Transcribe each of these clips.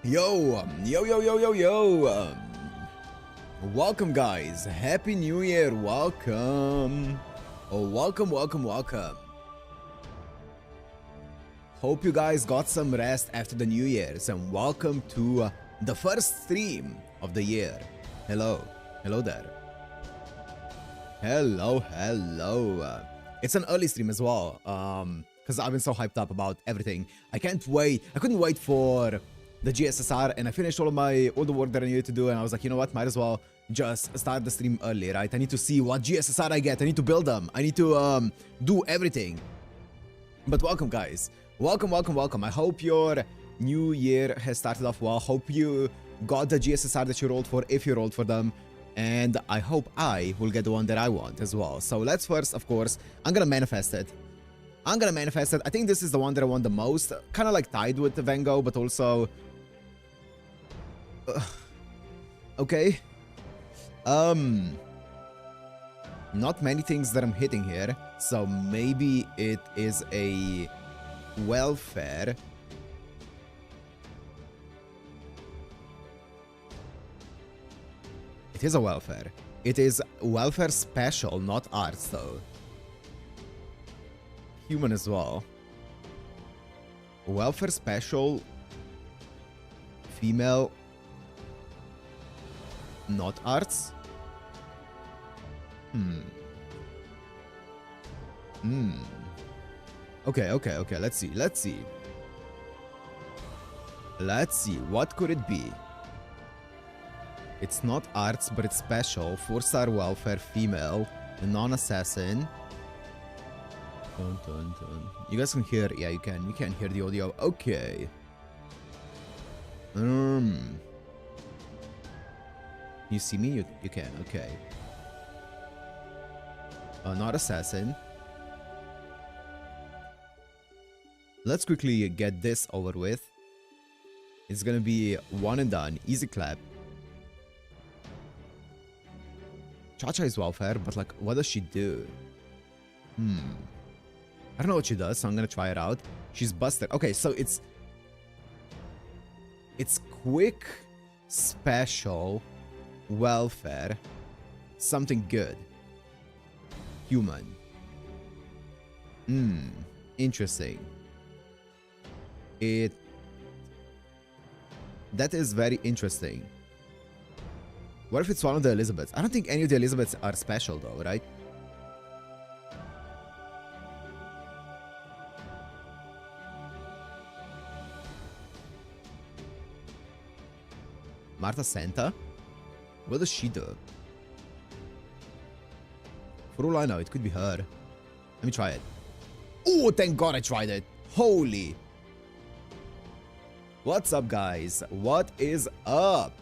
Yo. Welcome, guys. Happy New Year. Welcome. Welcome. Hope you guys got some rest after the New Year's, and welcome to the first stream of the year. Hello there. Hello. It's an early stream as well, because I've been so hyped up about everything. I couldn't wait for the GSSR, and I finished all the work that I needed to do, and I was like, you know what, might as well just start the stream early, right? I need to see what GSSR I get. I need to build them. I need to do everything. But welcome, guys. Welcome. I hope your new year has started off well. Hope you got the GSSR that you rolled for, if you rolled for them. And I hope I will get the one that I want as well. So let's first, of course, I'm gonna manifest it. I think this is the one that I want the most. Kind of like tied with the Van Gogh, but also... okay. Not many things that I'm hitting here. So maybe it is a welfare. It is a welfare. It is welfare special, not arts though. Human as well. Welfare special. Female. Not arts. Okay. Let's see. What could it be? It's not arts, but it's special. 4-star welfare, female, non-assassin. Dun. You guys can hear? Yeah, you can. You can hear the audio. Okay. You see me? You can. Okay. Not assassin. Let's quickly get this over with. It's gonna be one and done. Easy clap. Cha-Cha is welfare, but like, what does she do? I don't know what she does, so I'm gonna try it out. She's busted. Okay, so it's quick, special, welfare, something good. Human. Interesting. That is very interesting. What if it's one of the Elizabeths? I don't think any of the Elizabeths are special though, right? Martha Santa? What does she do? For all I know, it could be her. Let me try it. Oh, thank God I tried it. Holy. What's up, guys? What is up?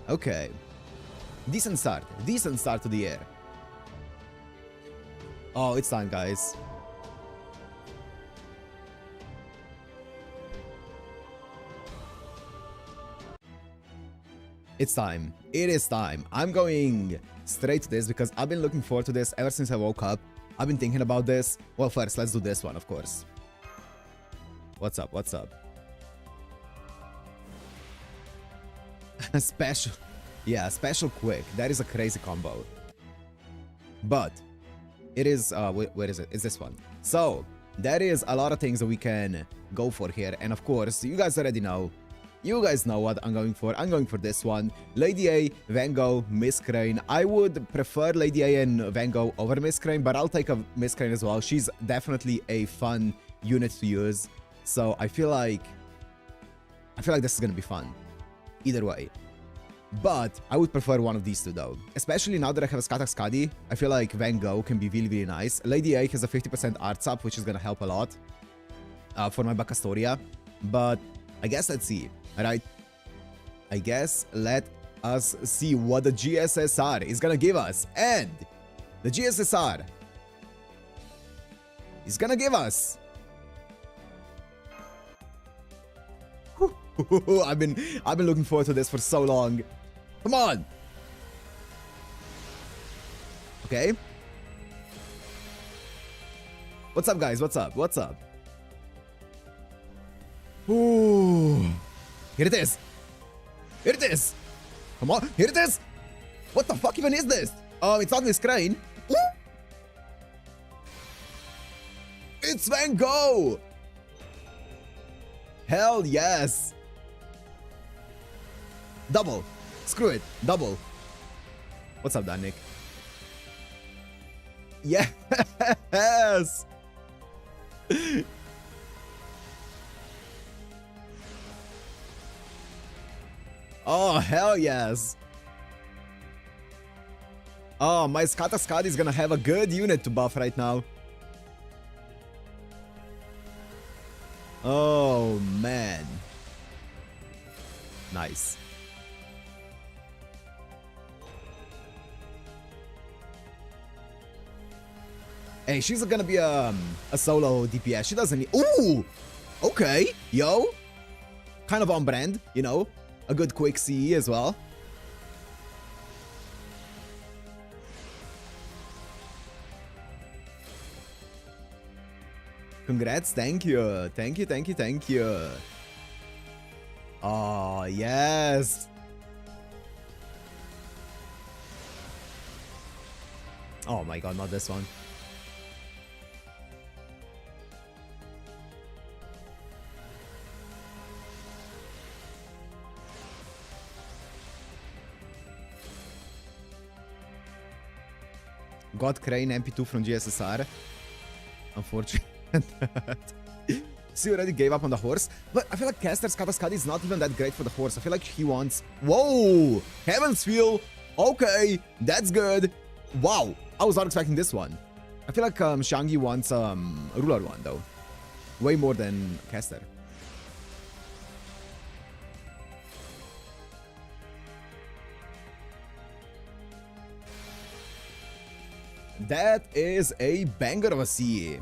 Okay. Decent start to the year. Oh, it's time, guys. It's time. It is time. I'm going straight to this because I've been looking forward to this ever since I woke up. I've been thinking about this. Well, first, let's do this one, of course. What's up? Special. Yeah, special quick. That is a crazy combo. But it is, where is it? It's this one. So there is a lot of things that we can go for here. And of course, you guys already know. You guys know what I'm going for. I'm going for this one. Lady A, Van Gogh, Miss Crane. I would prefer Lady A and Van Gogh over Miss Crane, but I'll take a Miss Crane as well. She's definitely a fun unit to use. So I feel like this is gonna be fun. Either way. But I would prefer one of these two though. Especially now that I have a Skatak Skadi, I feel like Van Gogh can be really nice. Lady A has a 50% arts up, which is gonna help a lot for my Bacastoria. But I guess let's see. Alright. I guess let us see what the GSSR is gonna give us. And the GSSR is gonna give us... I've been looking forward to this for so long. Come on. Okay. What's up, guys? What's up? Ooh. Here it is. Here it is. Come on. Here it is. What the fuck even is this? It's on the screen. Ooh. It's Van Gogh. Hell yes. Double. Screw it. Double. What's up, Dan Nick? Yes. Oh, hell yes. Oh, my Skata Skat is gonna have a good unit to buff right now. Oh, man. Nice. Hey, she's gonna be a solo DPS. She doesn't need... Ooh! Okay. Yo. Kind of on brand, you know? A good quick CE as well. Congrats. Thank you. Thank you, thank you, thank you. Oh, yes. Oh my god, not this one. Got Crane MP2 from GSSR. Unfortunate. So he already gave up on the horse. But I feel like Caster's Katascadi is not even that great for the horse. I feel like he wants... Whoa! Heaven's Feel. Okay, that's good. Wow, I was not expecting this one. I feel like Shangi wants Ruler one though. Way more than Caster. That is a banger of a CE.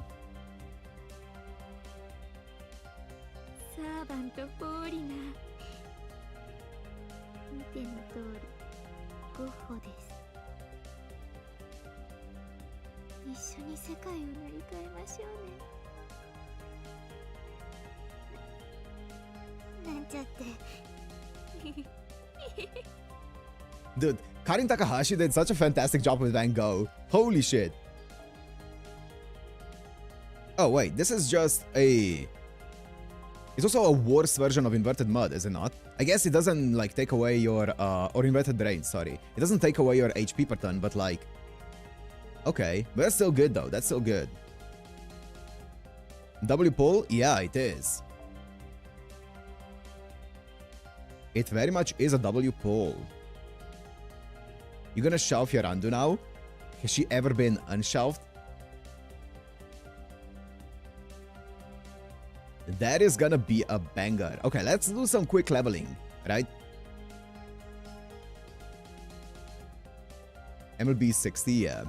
Dude, Karin Takahashi did such a fantastic job with Van Gogh. Holy shit. Oh wait, this is just a... It's also a worse version of Inverted Mud, is it not? I guess it doesn't like take away your... or Inverted Brain, sorry. It doesn't take away your HP per turn, but like... Okay, but that's still good though, that's still good. W pull? Yeah, it is. It very much is a W pull. You gonna shelf your Andu now? Has she ever been unshelved? That is gonna be a banger. Okay, let's do some quick leveling, right? MLB 60, yeah.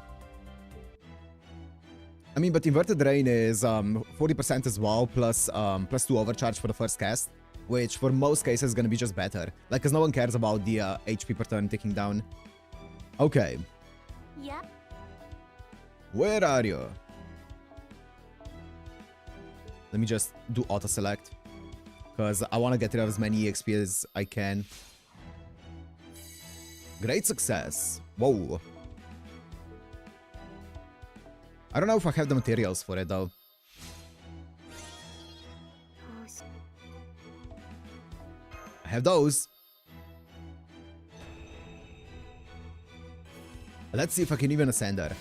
I mean, but Inverted Rain is 40% as well, plus 2 overcharge for the first cast, which for most cases is gonna be just better. Like, cause no one cares about the HP per turn ticking down. Okay. Yeah. Where are you? Let me just do auto select, because I want to get rid of as many EXP as I can. Great success. Whoa. I don't know if I have the materials for it though. I have those. Let's see if I can even ascend her.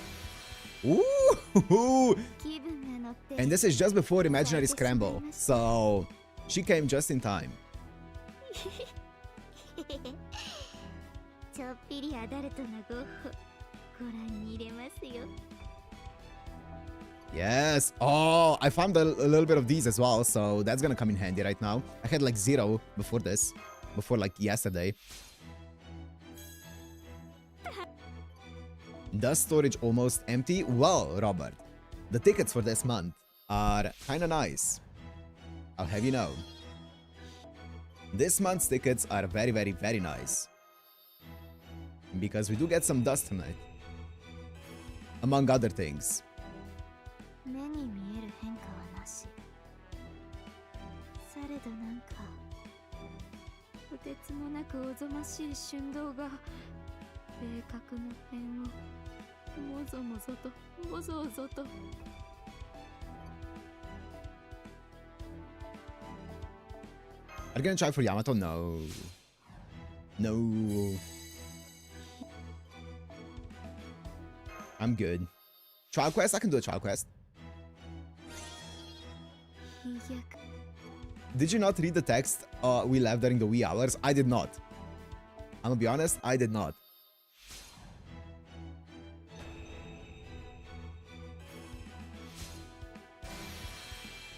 Ooh! And this is just before Imaginary Scramble, so she came just in time. Yes! Oh, I found a little bit of these as well, so that's gonna come in handy right now. I had like 0 before this, before like yesterday. Does storage almost empty? Well, Robert, the tickets for this month are kinda nice. I'll have you know. This month's tickets are very, very, very nice. Because we do get some dust tonight. Among other things. どなんかとてつもなくおぞましい春動が霊角の辺をもぞもぞともぞもぞと。Are you gonna try for Yamato? No. No. I'm good. Trial quest? I can do a trial quest. Did you not read the text we left during the wee hours? I did not. I'm gonna be honest, I did not.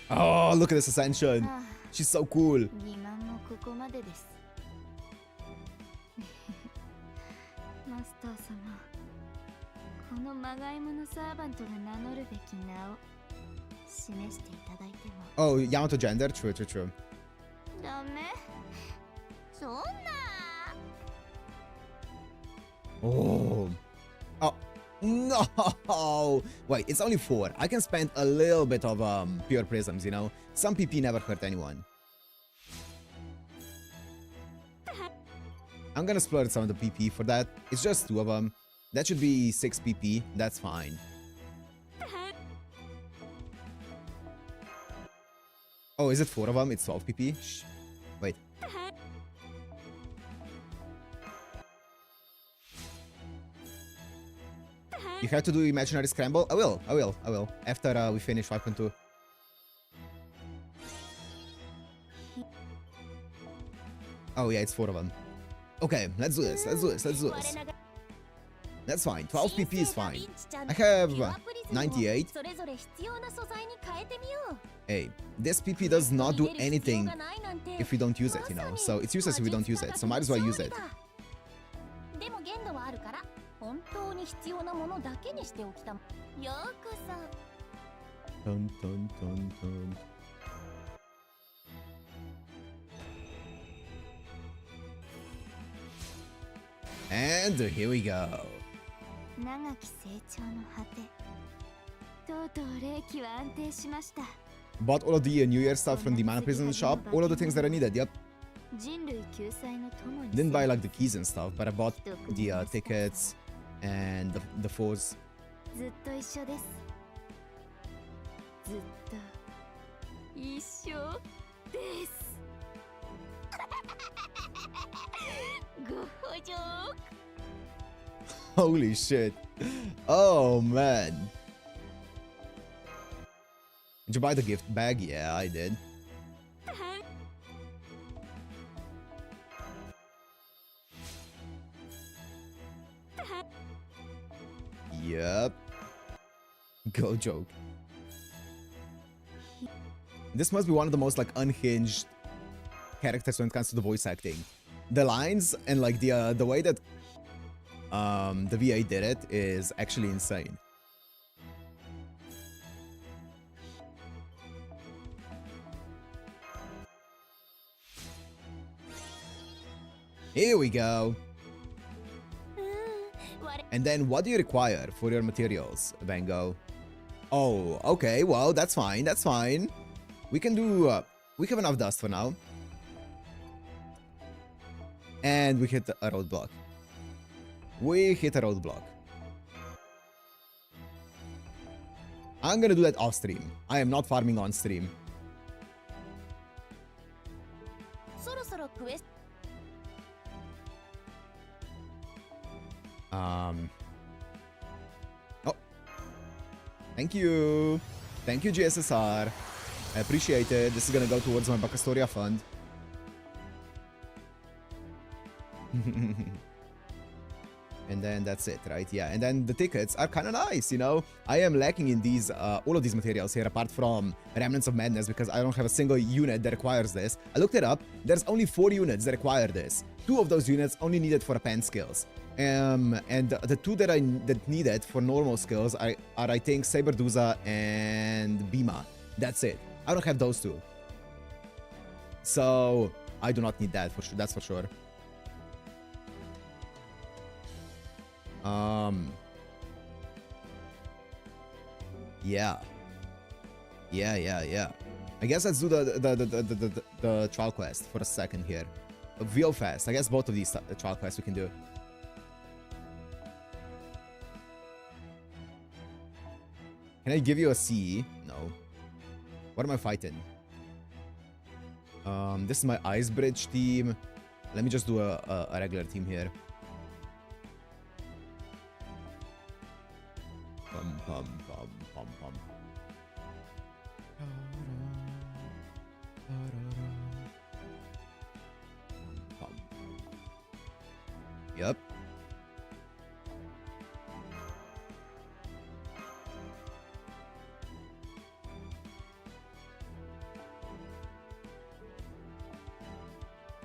Oh, look at this ascension. She's so cool. Oh, Yamato gender? True, true, true. Oh. Oh. No! Wait, it's only 4. I can spend a little bit of pure prisms, you know? Some PP never hurt anyone. I'm gonna splurge some of the PP for that. It's just 2 of them. That should be 6 PP. That's fine. Oh, is it 4 of them? It's 12 PP? Shh. Wait. You have to do imaginary scramble? I will. After we finish 5.2. Oh yeah, it's 4 of them. Okay, let's do this. That's fine. 12 PP is fine. I have 98. Hey, this PP does not do anything if we don't use it, you know? So it's useless if we don't use it, so might as well use it. Dun, dun, dun, dun. And here we go. Bought all of the New Year stuff from the Mana Prison shop. All of the things that I needed, yep. Didn't buy like the keys and stuff, but I bought the tickets and the fours. Holy shit. Oh man. Did you buy the gift bag? Yeah, I did. Yep. Go joke. This must be one of the most like unhinged characters when it comes to the voice acting. The lines and like the way that the VA did it is actually insane. Here we go. And then what do you require for your materials, Vango? Oh, okay, well, that's fine, that's fine. We can do, we have enough dust for now. And we hit a roadblock. We hit a roadblock. I'm gonna do that off stream. I am not farming on stream. Oh. Thank you. Thank you, GSSR. I appreciate it. This is gonna go towards my Bacastoria fund. And then that's it, right? Yeah, and then the tickets are kind of nice, you know? I am lacking in these, all of these materials here, apart from Remnants of Madness, because I don't have a single unit that requires this. I looked it up. There's only 4 units that require this. 2 of those units only needed for pen skills. And the 2 that needed for normal skills are I think, Saberduza and Bima. That's it. I don't have those 2. So, I do not need that, for sure. That's for sure. Yeah. Yeah. I guess let's do the trial quest for a second here. Real fast. I guess both of these trial quests we can do. Can I give you a C? No. What am I fighting? This is my Ice Bridge team. Let me just do a regular team here. Pum, pum, pum, pum, pum. Pum. Yep.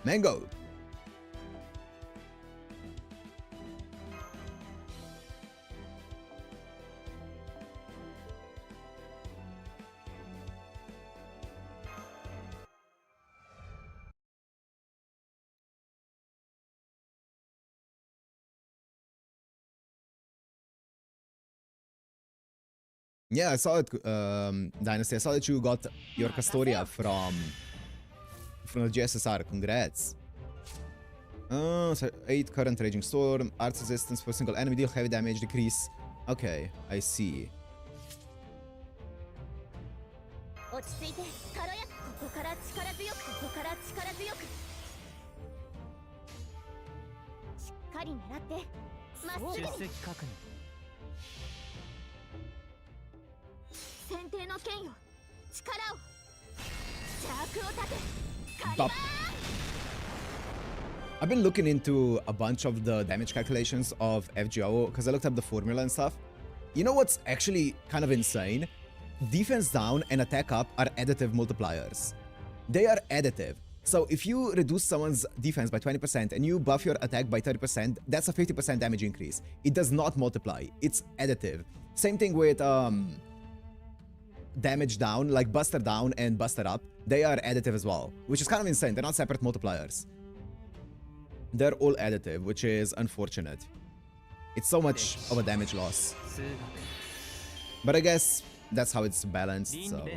Mango. Yeah, I saw it, Dynasty. I saw that you got your Castoria from the GSSR. Congrats. So 8 current raging storm, arts resistance for single enemy, deal heavy damage, decrease. Okay, I see. Bop. I've been looking into a bunch of the damage calculations of FGO because I looked up the formula and stuff. You know what's actually kind of insane? Defense down and attack up are additive multipliers. They are additive. So if you reduce someone's defense by 20% and you buff your attack by 30%, that's a 50% damage increase. It does not multiply. It's additive. Same thing with damage down, like Buster down and Buster up. They are additive as well, which is kind of insane. They're not separate multipliers. They're all additive, which is unfortunate. It's so much of a damage loss. But I guess that's how it's balanced, so...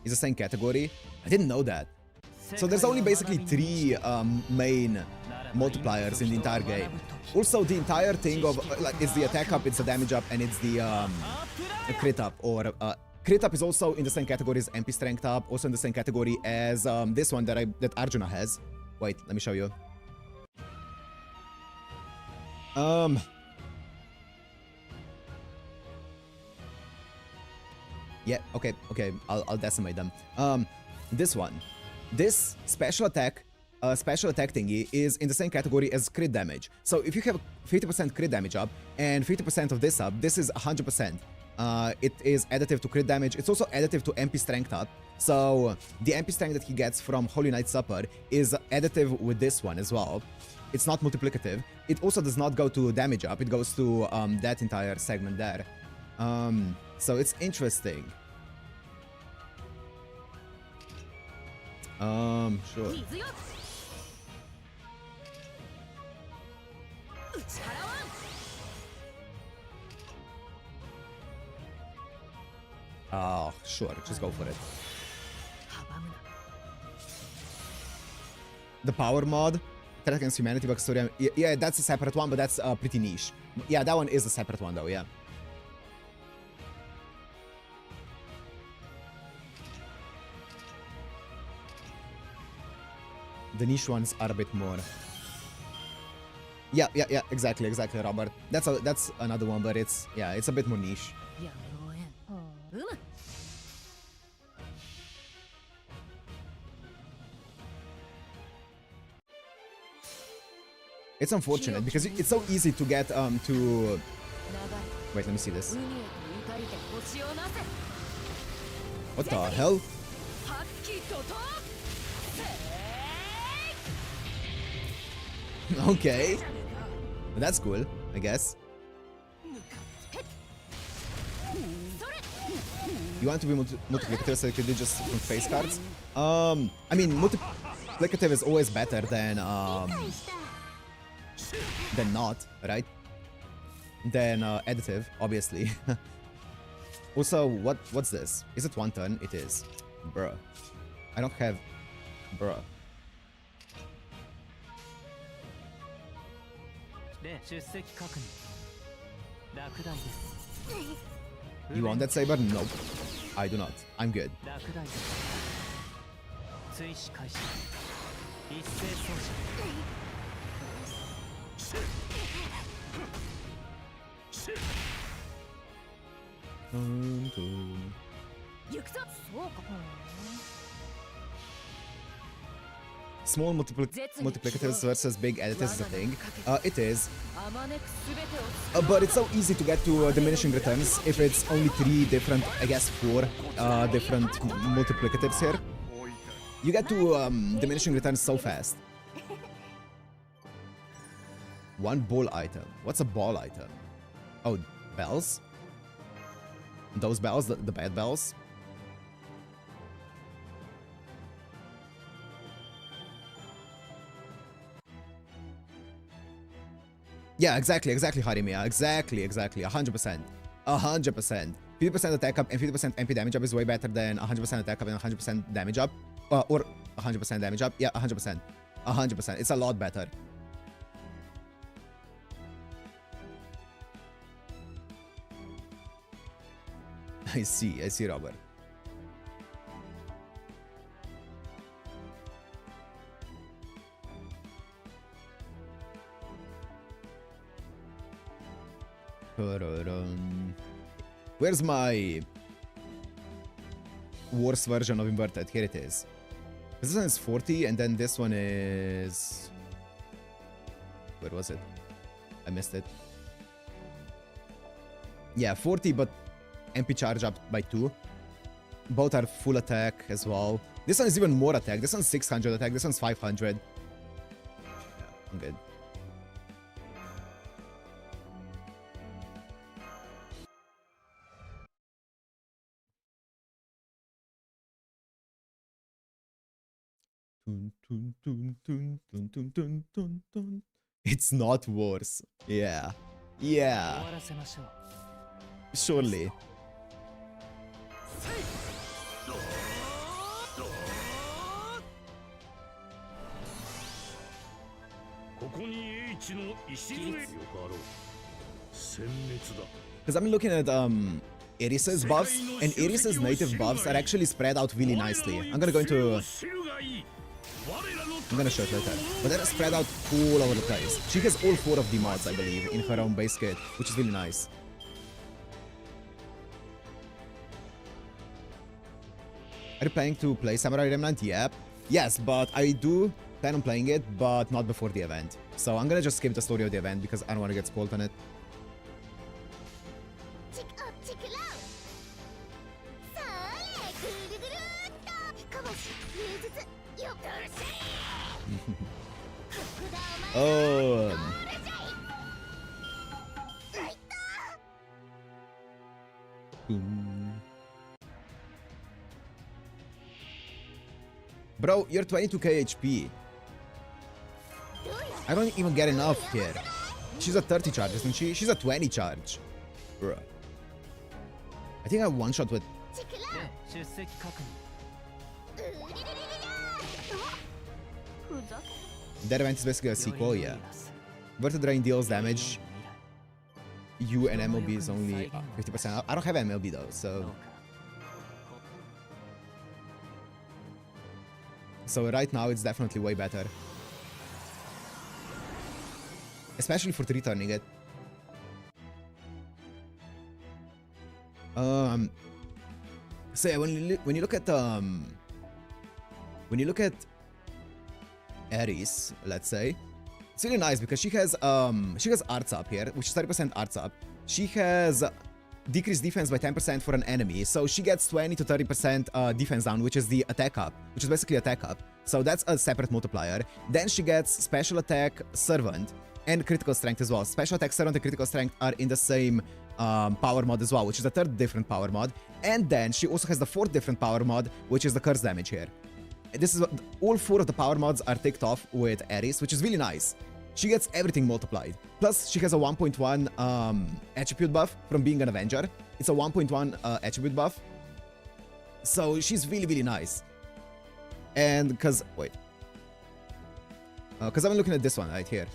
It's the same category? I didn't know that. So there's only basically 3 main multipliers in the entire game. Also, the entire thing of... like, it's the attack up, it's the damage up, and it's the crit up. Or crit up is also in the same category as MP strength up, also in the same category as this one that Arjuna has. Wait, let me show you. Yeah, okay, I'll decimate them. This one. This special attack thingy is in the same category as crit damage. So if you have 50% crit damage up and 50% of this up, this is 100%. It is additive to crit damage. It's also additive to MP strength up. So the MP strength that he gets from Holy Night Supper is additive with this one as well. It's not multiplicative. It also does not go to damage up. It goes to that entire segment there. So it's interesting. Sure. Oh, sure, just go for it. The power mod, Threat Against Humanity, Backstory. Yeah, that's a separate one, but that's pretty niche. Yeah, that one is a separate one though, yeah. The niche ones are a bit more. Yeah, exactly, Robert. That's another one, but it's a bit more niche. It's unfortunate because it's so easy to get to... Wait, let me see this. What the hell? Okay. That's cool, I guess. You want to be multiplicative so you can do just face cards? I mean, multiplicative is always better than not, right? Than additive, obviously. Also, what's this? Is it 1 turn? It is. Bruh. I don't have... Bruh. You want that saber? Nope. I do not. I'm good. Small multiplicatives versus big additives is a thing. It is. But it's so easy to get to diminishing returns if it's only 3 different, I guess 4 different multiplicatives here. You get to diminishing returns so fast. 1 ball item. What's a ball item? Oh, bells? Those bells, the bad bells? Yeah, exactly, Harimia. Exactly. 100%. 100%. 50% attack up and 50% MP damage up is way better than 100% attack up and 100% damage up. Or 100% damage up. Yeah, 100%. 100%. It's a lot better. I see, Robert. Where's my worst version of inverted? Here it is. This one is 40 and then this one is... Where was it? I missed it. Yeah, 40 but MP charge up by 2. Both are full attack as well. This one is even more attack. This one's 600 attack. This one's 500. Yeah, I'm good. It's not worse. Yeah. Yeah. Surely. Because I'm looking at Eris's buffs, and Eris's native buffs are actually spread out really nicely. I'm gonna show it later. But they're spread out all over the place. She has all 4 of the mods, I believe, in her own base kit, which is really nice. Are you planning to play Samurai Remnant? Yep. Yes, but I do plan on playing it, but not before the event. So I'm gonna just skip the story of the event because I don't want to get spoiled on it. Oh. Bro, you're 22k HP. I don't even get enough here. She's a 30 charge, isn't she? She's a 20 charge. Bruh. I think I one-shot with... That event is basically a sequel, yeah. Verted Drain deals damage. You and MLB is only 50%. I don't have MLB though, so... So right now it's definitely way better. Especially for 3-turning it. So yeah, when you look at Ares, let's say, it's really nice because she has arts up here, which is 30% arts up. She has decreased defense by 10% for an enemy, so she gets 20 to 30% defense down, which is the attack up, which is basically attack up. So that's a separate multiplier. Then she gets special attack servant and critical strength as well. Special attack servant and critical strength are in the same power mod as well, which is the 3rd different power mod. And then she also has the 4th different power mod, which is the curse damage here. This is all 4 of the power mods are ticked off with Ares, which is really nice. She gets everything multiplied. Plus, she has a 1.1 attribute buff from being an Avenger, It's a 1.1 attribute buff. So she's really, really nice. And because, wait. Because I'm looking at this one right here.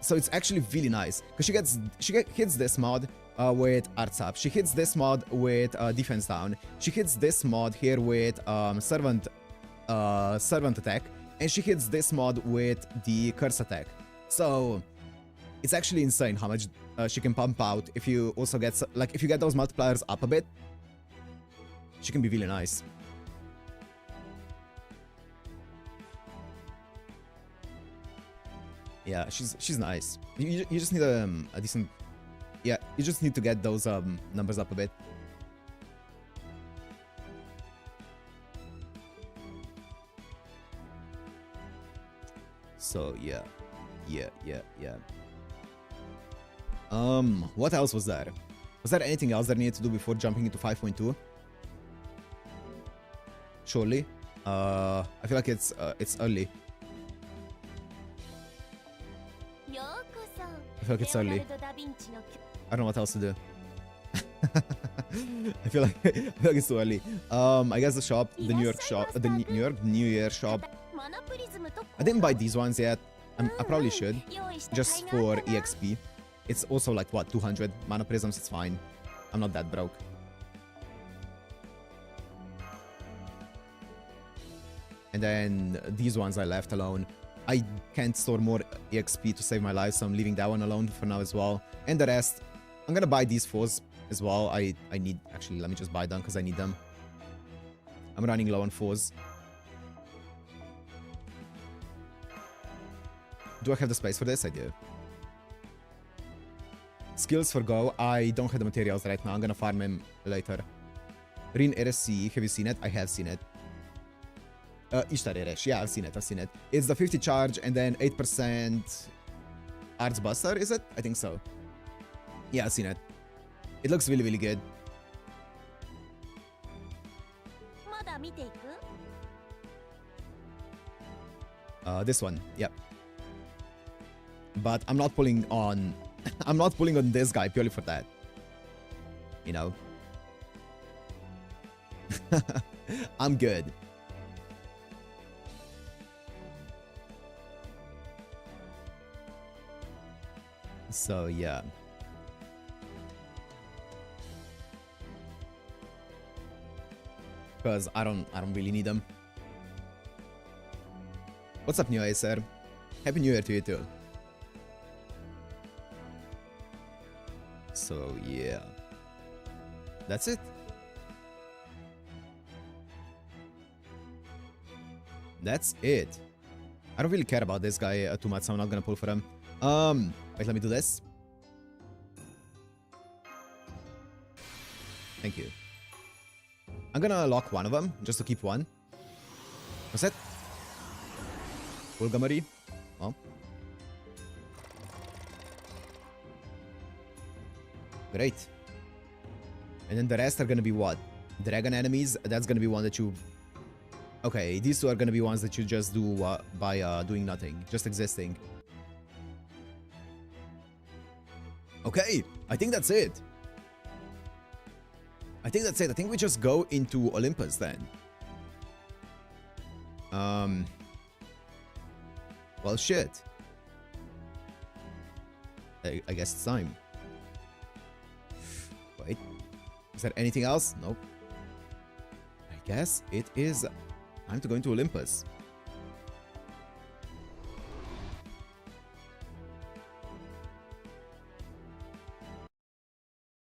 So it's actually really nice. Because hits this mod with Arts Up. She hits this mod with Defense Down. She hits this mod here with Servant Attack. And she hits this mod with the Curse Attack. So it's actually insane how much she can pump out if you also get, like, if you get those multipliers up a bit. She can be really nice. Yeah, she's nice. You just need a decent... Yeah, you just need to get those numbers up a bit. So, yeah. What else was there? Was there anything else that I needed to do before jumping into 5.2? Surely. I feel like it's early. I feel like it's early. I don't know what else to do. I feel like it's too early. I guess the shop, the New York shop, the New Year shop. I didn't buy these ones yet. I probably should, just for EXP. It's also like what, 200 mana prisms. It's fine. I'm not that broke. And then these ones I left alone. I can't store more EXP to save my life, so I'm leaving that one alone for now as well. And the rest, I'm gonna buy these fours as well. I need, actually, let me just buy them because I need them. I'm running low on fours. Do I have the space for this? I do. Skills for Gogh. I don't have the materials right now. I'm gonna farm him later. Rin RSC. Have you seen it? I have seen it. Ishtar Eresh. Yeah, I've seen it. It's the 50 charge and then 8% Arts Buster, is it? I think so. Yeah, I've seen it. It looks really, really good. This one. Yep. But I'm not pulling on... I'm not pulling on this guy purely for that. You know? I'm good. So, yeah. Because I don't really need them. What's up, New Year, sir? Happy New Year to you too. So, yeah. That's it. That's it. I don't really care about this guy too much, so I'm not gonna pull for him. Wait, let me do this. Thank you. I'm gonna lock one of them, just to keep one. What's that? Bulgamari. Oh. Great. And then the rest are gonna be what? Dragon enemies? That's gonna be one that you... Okay, these two are gonna be ones that you just do by doing nothing. Just existing. Okay, I think that's it. I think we just go into Olympus then. Well, shit. I guess it's time. Wait. Is there anything else? Nope. I guess it is time to go into Olympus.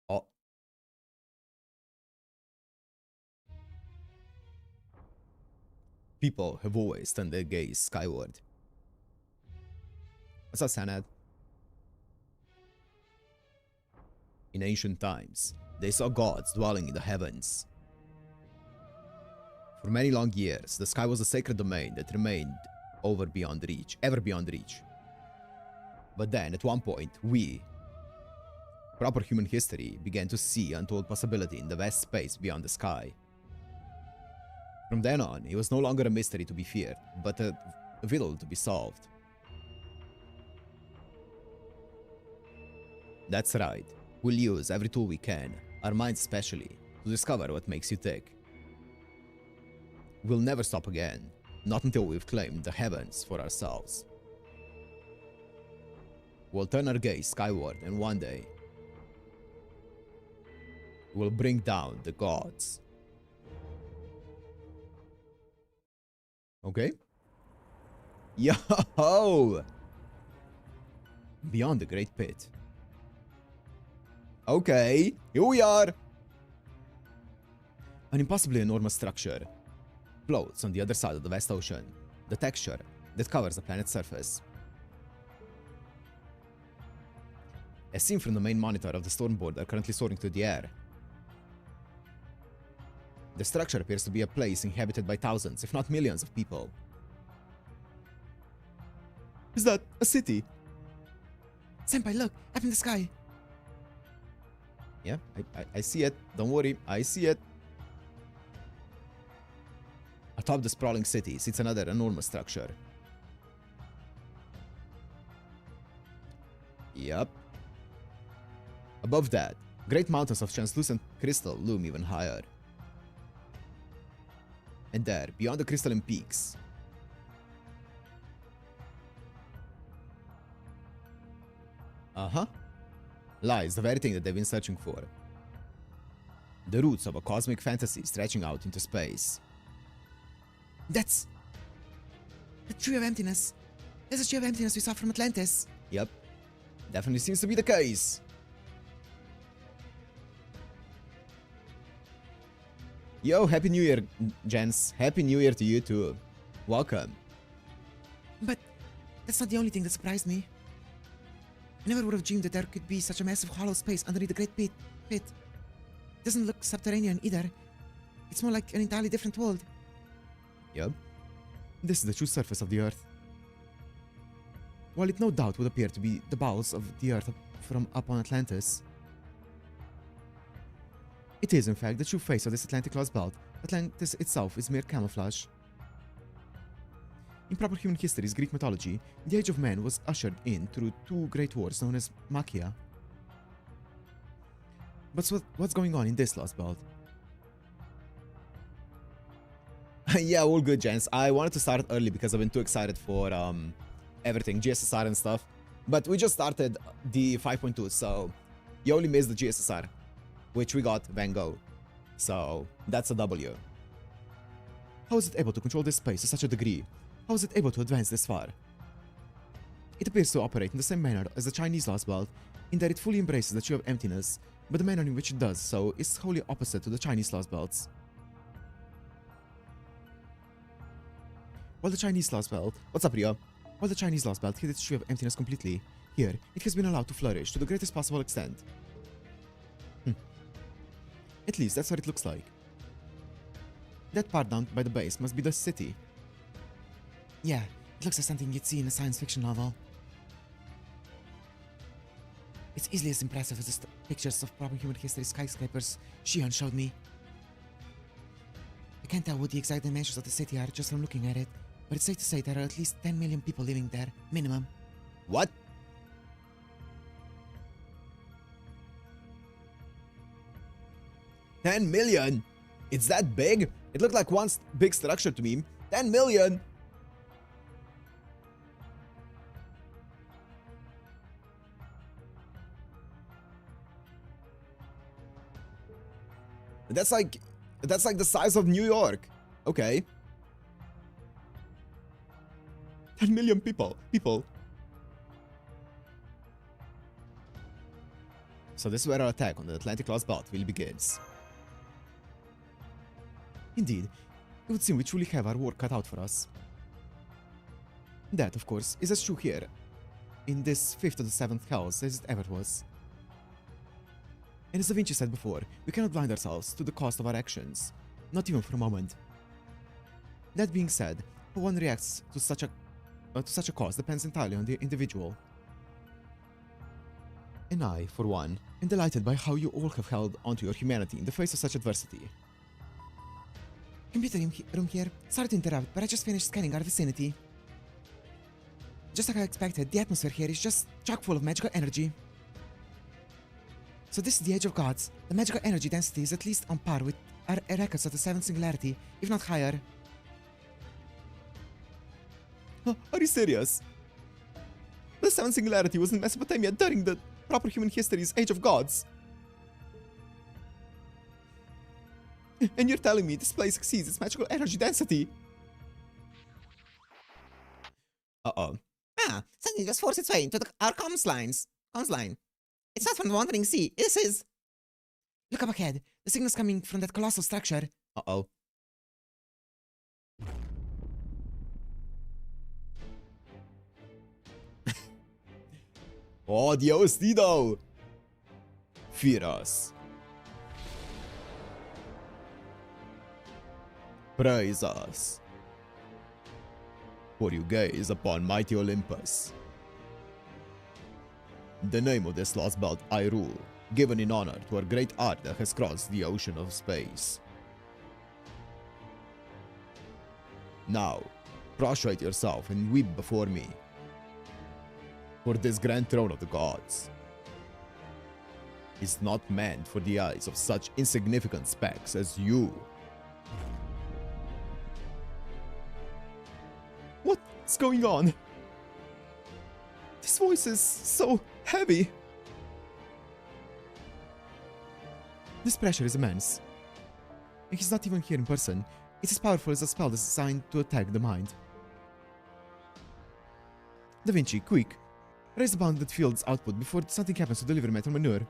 Oh. People have always turned their gaze skyward. What's up, Sanad? In ancient times, they saw gods dwelling in the heavens. For many long years, the sky was a sacred domain that remained ever beyond reach. But then, at one point, we, proper human history, began to see untold possibility in the vast space beyond the sky. From then on, it was no longer a mystery to be feared, but a riddle to be solved. That's right. We'll use every tool we can, our minds especially, to discover what makes you tick. We'll never stop again, not until we've claimed the heavens for ourselves. We'll turn our gaze skyward, and one day, we'll bring down the gods. Okay? Yo! Beyond the Great Pit. Okay, here we are! An impossibly enormous structure floats on the other side of the vast ocean, the texture that covers the planet's surface. As seen from the main monitor of the storm border currently soaring through the air, the structure appears to be a place inhabited by thousands, if not millions of people. Is that a city? Senpai, look, up in the sky. Yeah, I see it. Don't worry, I see it. Atop the sprawling city sits another enormous structure. Yup. Above that, great mountains of translucent crystal loom even higher. And there, beyond the crystalline peaks, lies the very thing that they've been searching for. The roots of a cosmic fantasy stretching out into space. That's the tree of emptiness. There's a tree of emptiness we saw from Atlantis. Yep. Definitely seems to be the case. Yo, Happy New Year, gents. Happy New Year to you too. Welcome. But that's not the only thing that surprised me. I never would have dreamed that there could be such a massive hollow space underneath the Great Pit. It doesn't look subterranean either. It's more like an entirely different world. Yup. This is the true surface of the Earth. While it no doubt would appear to be the bowels of the Earth from up on Atlantis, it is in fact the true face of this Atlantic lost belt. Atlantis itself is mere camouflage. In proper human history's Greek mythology, the Age of Man was ushered in through two great wars known as Machia. But so what's going on in this lost belt? Yeah, all good, gents. I wanted to start early because I've been too excited for everything, GSSR and stuff. But we just started the 5.2, so you only missed the GSSR, which we got Van Gogh. So that's a W. How is it able to control this space to such a degree? How is it able to advance this far? It appears to operate in the same manner as the Chinese lost belt, in that it fully embraces the tree of emptiness, but the manner in which it does so is wholly opposite to the Chinese lost belts. While the Chinese lost belt, what's up, Rio? While the Chinese lost belt hid its tree of emptiness completely, here it has been allowed to flourish to the greatest possible extent. At least that's what it looks like. That part down by the base must be the city. Yeah, it looks like something you'd see in a science fiction novel. It's easily as impressive as the pictures of proper human history skyscrapers Shion showed me. I can't tell what the exact dimensions of the city are just from looking at it, but it's safe to say there are at least 10 million people living there, minimum. What? $10 million? It's that big? It looked like one big structure to me. 10 million? That's like the size of New York. Okay. 10 million people. So this is where our attack on the Atlantic lost belt really begins. Indeed, it would seem we truly have our work cut out for us. That, of course, is as true here, in this 5th of the 7th house as it ever was. And as Da Vinci said before, we cannot blind ourselves to the cost of our actions, not even for a moment. That being said, how one reacts to such a cost depends entirely on the individual. And I, for one, am delighted by how you all have held onto your humanity in the face of such adversity. Computer room here. Sorry to interrupt, but I just finished scanning our vicinity. Just like I expected, the atmosphere here is just chock full of magical energy. So this is the Age of Gods. The magical energy density is at least on par with our records of the 7th Singularity, if not higher. Huh, are you serious? The 7th Singularity was in Mesopotamia during the proper human history's Age of Gods. And you're telling me this place exceeds its magical energy density? Uh-oh. Ah, something just forced its way into our comms line. It's not from the Wandering Sea. This is... Look up ahead. The signal's coming from that colossal structure. Uh-oh. Oh, Dios Dido! Fear us. Praise us. For you gaze upon mighty Olympus. The name of this lost belt I rule, given in honor to our great art that has crossed the ocean of space. Now, prostrate yourself and weep before me. For this grand throne of the gods is not meant for the eyes of such insignificant specks as you. What's going on? This voice is so heavy. This pressure is immense. And he's not even here in person. It's as powerful as a spell designed to attack the mind. Da Vinci, quick. Raise the bounded field's output before something happens to deliver metal manure.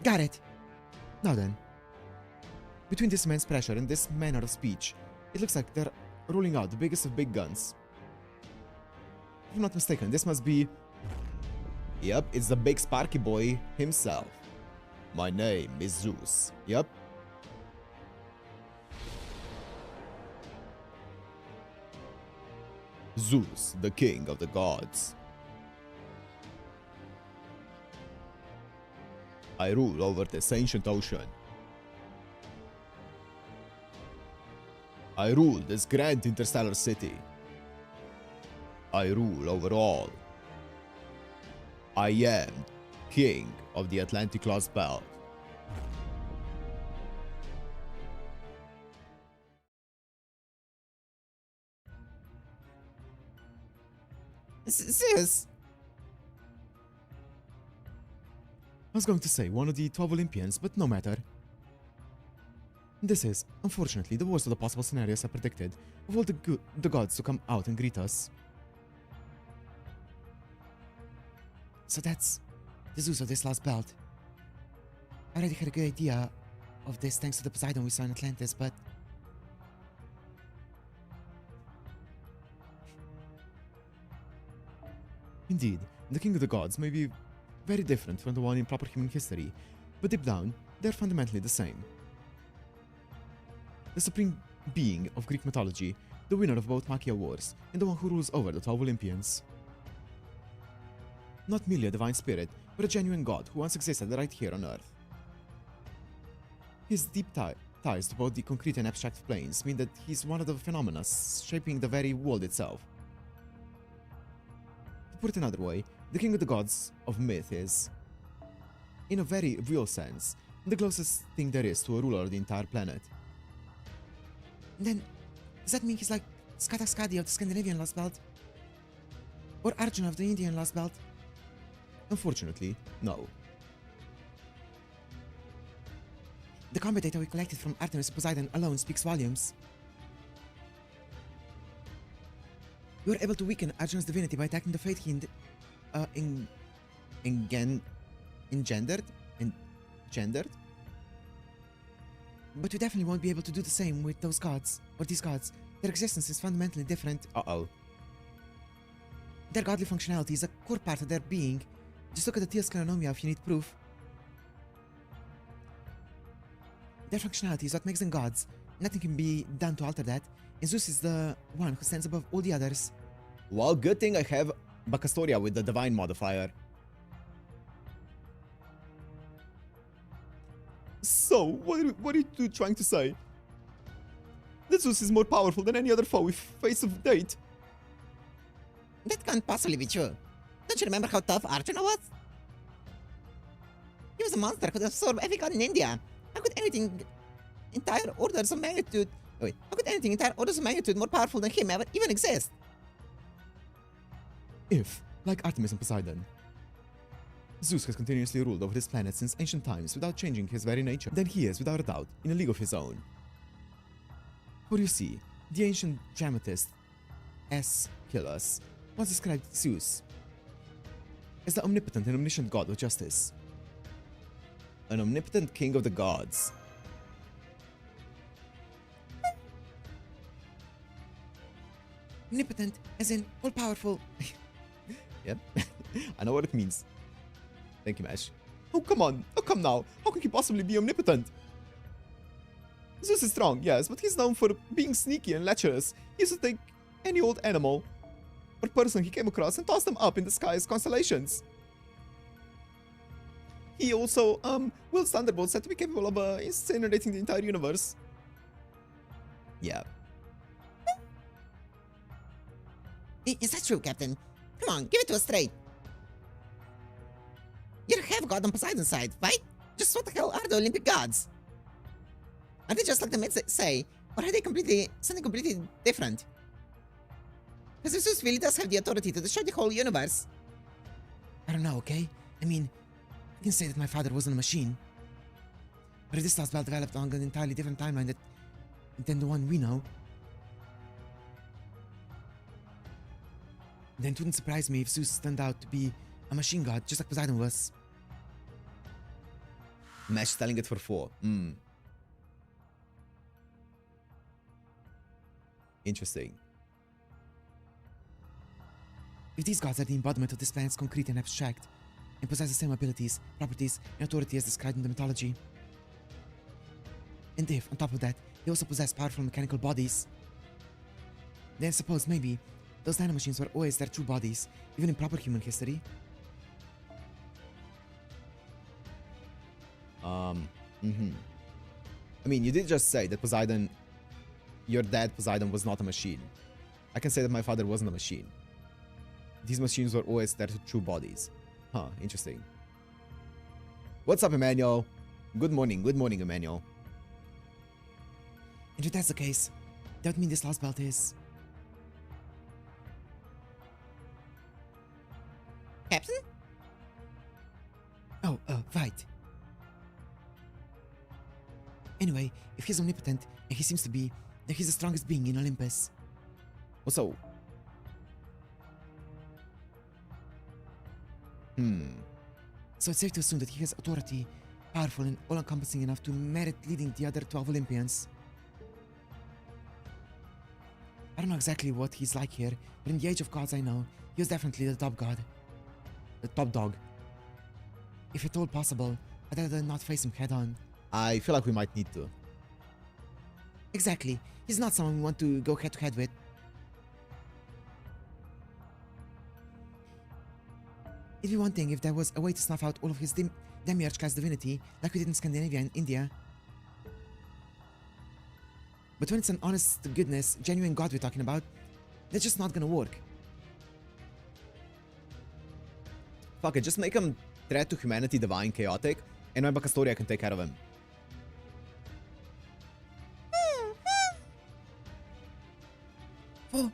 Got it. Now then. Between this immense pressure and this manner of speech, it looks like they're rolling out the biggest of big guns. If I'm not mistaken, this must be... Yep, it's the big Sparky boy himself. My name is Zeus. Yep. Zeus, the king of the gods. I rule over this ancient ocean. I rule this grand interstellar city. I rule over all. I am king of the Atlantic Lost Belt. Zeus! I was going to say one of the 12 Olympians, but no matter. This is, unfortunately, the worst of the possible scenarios I predicted, of all the gods to come out and greet us. So that's the Zeus of this lost belt. I already had a good idea of this thanks to the Poseidon we saw in Atlantis, but... Indeed, the king of the gods may be very different from the one in proper human history, but deep down, they're fundamentally the same. The supreme being of Greek mythology, the winner of both Makia wars, and the one who rules over the 12 Olympians. Not merely a divine spirit, but a genuine god who once existed right here on Earth. His deep ties to both the concrete and abstract planes mean that he's one of the phenomena shaping the very world itself. To put it another way, the king of the gods of myth is, in a very real sense, the closest thing there is to a ruler of the entire planet. Then, does that mean he's like Skadi of the Scandinavian Lost Belt? Or Arjuna of the Indian Lost Belt? Unfortunately, no. The combat data we collected from Artemis and Poseidon alone speaks volumes. We were able to weaken Arjuna's divinity by attacking the fate he engendered? But we definitely won't be able to do the same with those gods, or these gods. Their existence is fundamentally different. Uh-oh. Their godly functionality is a core part of their being. Just look at the Teal's Clanonomia if you need proof. Their functionality is what makes them gods. Nothing can be done to alter that, and Zeus is the one who stands above all the others. Well, good thing I have Bacastoria with the divine modifier. So, what are you trying to say? That Zeus is more powerful than any other foe we face of date. That can't possibly be true. Don't you remember how tough Arjuna was? He was a monster, could absorb every god in India. How could anything entire orders of magnitude... Wait, how could anything entire orders of magnitude more powerful than him ever even exist? If, like Artemis and Poseidon, Zeus has continuously ruled over this planet since ancient times without changing his very nature, then he is, without a doubt, in a league of his own. For you see, the ancient dramatist Aeschylus once described Zeus as the omnipotent and omniscient god of justice. An omnipotent king of the gods. Omnipotent, as in all-powerful. Yep, I know what it means. Thank you, Mash. Oh, come on. Oh, come now. How can he possibly be omnipotent? Zeus is strong, yes, but he's known for being sneaky and lecherous. He used to take any old animal or person he came across and toss them up in the sky as constellations. He also, wields thunderbolts said to be capable of, incinerating the entire universe. Yeah. Is that true, Captain? Come on, give it to us straight. You're half god on Poseidon's side, right? Just what the hell are the Olympic gods? Are they just like the myths say, or are they something completely different? Because Zeus really does have the authority to destroy the whole universe. I don't know, okay? I mean, I can say that my father wasn't a machine. But if this last belt developed on an entirely different timeline than the one we know, then it wouldn't surprise me if Zeus turned out to be a machine god, just like Poseidon was. Mesh selling it for 4. Interesting. If these gods are the embodiment of this planet's concrete and abstract, and possess the same abilities, properties, and authority as described in the mythology, and if, on top of that, they also possess powerful mechanical bodies, then suppose maybe those nanomachines were always their true bodies, even in proper human history. I mean, you did just say that Poseidon, your dad Poseidon was not a machine. I can say that my father wasn't a machine. These machines were always their true bodies. Huh, interesting. What's up, Emmanuel? Good morning, Emmanuel. And if that's the case, that would mean this lost belt is... Captain? Oh, right. Anyway, if he's omnipotent, and he seems to be, then he's the strongest being in Olympus. So it's safe to assume that he has authority, powerful and all-encompassing enough to merit leading the other 12 Olympians. I don't know exactly what he's like here, but in the age of gods I know, he was definitely the top god. the top dog. If at all possible, I'd rather not face him head-on. I feel like we might need to. Exactly. He's not someone we want to go head-to-head with. It'd be one thing if there was a way to snuff out all of his demiurge-class divinity, like we did in Scandinavia and India. But when it's an honest-to-goodness, genuine god we're talking about, that's just not gonna work. Fuck it, just make him threat to humanity, divine, chaotic, and my Bacastoria can take care of him. Oh.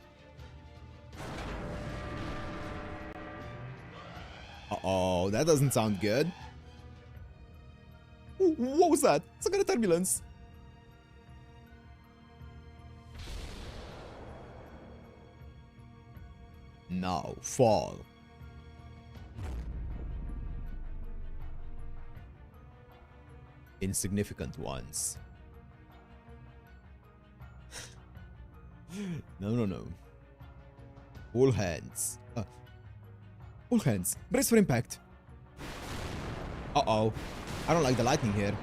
Uh-oh, that doesn't sound good. Ooh, what was that? Some kind of turbulence. Now, fall. Insignificant ones. No. All hands. All hands. Brace for impact. Uh-oh. I don't like the lightning here.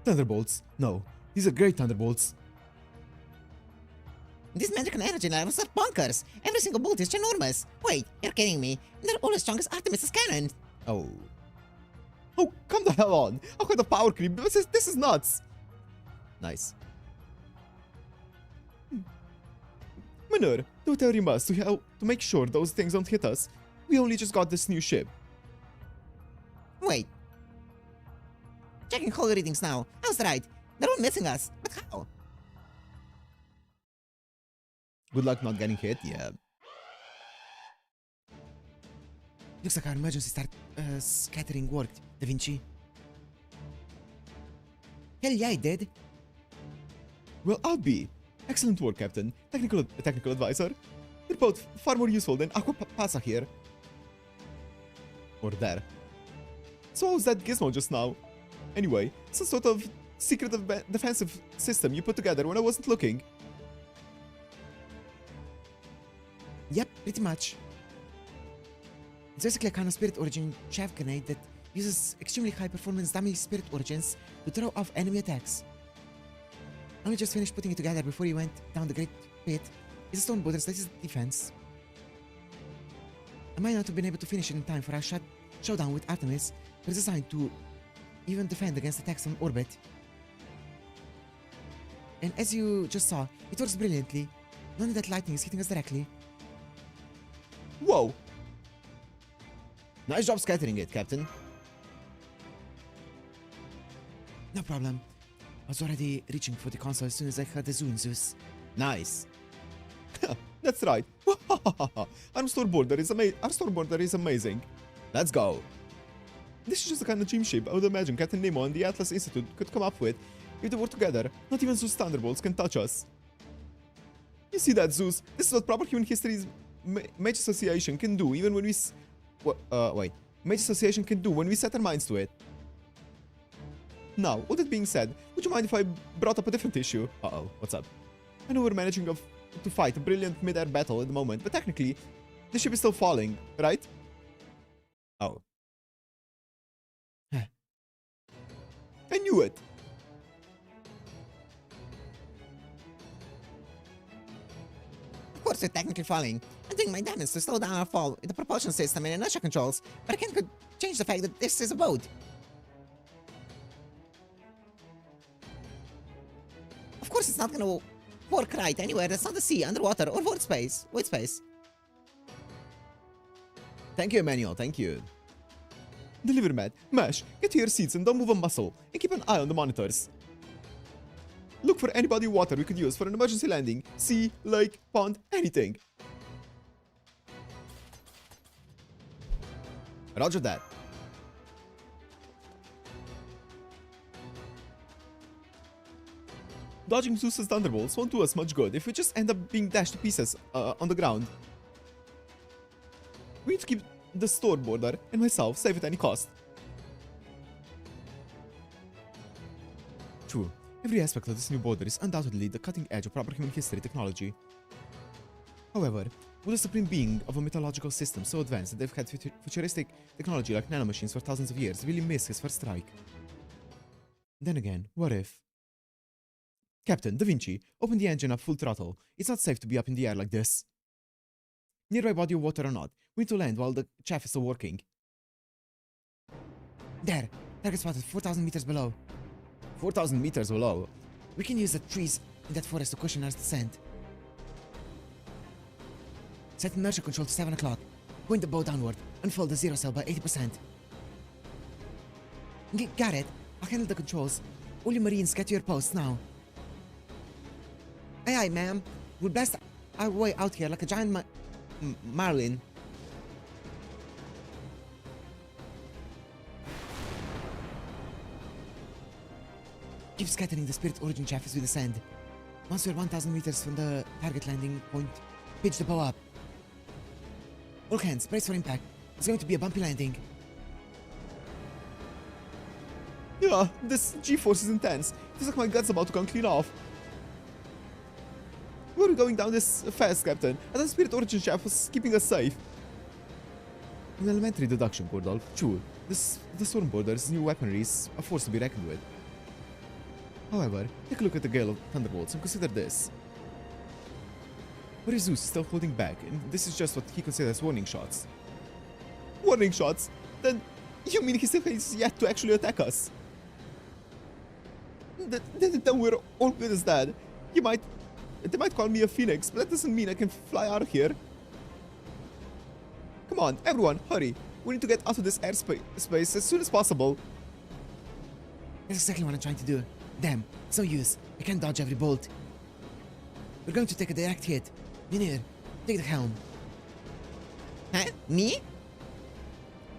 Thunderbolts. No. These are great thunderbolts. These magical energy levels are bonkers. Every single bolt is ginormous. Wait, you're kidding me. They're all as strong as Artemis' cannon. Oh. Oh, come the hell on. How could the power creep? This is nuts. Nice. Manur, do whatever you must to make sure those things don't hit us. We only just got this new ship. Wait. Checking hull readings now. I was right. They're all missing us. But how? Good luck not getting hit, yeah. Looks like our emergency scattering worked, Da Vinci. Hell yeah, it did. Well, I'll be. Excellent work, Captain. Technical advisor. You're both far more useful than Aquapasa here. Or there. So how was that gizmo just now? Anyway, some sort of secret defensive system you put together when I wasn't looking. Yep, pretty much. It's basically a kind of spirit origin chaff grenade that uses extremely high performance dummy spirit origins to throw off enemy attacks. I only just finished putting it together before you went down the Great Pit. It's a stone border's latest defense. I might not have been able to finish it in time for our showdown with Artemis, but it's designed to even defend against attacks from orbit. And as you just saw, it works brilliantly. Not only that lightning is hitting us directly. Whoa! Nice job scattering it, Captain. No problem. I was already reaching for the console as soon as I heard the Zeus. Nice. That's right. Our store border is amazing. Let's go. This is just the kind of dream ship I would imagine Captain Nemo and the Atlas Institute could come up with if they were together. Not even Zeus Thunderbolts can touch us. You see that, Zeus? This is what proper human history's Mage Association can do even when we Mage Association can do when we set our minds to it. Now, all that being said, would you mind if I brought up a different issue? Uh-oh, what's up? I know we're managing to fight a brilliant mid-air battle at the moment, but technically, the ship is still falling, right? Oh. I knew it! Of course we're technically falling. I'm doing my damnedest to slow down our fall with the propulsion system and inertia controls, but I can't change the fact that this is a boat. Of course it's not gonna work right anywhere that's not the sea, underwater, or void space. Thank you, Emmanuel, thank you. Deliver, Matt. Mash, get to your seats and don't move a muscle, and keep an eye on the monitors. Look for any body of water we could use for an emergency landing. Sea, lake, pond, anything. Roger that. Dodging Zeus's thunderbolts won't do us much good if we just end up being dashed to pieces on the ground. We need to keep the store border and myself safe at any cost. True. Every aspect of this new border is undoubtedly the cutting edge of proper human history technology. However, will the supreme being of a mythological system so advanced that they've had futuristic technology like nanomachines for thousands of years really miss his first strike? Then again, what if? Captain, Da Vinci, open the engine up full throttle. It's not safe to be up in the air like this. Nearby body of water or not, we need to land while the chaff is still working. There, target spotted 4,000 meters below. 4,000 meters below. We can use the trees in that forest to cushion our descent. Set inertia control to 7 o'clock. Point the bow downward. Unfold the zero cell by 80%. Got it. I'll handle the controls. All you Marines get to your posts now. Aye aye, ma'am. We'll blast our way out here like a giant marlin. Keep scattering the spirit origin chaff as we descend. Once we're 1,000 meters from the target landing point, pitch the bow up. All hands, brace for impact. It's going to be a bumpy landing. Yeah, this G-force is intense. Feels like my gut's about to come clean off. We were going down this fast, Captain, and the spirit origin shaft was keeping us safe. An elementary deduction, Gordolf. True, the storm border's new weaponry is a force to be reckoned with. However, take a look at the gale of thunderbolts and consider this. What if Zeus is still holding back, and this is just what he considers warning shots? Warning shots? Then you mean he still has yet to actually attack us? Then we're all good as that. They might call me a phoenix, but that doesn't mean I can fly out of here. Come on, everyone, hurry. We need to get out of this airspace as soon as possible. That's exactly what I'm trying to do. Damn, it's no use. I can't dodge every bolt. We're going to take a direct hit. Mjolnir, take the helm. Huh? Me?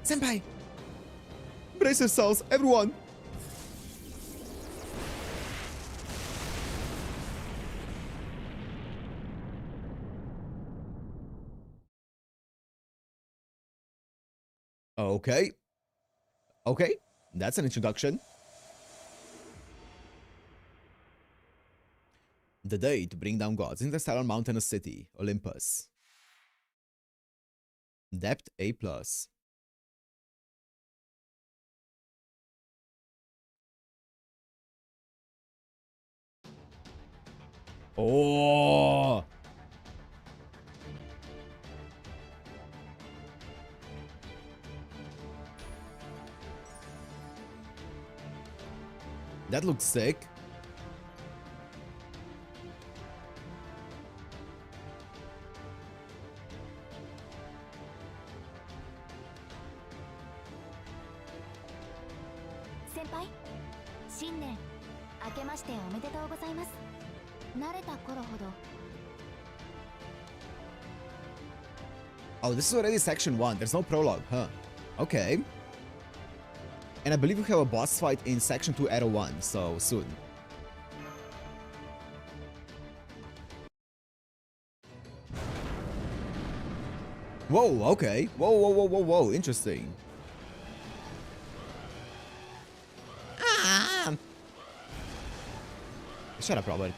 Senpai! Brace yourselves, everyone! Okay. Okay, that's an introduction. The day to bring down gods. Interstellar mountainous city, Olympus. Depth A+. Oh! That looks sick. Senpai, 新年明けましておめでとうございます。慣れた頃ほど Oh, this is already section 1. There's no prologue, huh? Okay. And I believe we have a boss fight in section 2 Arrow 1, so soon. Whoa, okay. Whoa, interesting. Ah! Shut up, Robert.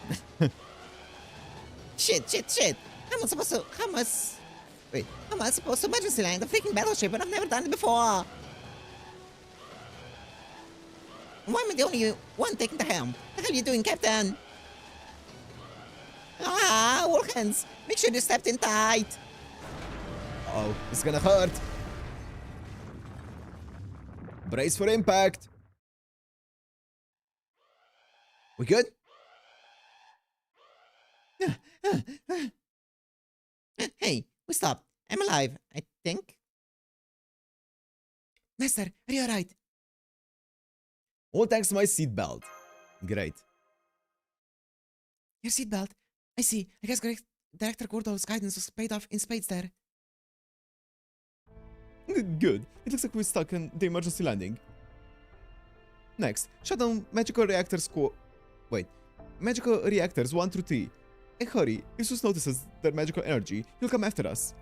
Shit. How am I supposed to... Wait, how am I supposed to emergency land the freaking battleship when I've never done it before? Why am I the only one taking the helm? What the hell are you doing, Captain? Ah, all hands! Make sure you stepped in tight! Oh, it's gonna hurt. Brace for impact. We good? Hey, we stopped. I'm alive, I think. Master, are you alright? All thanks to my seatbelt. Great. Your seatbelt? I see. I guess Director Gordo's guidance was paid off in spades there. Good. It looks like we're stuck in the emergency landing. Next, shut down magical reactors magical reactors 1 through 3. And hurry, if Zeus notices their magical energy, he'll come after us.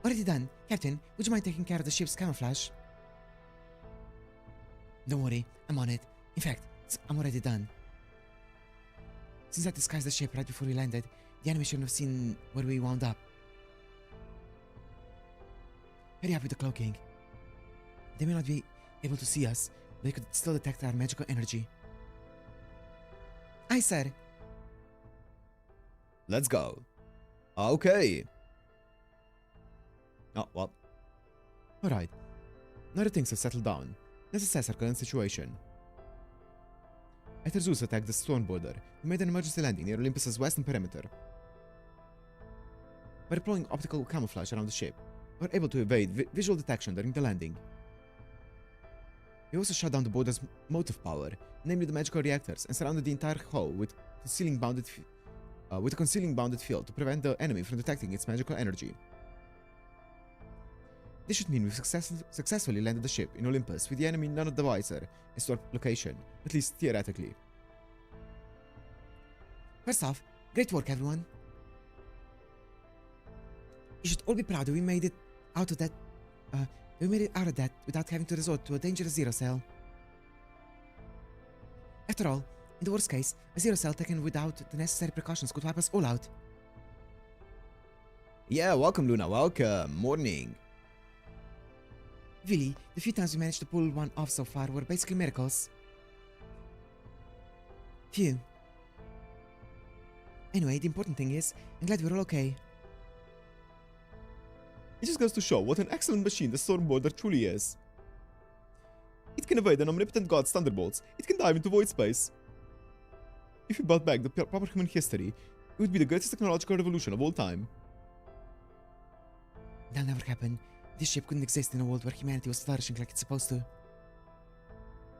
Already done. Captain, would you mind taking care of the ship's camouflage? Don't worry, I'm on it. In fact, I'm already done. Since I disguised the ship right before we landed, the enemy shouldn't have seen where we wound up. Hurry up with the cloaking. They may not be able to see us, but they could still detect our magical energy. Aye, sir. Let's go. Okay. Oh, well. Alright. Now that things have settled down, let's assess our current situation. After Zeus attacked the storm border, we made an emergency landing near Olympus's western perimeter. By deploying optical camouflage around the ship, we were able to evade visual detection during the landing. We also shut down the border's motive power, namely the magical reactors, and surrounded the entire hull with a concealing bounded field to prevent the enemy from detecting its magical energy. This should mean we've successfully landed the ship in Olympus with the enemy none of the wiser as to our location, at least theoretically. First off, great work, everyone. You should all be proud that we made it out of that. Without having to resort to a dangerous zero cell. After all, in the worst case, a zero cell taken without the necessary precautions could wipe us all out. Yeah, welcome, Luna. Welcome. Morning. Really, the few times we managed to pull one off so far were basically miracles. Phew. Anyway, the important thing is, I'm glad we're all okay. It just goes to show what an excellent machine the storm border truly is. It can evade an omnipotent god's thunderbolts. It can dive into void space. If we brought back the proper human history, it would be the greatest technological revolution of all time. That'll never happen. This ship couldn't exist in a world where humanity was flourishing like it's supposed to.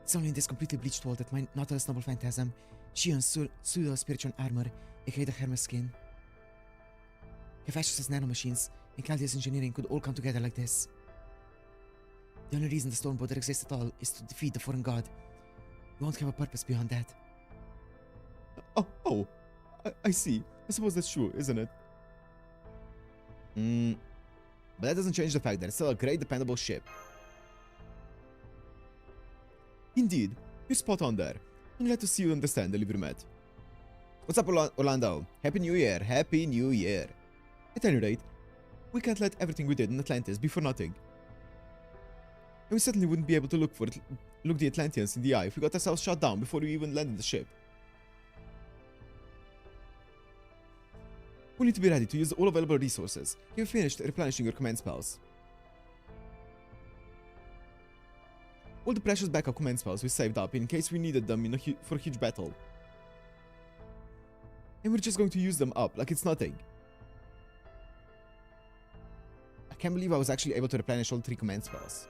It's only in this completely bleached world that my Nautilus noble phantasm, Shion's pseudo-spiritual armor, aka the Hermes skin, Hephaestus' nanomachines, and Claudia's engineering could all come together like this. The only reason the storm border exists at all is to defeat the foreign god. We won't have a purpose beyond that. I see. I suppose that's true, isn't it? But that doesn't change the fact that it's still a great, dependable ship. Indeed. You're spot on there. I'm glad to see you understand the liver met. What's up, Orlando? Happy New Year! Happy New Year! At any rate, we can't let everything we did in Atlantis be for nothing. And we certainly wouldn't be able to look the Atlanteans in the eye if we got ourselves shot down before we even landed the ship. We need to be ready to use all available resources. You've finished replenishing your command spells. All the precious backup command spells we saved up in case we needed them for a huge battle. And we're just going to use them up like it's nothing. I can't believe I was actually able to replenish all 3 command spells.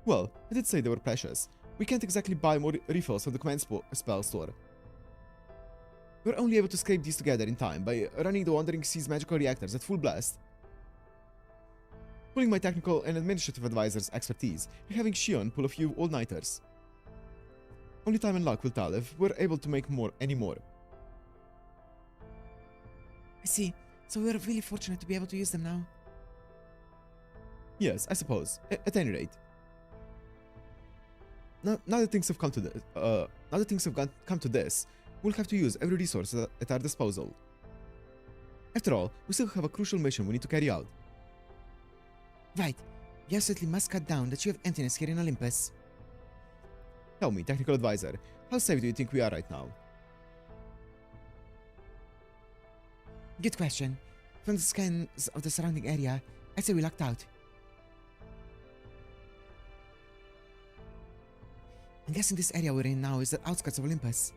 Well, I did say they were precious. We can't exactly buy more refills from the command spell store. We're only able to scrape these together in time by running the Wandering Seas magical reactors at full blast. Pulling my technical and administrative advisor's expertise, and having Shion pull a few all-nighters. Only time and luck will tell if we're able to make any more. I see. So we're really fortunate to be able to use them now. Yes, I suppose. At any rate. Now that things have come to this, we'll have to use every resource at our disposal. After all, we still have a crucial mission we need to carry out. Right. You absolutely must cut down the Tree of Emptiness here in Olympus. Tell me, technical advisor, how safe do you think we are right now? Good question. From the scans of the surrounding area, I'd say we lucked out. I'm guessing this area we're in now is the outskirts of Olympus.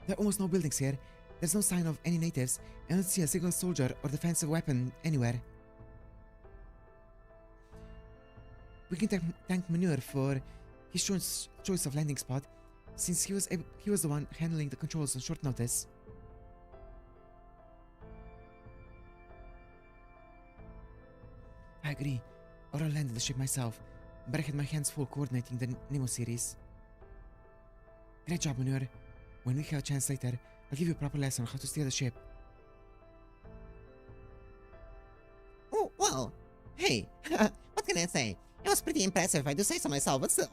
There are almost no buildings here. There's no sign of any natives, and I don't see a single soldier or defensive weapon anywhere. We can thank Manure for his choice of landing spot, since he was the one handling the controls on short notice. I agree. Or I'll land the ship myself, but I had my hands full coordinating the Nemo series. Great job, Manure. When we have a chance later, I'll give you a proper lesson on how to steer the ship. Oh, well, hey, what can I say? It was pretty impressive if I do say so myself, but still.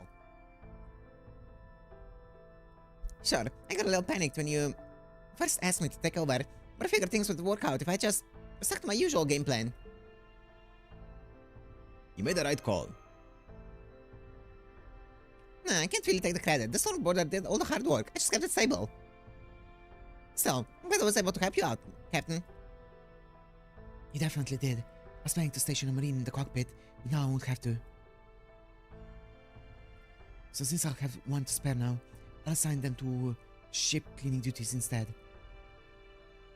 Sure, I got a little panicked when you first asked me to take over, but I figured things would work out if I just stuck to my usual game plan. You made the right call. Nah, I can't really take the credit. The stormboarder did all the hard work. I just kept it stable. So, I'm glad I was able to help you out, Captain. You definitely did. I was planning to station a marine in the cockpit, but now I won't have to. So since I'll have one to spare now, I'll assign them to ship cleaning duties instead.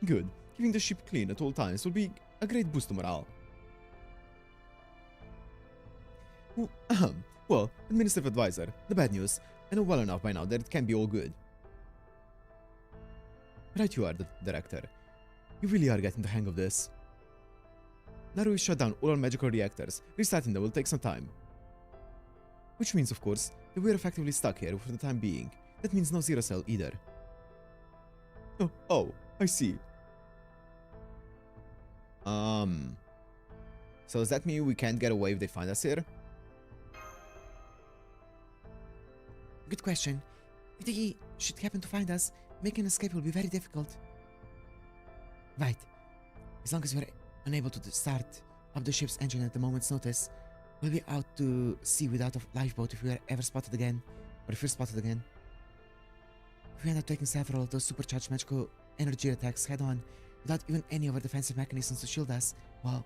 Good. Keeping the ship clean at all times will be a great boost to morale. Well, administrative advisor, the bad news. I know well enough by now that it can't be all good. Right you are, the director. You really are getting the hang of this. Now that we shut down all our magical reactors, restarting them will take some time. Which means, of course, that we're effectively stuck here for the time being. That means no Zero Cell either. Oh, I see. So does that mean we can't get away if they find us here? Good question. If they should happen to find us, making an escape will be very difficult. Right. As long as we're unable to start up the ship's engine at the moment's notice, we'll be out to sea without a lifeboat if we are ever spotted again, or if we're spotted again. If we end up taking several of those supercharged magical energy attacks head on, without even any of our defensive mechanisms to shield us, well,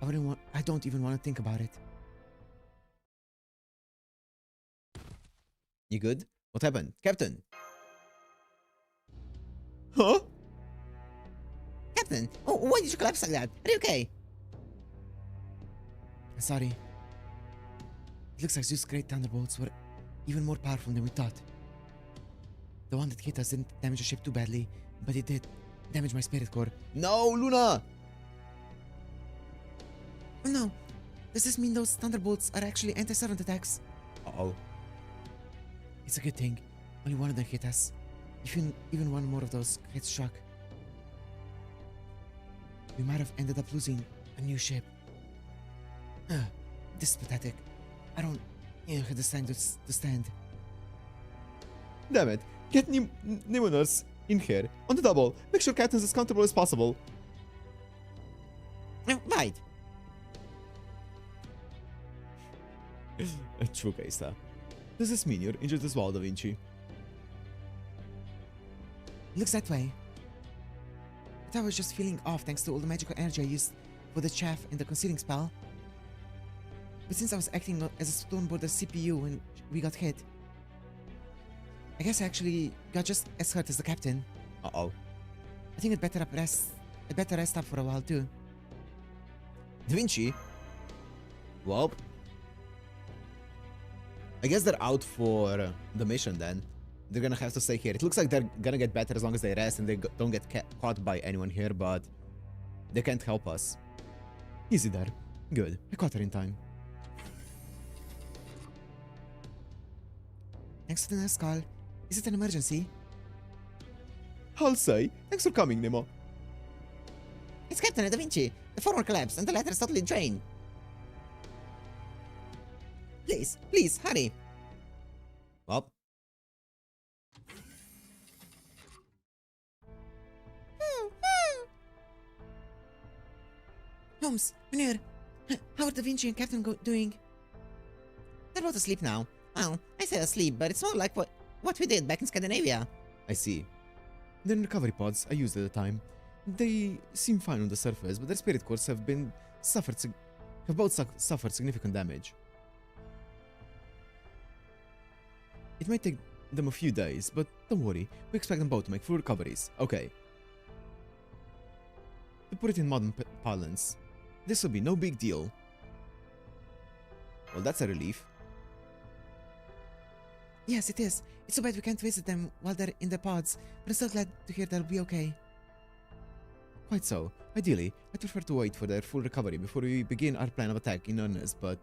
I don't even want to think about it. You good? What happened? Captain! Huh? Captain, oh, why did you collapse like that? Are you okay? Sorry. It looks like Zeus' great thunderbolts were even more powerful than we thought. The one that hit us didn't damage the ship too badly, but it did damage my spirit core. No, Luna! Oh no! Does this mean those thunderbolts are actually anti-servant attacks? Uh-oh. It's a good thing. Only one of them hit us. If even one more of those hits struck, we might have ended up losing a new ship. This is pathetic. I don't have the strength to stand. Damn it. Get new nurse in here. On the double. Make sure Captain's as comfortable as possible. Right. True case, Does this mean you're injured as well, Da Vinci? Looks that way. But I was just feeling off thanks to all the magical energy I used for the chaff and the concealing spell. But since I was acting as a Stoneborder CPU when we got hit, I guess I actually got just as hurt as the captain. Uh-oh. I think I'd better rest up for a while too. Da Vinci? Well, I guess they're out for the mission then. They're gonna have to stay here. It looks like they're gonna get better as long as they rest and they don't get caught by anyone here, but they can't help us. Easy there. Good. I caught her in time. Thanks for the nurse call. Is it an emergency? I'll say. Thanks for coming, Nemo. It's Captain Da Vinci. The former collapsed and the latter is totally drained. Please, hurry. Well, Holmes, Munir, how are Da Vinci and Captain doing? They're both asleep now. Well, I say asleep, but it's more like what we did back in Scandinavia. I see. The recovery pods I used at the time. They seem fine on the surface, but their spirit cores have both suffered significant damage. It might take them a few days, but don't worry, we expect them both to make full recoveries. Okay. To put it in modern parlance, this will be no big deal. Well, that's a relief. Yes, it is. It's so bad we can't visit them while they're in their pods, but I'm so glad to hear they'll be okay. Quite so. Ideally, I'd prefer to wait for their full recovery before we begin our plan of attack in earnest, but...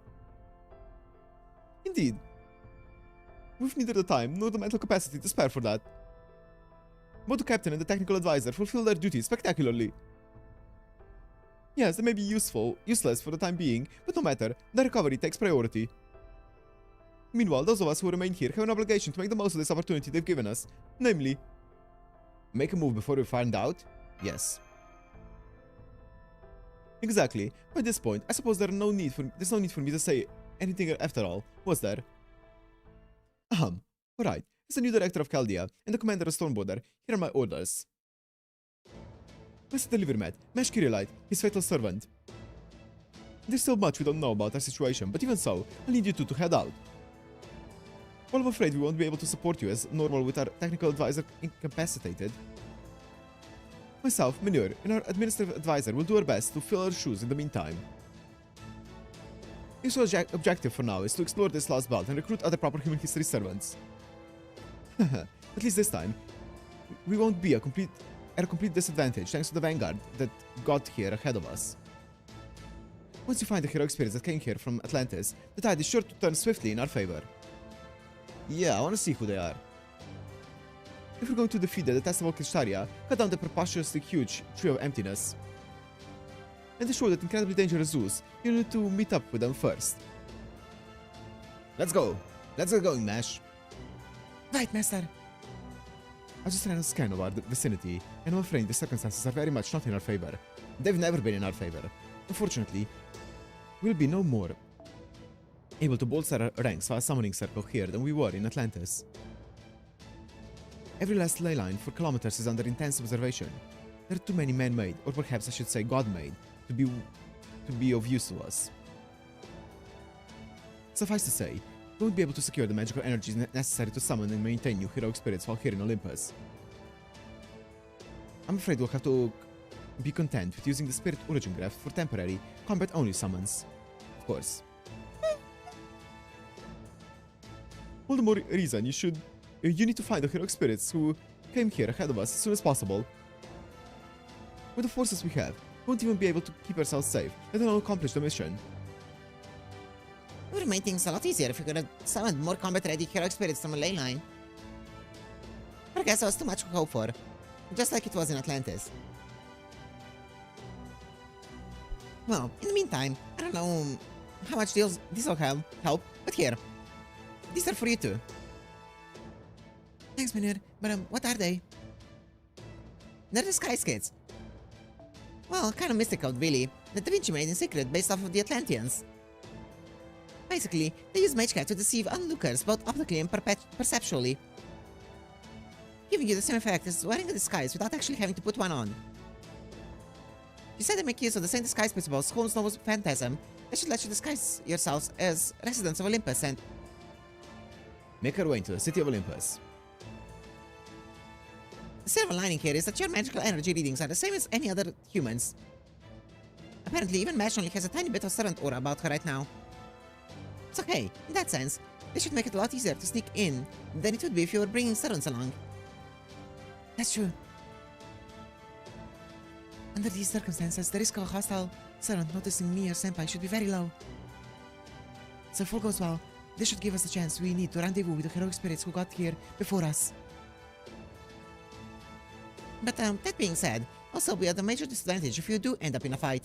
Indeed. We've neither the time nor the mental capacity to spare for that. Both the captain and the technical advisor fulfill their duties spectacularly. Yes, they may be useless for the time being, but no matter, their recovery takes priority. Meanwhile, those of us who remain here have an obligation to make the most of this opportunity they've given us, namely... Make a move before we find out? Yes. Exactly. By this point, I suppose there's no need for me to say anything after all, was there? Alright. As the new director of Chaldea and the commander of Stoneborder, here are my orders. Let's deliver Matt, Mesh Kirilite, his fatal servant. There's still much we don't know about our situation, but even so, I'll need you two to head out. Well, I'm afraid we won't be able to support you as normal with our technical advisor incapacitated. Myself, Manure, and our administrative advisor will do our best to fill our shoes in the meantime. Your objective for now is to explore this lost belt and recruit other proper human history servants. At least this time, we won't be at a complete disadvantage thanks to the vanguard that got here ahead of us. Once you find the heroic spirits that came here from Atlantis, the tide is sure to turn swiftly in our favor. Yeah, I want to see who they are. If we're going to defeat the detestable Kishtaria, cut down the preposterously huge tree of emptiness, and destroy that incredibly dangerous Zeus, you need to meet up with them first. Let's go. Let's get going, Nash. Right, Master. I just ran a scan of our vicinity, and I'm afraid the circumstances are very much not in our favor. They've never been in our favor. Unfortunately, we'll be no more able to bolster our ranks via summoning circle here than we were in Atlantis. Every last ley line for kilometers is under intense observation. There are too many man-made, or perhaps I should say God-made, to be of use to us. Suffice to say, we won't be able to secure the magical energies necessary to summon and maintain new heroic spirits while here in Olympus. I'm afraid we'll be content with using the Spirit Origin Graph for temporary, combat-only summons. Of course. All the more reason you need to find the heroic spirits who came here ahead of us as soon as possible. With the forces we have, we won't even be able to keep ourselves safe, let alone accomplish the mission. It would have made things a lot easier if we could have summoned more combat-ready heroic spirits from a ley line. But I guess that was too much to hope for. Just like it was in Atlantis. Well, in the meantime, I don't know how much this will help, but here. These are for you too. Thanks, Manure, but what are they? They're the Sky Skates. Well, kind of mystical, really, that Da Vinci made in secret based off of the Atlanteans. Basically, they use Magecraft to deceive onlookers both optically and perceptually, giving you the same effect as wearing a disguise without actually having to put one on. You said they make use of the same disguise principles Holmes knows Phantasm. They should let you disguise yourselves as residents of Olympus and make our way into the city of Olympus. the silver lining here is that your magical energy readings are the same as any other humans. Apparently, even Mash only has a tiny bit of servant aura about her right now. It's okay, in that sense. They should make it a lot easier to sneak in than it would be if you were bringing servants along. That's true. Under these circumstances, the risk of a hostile servant noticing me or Senpai should be very low. So if all goes well, this should give us the chance we need to rendezvous with the heroic spirits who got here before us. But that being said, also we are at a major disadvantage if you do end up in a fight.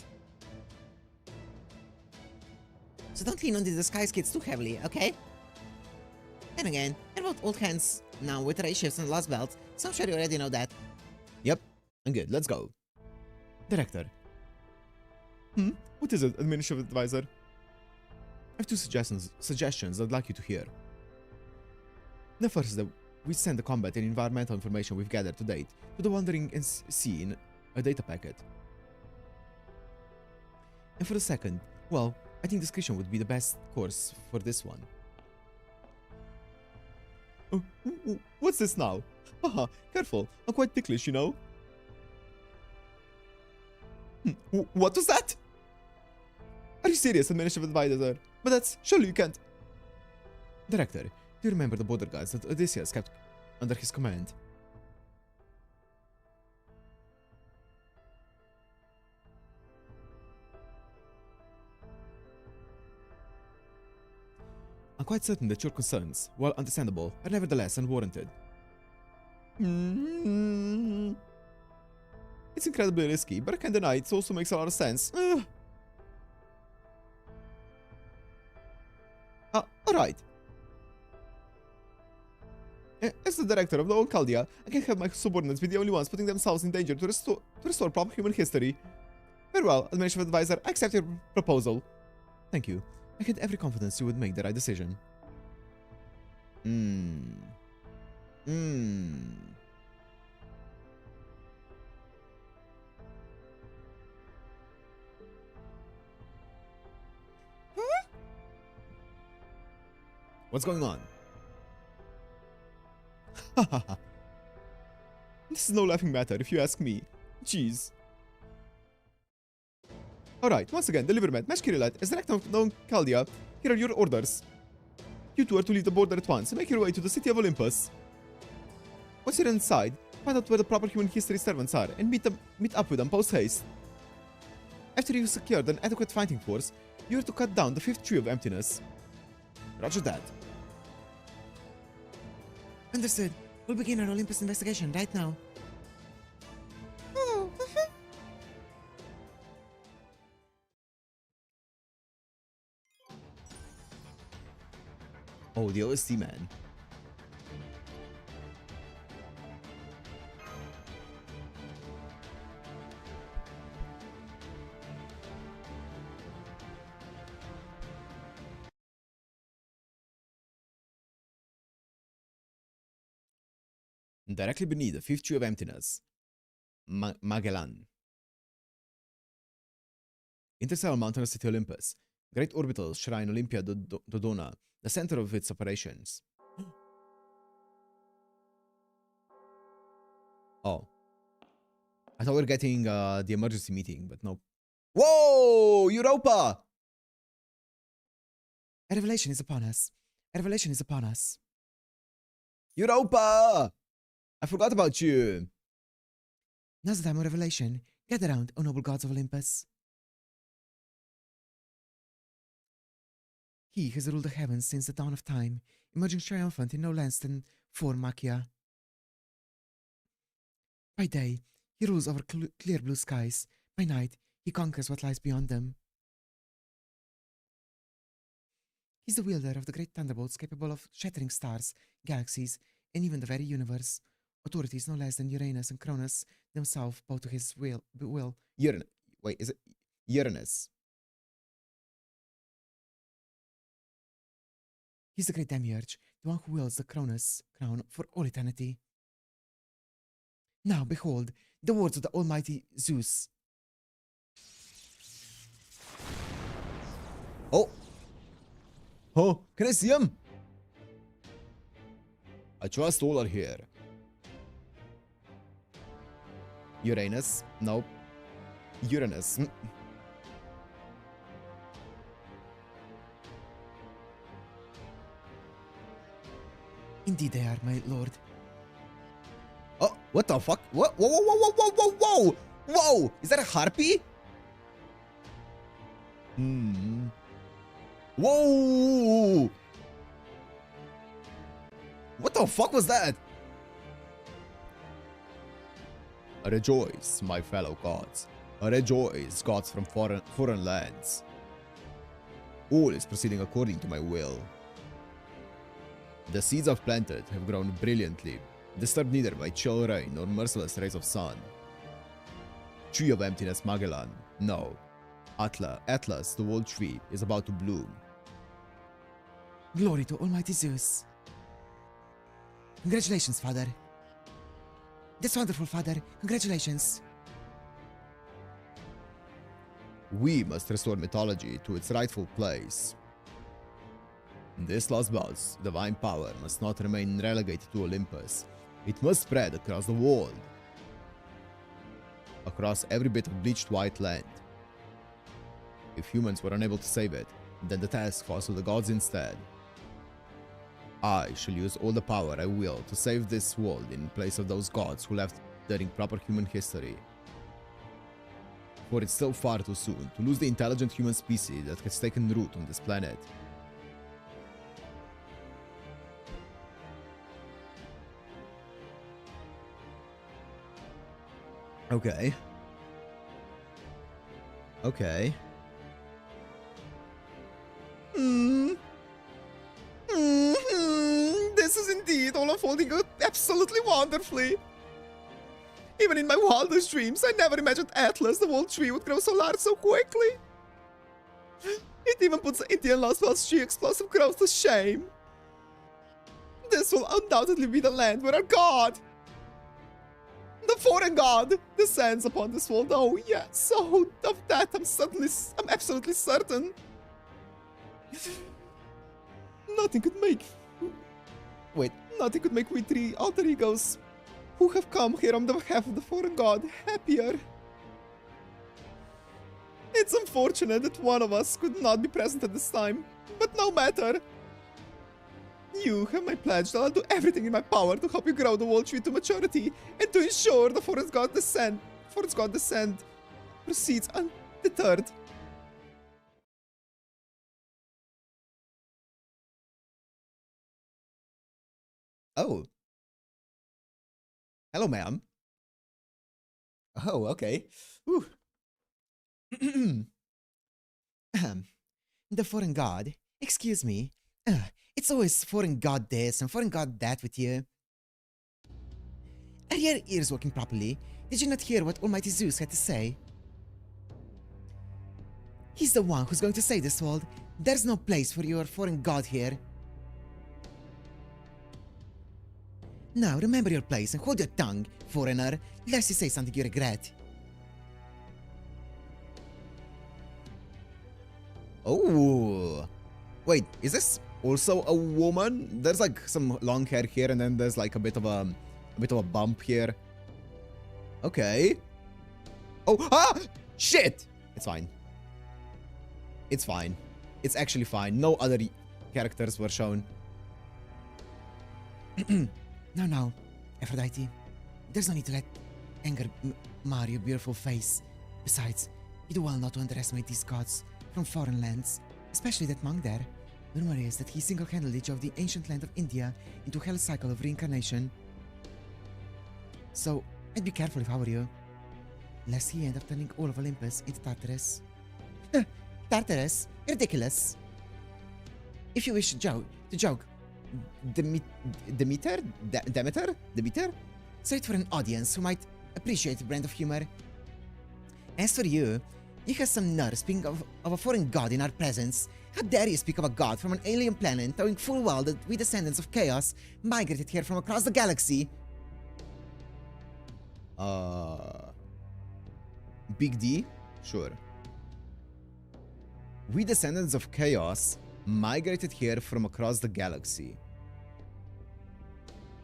So don't lean on the disguise kids too heavily, okay? Then again, we're both old hands now with ray shifts and lost belt, so I'm sure you already know that. Yep, I'm good, let's go. Director. What is it, Administrative Advisor? I have two suggestions I'd like you to hear. The first is that we send the combat and environmental information we've gathered to date to the Wandering Sea in a data packet. And for the second, well, I think discretion would be the best course for this one. Oh, what's this now? Haha, careful, I'm quite ticklish, you know? What was that? Are you serious, Administrative Advisor? But that's... surely you can't... Director, do you remember the border guards that Odysseus kept under his command? I'm quite certain that your concerns, while understandable, are nevertheless unwarranted. It's incredibly risky, but I can't deny it also makes a lot of sense. Alright. As the director of the old Chaldea, I can't have my subordinates be the only ones putting themselves in danger to restore proper human history. Very well, Administrative Advisor, I accept your proposal. Thank you. I had every confidence you would make the right decision. What's going on? This is no laughing matter, if you ask me. Jeez. Alright, once again, Deliverment, Mesh Kirilat, as director of the Chaldea, here are your orders. You two are to leave the border at once and make your way to the city of Olympus. Once you're inside, find out where the proper human history servants are and meet up with them post-haste. After you've secured an adequate fighting force, you are to cut down the fifth tree of emptiness. Roger that. Understood. We'll begin our Olympus investigation right now. Oh, the OST man. Directly beneath the fifth tree of emptiness, Magellan. Interstellar Mountain of City Olympus, Great Orbital Shrine Olympia Dodona, the center of its operations. Oh. I thought we were getting the emergency meeting, but no. Whoa! Europa! A revelation is upon us. A revelation is upon us. Europa! I forgot about you. Now's the time of revelation. Gather round, O noble gods of Olympus. He has ruled the heavens since the dawn of time, emerging triumphant in no less than 4 machia. By day, he rules over clear blue skies. By night, he conquers what lies beyond them. He's the wielder of the great thunderbolts capable of shattering stars, galaxies, and even the very universe. Authorities no less than Uranus and Cronus themselves bow to his will. Uranus. Wait, is it Uranus? He's the great demiurge, the one who wields the Cronus crown for all eternity. Now, behold, the words of the almighty Zeus. Oh! Oh, can I see him? I trust all are here. Uranus? Nope. Uranus. Indeed they are, my lord. Oh, what the fuck? What? Whoa, whoa, whoa, whoa, whoa, whoa, whoa! Whoa! Is that a harpy? Hmm. Whoa! What the fuck was that? Rejoice, my fellow gods. Rejoice, gods from foreign lands. All is proceeding according to my will. The seeds I've planted have grown brilliantly, disturbed neither by chill rain nor merciless rays of sun. Tree of emptiness Magellan, no. Atlas, the world tree, is about to bloom. Glory to almighty Zeus. Congratulations, father. That's wonderful, father. Congratulations. We must restore mythology to its rightful place. This lost bout's divine power must not remain relegated to Olympus. It must spread across the world. Across every bit of bleached white land. If humans were unable to save it, then the task falls to the gods instead. I shall use all the power I will to save this world in place of those gods who left during proper human history. For it's still far too soon to lose the intelligent human species that has taken root on this planet. Okay. Okay. This is indeed all unfolding absolutely wonderfully. Even in my wildest dreams, I never imagined Atlas, the world tree, would grow so large so quickly. It even puts the Indian Lost World's tree explosive growth to shame. This will undoubtedly be the land where our god, the foreign god, descends upon this world. Oh yes, so of that I'm absolutely certain. Nothing could make we three alter egos who have come here on behalf of the foreign god happier. It's unfortunate that one of us could not be present at this time, but no matter. You have my pledge that I'll do everything in my power to help you grow the world tree to maturity and to ensure the forest god descent proceeds undeterred. Oh. Hello, ma'am. Oh, okay. Whew. The foreign god. Excuse me. It's always foreign god this and foreign god that with you. Are your ears working properly? Did you not hear what almighty Zeus had to say? He's the one who's going to save this world. There's no place for your foreign god here. Now remember your place and hold your tongue, foreigner, lest you say something you regret. Oh. Wait, is this also a woman? There's like some long hair here and then there's like a bit of a bump here. Okay. Oh, ah! Shit! It's fine. It's fine. It's actually fine. No other characters were shown. No, Aphrodite. There's no need to let anger mar your beautiful face. Besides, you do well not to underestimate these gods from foreign lands, especially that monk there. The rumor is that he single-handedly drove the ancient land of India into a hell cycle of reincarnation. So, I'd be careful if I were you, lest he end up turning all of Olympus into Tartarus. Tartarus? Ridiculous. If you wish to joke, Demeter? say it for an audience who might appreciate the brand of humor. As for you, you have some nerve speaking of a foreign god in our presence. How dare you speak of a god from an alien planet, knowing full well that we descendants of chaos migrated here from across the galaxy? Big D? Sure. We descendants of chaos migrated here from across the galaxy.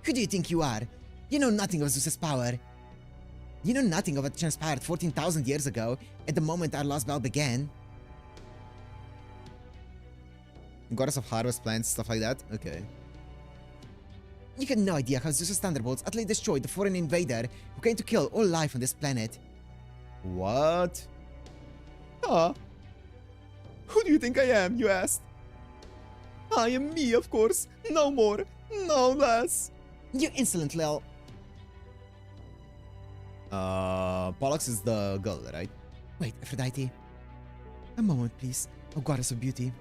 Who do you think you are? You know nothing of Zeus's power. You know nothing of what transpired 14,000 years ago, at the moment our lost bell began. Goddess of harvest plants, stuff like that? Okay. You had no idea how Zeus's thunderbolts utterly destroyed the foreign invader who came to kill all life on this planet. What? Ah. Who do you think I am, you asked? I am me, of course. No more, no less. You insolent little... Pollux is the girl, right? Wait, Aphrodite. A moment, please, O goddess of beauty.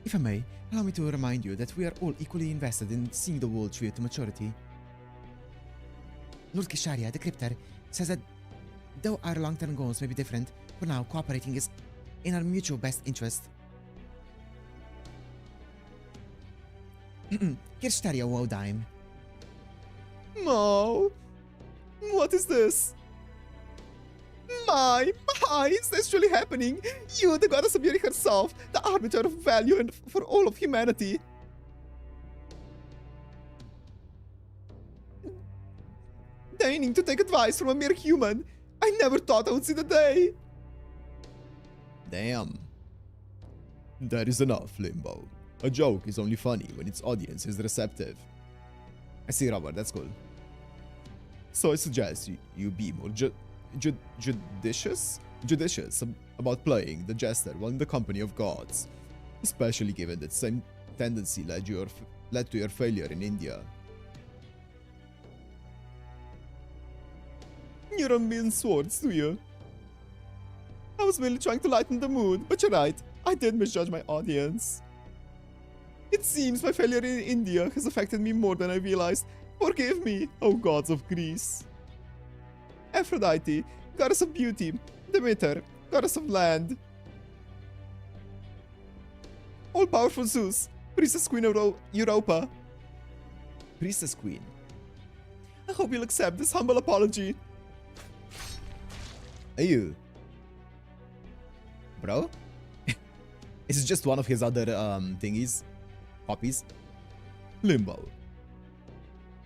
If I may, allow me to remind you that we are all equally invested in seeing the world through to maturity. Lord Gisharia, the Cryptor, says that though our long-term goals may be different, for now cooperating is in our mutual best interest. Gisharia Wodime. Mo, what is this? My, is this really happening? You, the goddess of beauty herself, the arbiter of value and for all of humanity. Deigning to take advice from a mere human. I never thought I would see the day. Damn. That is enough, Limbo. A joke is only funny when its audience is receptive. I see, Robert, that's cool. So I suggest you be more judicious about playing the jester while in the company of gods, especially given that same tendency led to your failure in India. You don't mean swords, do you? I was merely trying to lighten the mood, but you're right, I did misjudge my audience. It seems my failure in India has affected me more than I realized. Forgive me, O gods of Greece. Aphrodite, goddess of beauty. Demeter, goddess of land. All-powerful Zeus, priestess queen of Europa. Priestess Queen. I hope you'll accept this humble apology. Hey, you. Bro? Is it just one of his other thingies? Copies? Limbo.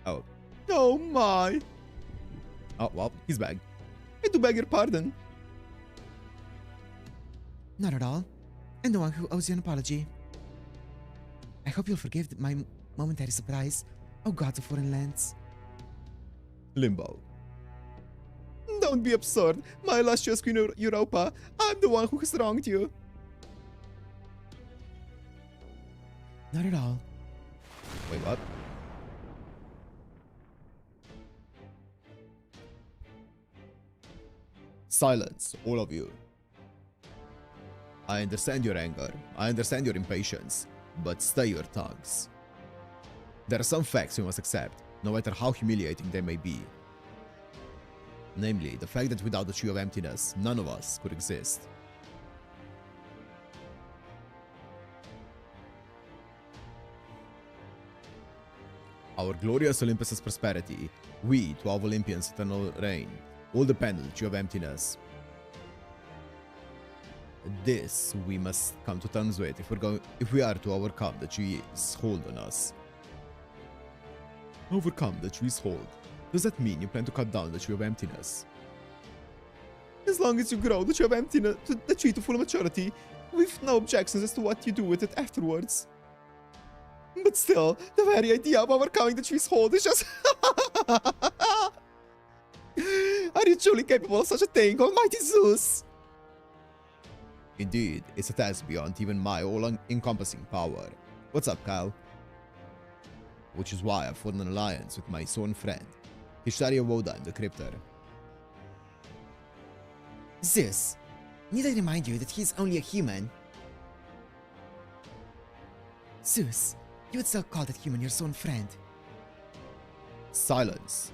Oh. Oh my. Oh, well, he's back. I do beg your pardon. Not at all. I'm the one who owes you an apology. I hope you'll forgive my momentary surprise, O gods of foreign lands. Limbo. Don't be absurd, my illustrious queen of Europa. I'm the one who has wronged you. Not at all. Wait, what? Silence, all of you. I understand your anger, I understand your impatience, but stay your tongues. There are some facts you must accept, no matter how humiliating they may be. Namely, the fact that without the Tree of Emptiness, none of us could exist. Our glorious Olympus's prosperity, we, 12 Olympians' eternal reign, all depend on the Tree of Emptiness. This we must come to terms with if we are to overcome the tree's hold on us. Overcome the tree's hold? Does that mean you plan to cut down the Tree of Emptiness? As long as you grow, that you have emptiness, that you to full maturity, we've no objections as to what you do with it afterwards. But still, the very idea of overcoming the tree's hold is just... Are you truly capable of such a thing, almighty Zeus? Indeed, it's a task beyond even my all-encompassing power. What's up, Kyle? Which is why I've formed an alliance with my sworn friend, Ishtaria Wodan, the Cryptor. Zeus, need I remind you that he's only a human? Zeus, you would still call that human your sworn friend. Silence.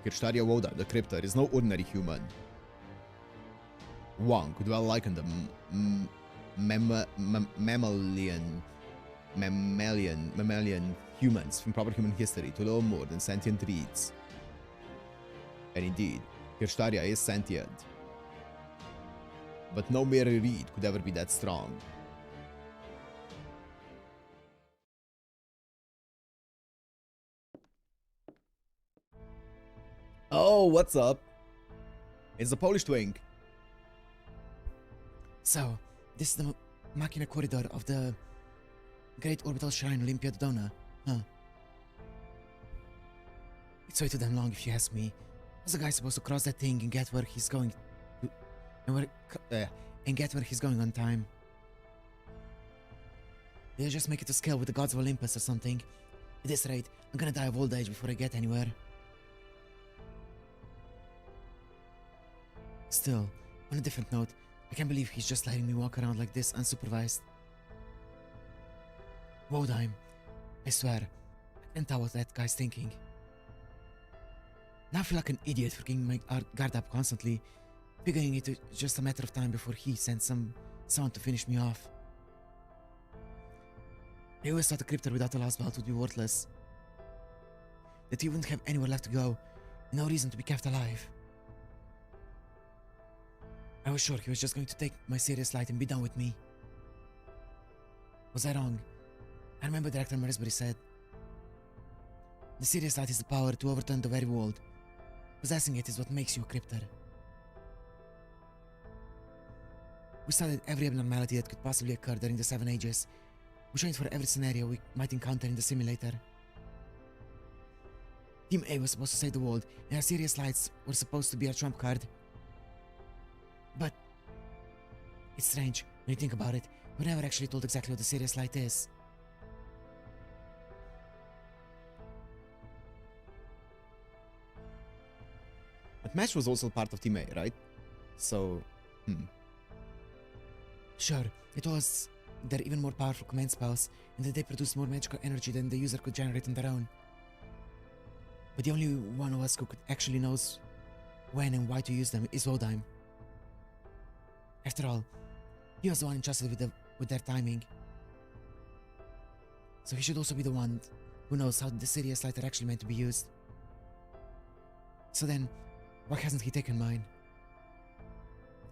Ishtaria Wodan, the Cryptor, is no ordinary human. One could well liken the mammalian humans from proper human history to little more than sentient reeds. And indeed, Kirstaria is sentient. But no mere reed could ever be that strong. Oh, what's up? It's the Polish twink. So, this is the Machina corridor of the Great Orbital Shrine Olympia Dodona, huh? It's way too damn long if you ask me. How's the guy supposed to cross that thing and get where he's going to, and get where he's going on time? Did I just make it to scale with the gods of Olympus or something? At this rate, I'm gonna die of old age before I get anywhere. Still, on a different note, I can't believe he's just letting me walk around like this unsupervised. Wodheim, I swear, I can't tell what that guy's thinking. Now I feel like an idiot for keeping my guard up constantly, figuring it was just a matter of time before he sent someone to finish me off. I always thought a Cryptor without a last belt would be worthless. That he wouldn't have anywhere left to go, and no reason to be kept alive. I was sure he was just going to take my serious light and be done with me. Was I wrong? I remember Director Marisbury said, the serious light is the power to overturn the very world. Possessing it is what makes you a Cryptor. We studied every abnormality that could possibly occur during the 7 Ages. We trained for every scenario we might encounter in the simulator. Team A was supposed to save the world, and our serious lights were supposed to be our trump card. But it's strange when you think about it. We're never actually told exactly what the serious light is. But Mesh was also part of Team A, right? So, Sure, it was their even more powerful command spells, and that they produced more magical energy than the user could generate on their own. But the only one of us who actually knows when and why to use them is Wodheim. After all, he was the one entrusted with their timing. So he should also be the one who knows how the serious light are actually meant to be used. So then, why hasn't he taken mine?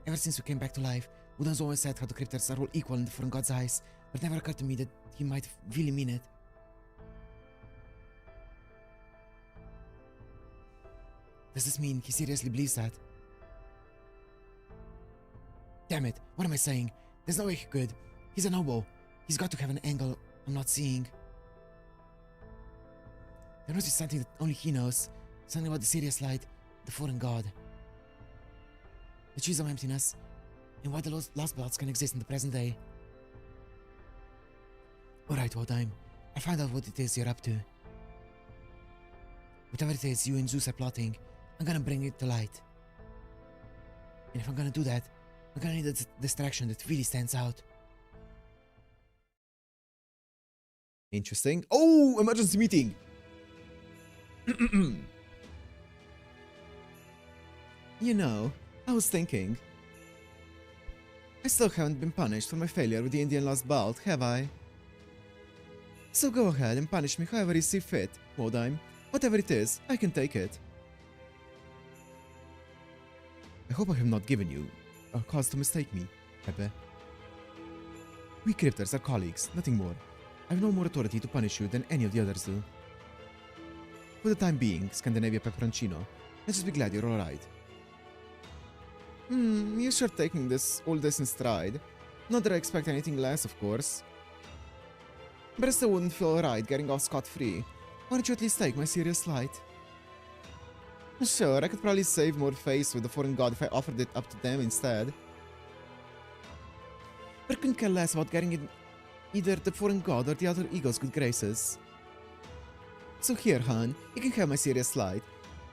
Ever since we came back to life, Wooden's always said how the Cryptors are all equal in the foreign god's eyes, but it never occurred to me that he might really mean it. Does this mean he seriously believes that? Damn it, what am I saying? There's no way he could. He's a noble. He's got to have an angle I'm not seeing. There must be something that only he knows. Something about the serious light, the foreign god. The trees of emptiness, and why the lost belts can exist in the present day. Alright, Wodheim. I'll find out what it is you're up to. Whatever it is you and Zeus are plotting, I'm gonna bring it to light. And if I'm gonna do that, I'm gonna need a distraction that really stands out. interesting. Oh, emergency meeting! You know, I was thinking. I still haven't been punished for my failure with the Indian lost belt, have I? So go ahead and punish me however you see fit, Wodheim. Whatever it is, I can take it. I hope I have not given you a cause to mistake me, Pepe. We Cryptors are colleagues, nothing more. I have no more authority to punish you than any of the others do. For the time being, Scandinavia Peperoncino, Let's just be glad you're alright. You sure taking all this in stride. Not that I expect anything less, of course. But I still wouldn't feel alright getting off scot-free. Why don't you at least take my serious slight? Sure, I could probably save more face with the foreign god if I offered it up to them instead. But I couldn't care less about getting in either the foreign god or the other ego's good graces. So here, Han, you can have my serious slight.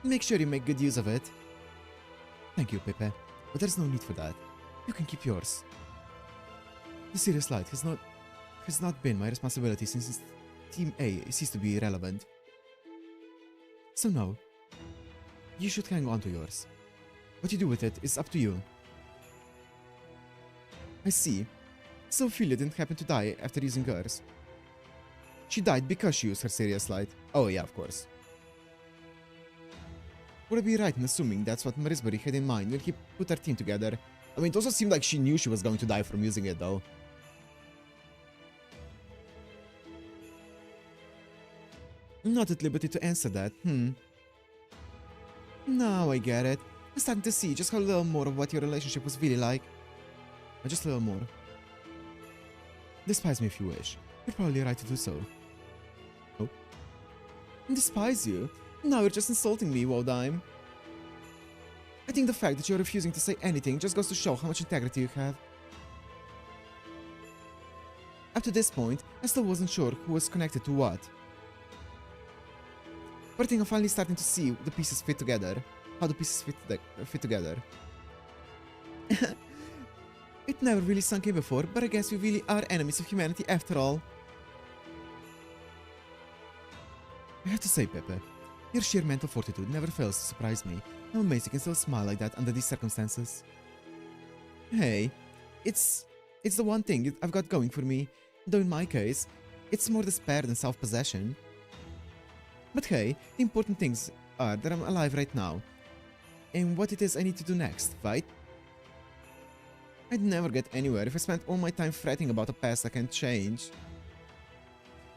Make sure you make good use of it. Thank you, Pepe, but there's no need for that. You can keep yours. The serious light has not been my responsibility since Team A ceased to be relevant. So no, you should hang on to yours. What you do with it is up to you. I see. So Ophelia didn't happen to die after using hers. She died because she used her serious light. Oh yeah, of course. Would I be right in assuming that's what Marisbury had in mind when he put her team together? I mean, it also seemed like she knew she was going to die from using it, though. Not at liberty to answer that, Now I get it. I'm starting to see just how little more of what your relationship was really like. Or just a little more. Despise me if you wish. You're probably right to do so. Oh? Despise you? Now you're just insulting me, Wodime. I think the fact that you're refusing to say anything just goes to show how much integrity you have. Up to this point, I still wasn't sure who was connected to what. But I think I'm finally starting to see the pieces fit together. How the pieces fit together. It never really sunk in before, but I guess we really are enemies of humanity after all. I have to say, Pepe, your sheer mental fortitude never fails to surprise me. I'm amazed you can still smile like that under these circumstances. Hey, it's the one thing I've got going for me, though in my case, it's more despair than self-possession. But hey, the important things are that I'm alive right now, and what it is I need to do next, right? I'd never get anywhere if I spent all my time fretting about a past I can't change.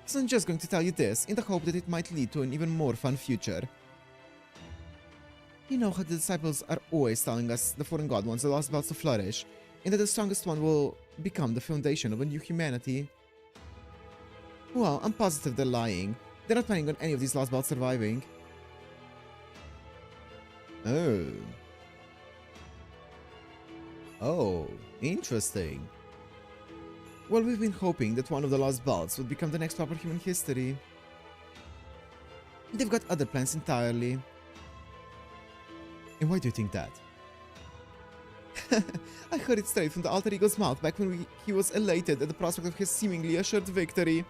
So I'm just going to tell you this, in the hope that it might lead to an even more fun future. You know how the disciples are always telling us the foreign god wants the lost belts to flourish, and that the strongest one will become the foundation of a new humanity? Well, I'm positive they're lying. They're not planning on any of these lost belts surviving. Oh, interesting. Well, we've been hoping that one of the lost belts would become the next proper human history. They've got other plans entirely. And why do you think that? I heard it straight from the alter ego's mouth back when he was elated at the prospect of his seemingly assured victory.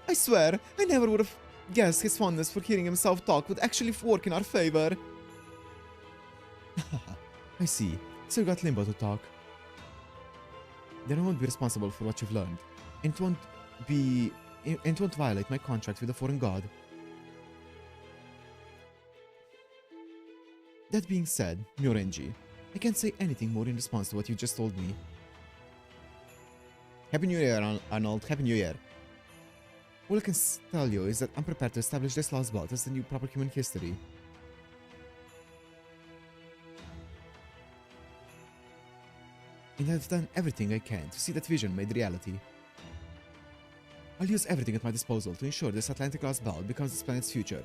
I swear, I never would have guessed his fondness for hearing himself talk would actually work in our favor. I see. So you got Limbo to talk. Then I won't be responsible for what you've learned, and it won't violate my contract with the foreign god. That being said, Myorenji, I can't say anything more in response to what you just told me. Happy New Year, Arnold. Happy New Year. All I can tell you is that I'm prepared to establish this lost belt as the new proper human history. And I've done everything I can to see that vision made reality. I'll use everything at my disposal to ensure this Atlantic lost belt becomes this planet's future.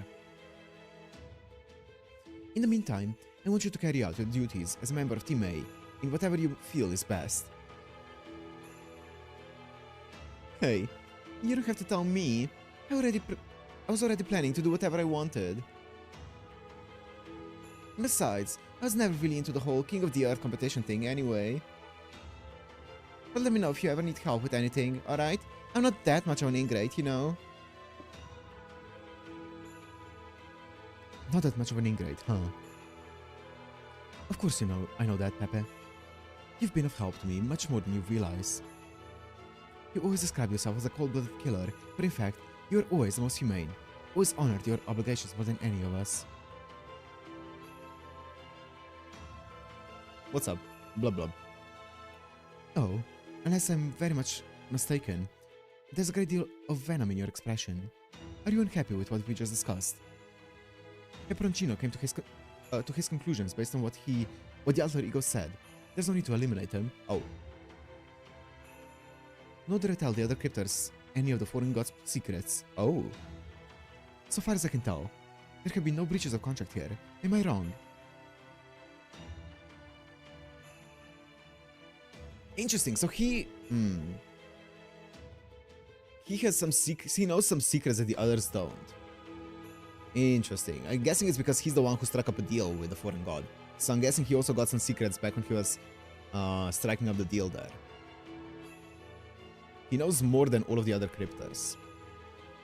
In the meantime, I want you to carry out your duties as a member of Team A in whatever you feel is best. Hey, you don't have to tell me. I was already planning to do whatever I wanted. Besides, I was never really into the whole King of the Earth competition thing anyway. But let me know if you ever need help with anything, alright? I'm not that much of an ingrate, you know? Not that much of an ingrate, huh? Of course I know that, Pepe. You've been of help to me much more than you realize. You always describe yourself as a cold-blooded killer, but in fact, you're always the most humane. Always honored your obligations more than any of us. What's up? Blub blub. Oh, unless I'm very much mistaken, there's a great deal of venom in your expression. Are you unhappy with what we just discussed? Peperoncino came to his conclusions based on what the alter ego said. There's no need to eliminate him. Oh. Nor did I tell the other cryptors any of the foreign gods' secrets. Oh. So far as I can tell, there have been no breaches of contract here. Am I wrong? Interesting. So he has some he knows some secrets that the others don't. Interesting. I'm guessing it's because he's the one who struck up a deal with the foreign god. So I'm guessing he also got some secrets back when he was striking up the deal there. He knows more than all of the other cryptors.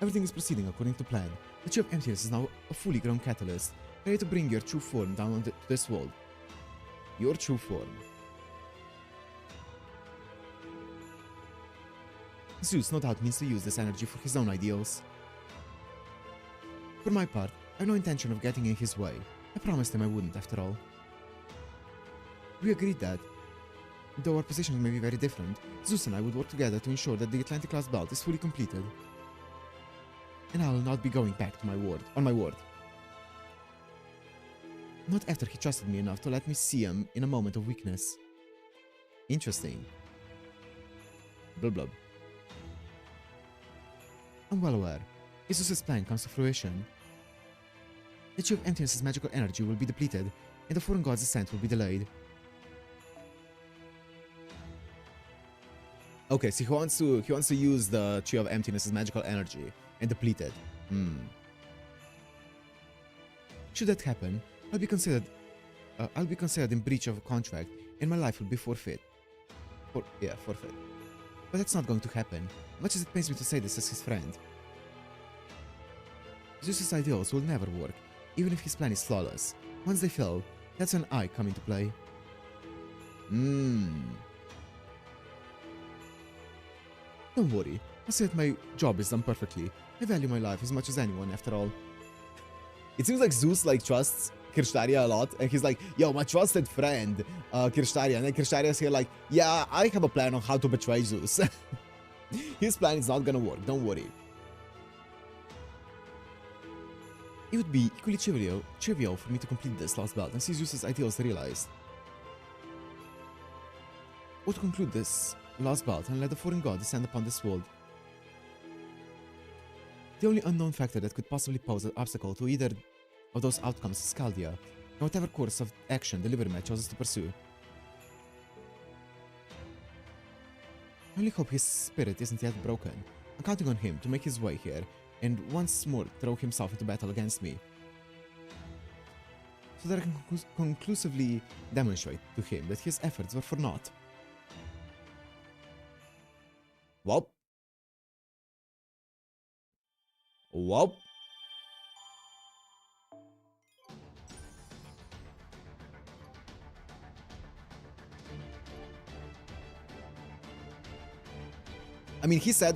Everything is proceeding according to plan. The Tree of Emptiness is now a fully grown catalyst, ready to bring your true form down to this world. Your true form. Zeus no doubt means to use this energy for his own ideals. For my part, I have no intention of getting in his way. I promised him I wouldn't, after all. We agreed that, though our positions may be very different, Zeus and I would work together to ensure that the Atlantic-class belt is fully completed. And I will not be going back to my word. Not after he trusted me enough to let me see him in a moment of weakness. Interesting. Blub blub. I'm well aware. If Zeus's plan comes to fruition, the Tree of Emptiness's magical energy will be depleted, and the foreign god's descent will be delayed. Okay, so he wants to use the Tree of Emptiness's magical energy and deplete it. Should that happen, I'll be considered in breach of a contract, and my life will be forfeit. Forfeit. But that's not going to happen, much as it pains me to say this as his friend. Zeus's ideals will never work, even if his plan is flawless. Once they fail, that's when I come into play. Don't worry, I'll say that my job is done perfectly. I value my life as much as anyone, after all. It seems like Zeus trusts Kirshtaria a lot, and he's like, yo, my trusted friend, Kirshtaria. And then Kirstaria's here like, yeah, I have a plan on how to betray Zeus. His plan is not gonna work, don't worry. It would be equally trivial for me to complete this lost belt and see Zeus's ideals realized. Or to conclude this lost belt and let the foreign god descend upon this world. The only unknown factor that could possibly pose an obstacle to either of those outcomes is Chaldea, and whatever course of action the Livermet chooses to pursue. I only hope his spirit isn't yet broken. I'm counting on him to make his way here and once more throw himself into battle against me, so that I can conclusively demonstrate to him that his efforts were for naught. Whoop. Whoop. I mean, he said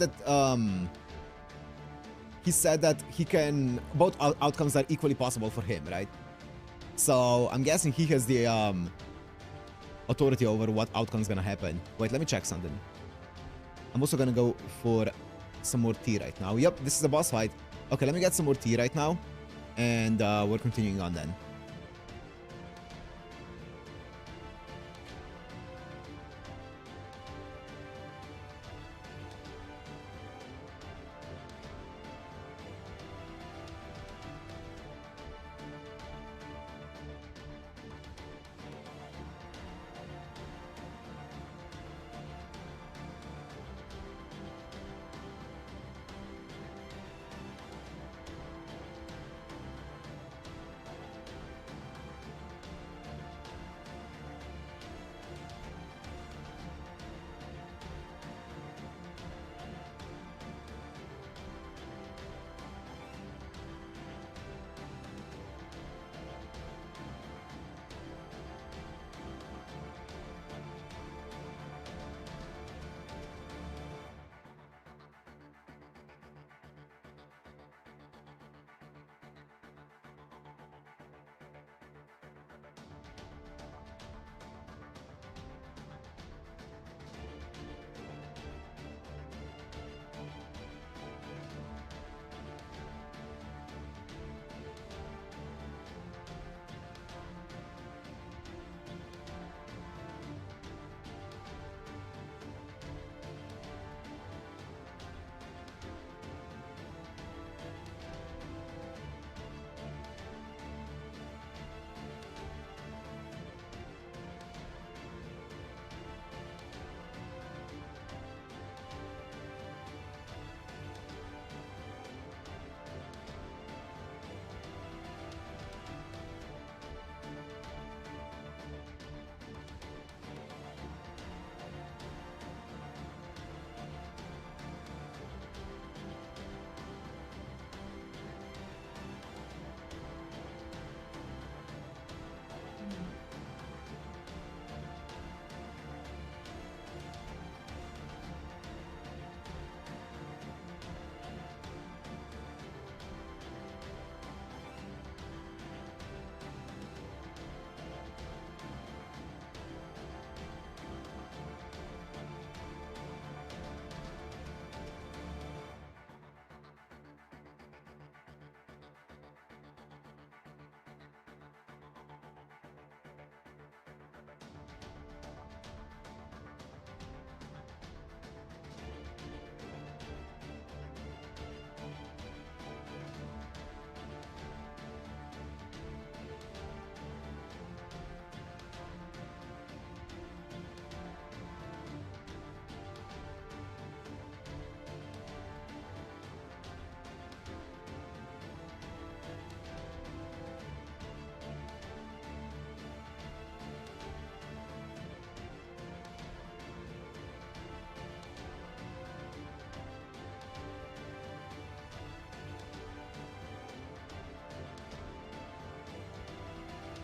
that he can, both outcomes are equally possible for him, right? So I'm guessing he has the authority over what outcome is gonna happen. Wait, let me check something. I'm also gonna go for some more tea right now. Yep, this is a boss fight. Okay, let me get some more tea right now, and we're continuing on then.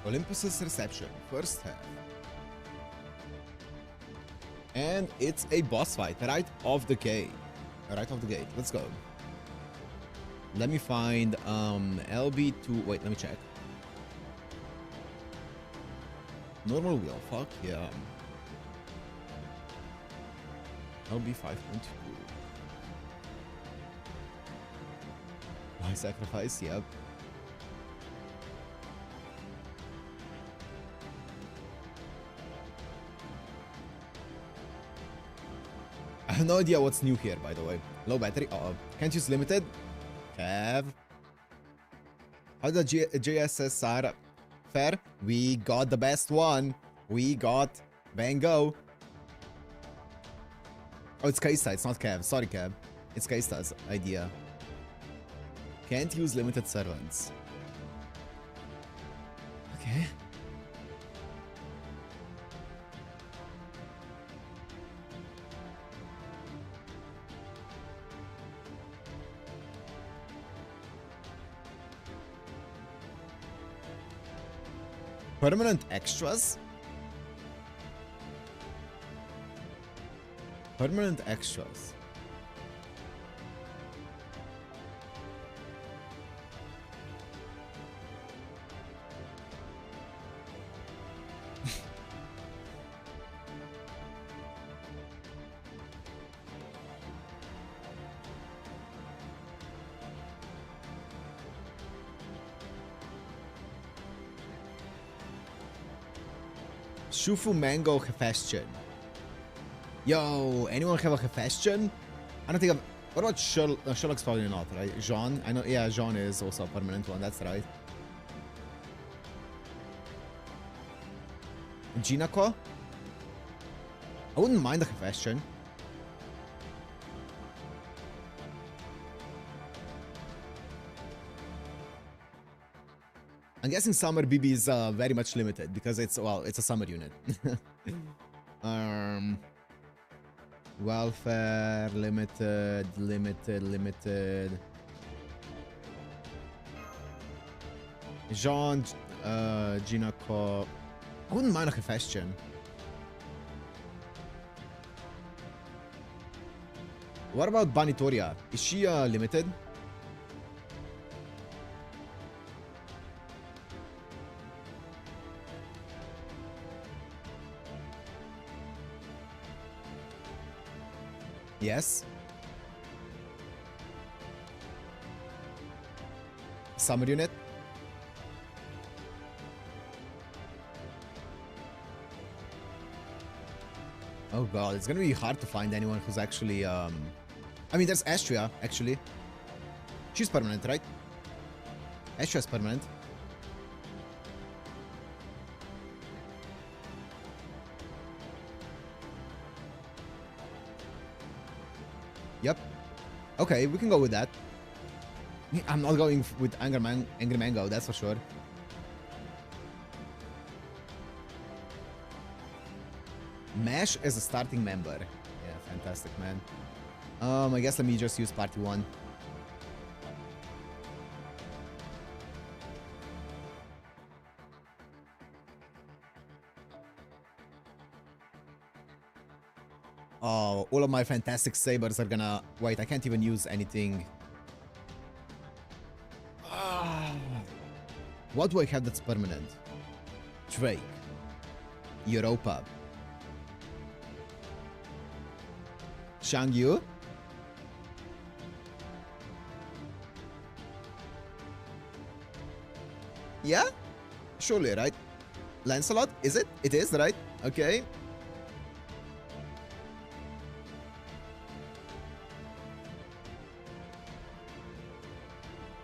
Olympus's reception, first half. And it's a boss fight right off the gate. Right off the gate. Let's go. Let me find LB2. Wait, let me check. Normal wheel. Fuck yeah. LB 5.2. Why sacrifice? Yep. I have no idea what's new here, by the way. Low battery. Uh-oh. Can't use limited. Kev. How did the GSSR fare? We got the best one. We got Bango. Oh, it's Kaista. It's not Kev. Sorry, Kev. It's Kaista's idea. Can't use limited servants. Okay. Permanent extras? Permanent extras. Shufu Mango Hephaestion. Yo, anyone have a Hephaestion? I don't think I've... What about Sherlock? Sherlock's probably not, right? Jean? I know, yeah, Jean is also a permanent one, that's right. Jinako? I wouldn't mind a Hephaestion. I'm guessing Summer BB is very much limited because it's, well, it's a summer unit. Welfare, limited. Jean, Jinako. I wouldn't mind a Hephaestion. What about Banitoria? Is she limited? Yes. Summer unit. Oh god, it's gonna be hard to find anyone who's actually I mean, there's Astria, actually. She's permanent, right? Astria's permanent. Yep. Okay, we can go with that. I'm not going with Angry Mango, that's for sure. Mesh as a starting member. Yeah, fantastic, man. I guess let me just use party 1. Oh, all of my fantastic sabers are gonna... Wait, I can't even use anything. What do I have that's permanent? Drake. Europa. Shangyu. Yeah? Surely, right? Lancelot? Is it? It is, right? Okay.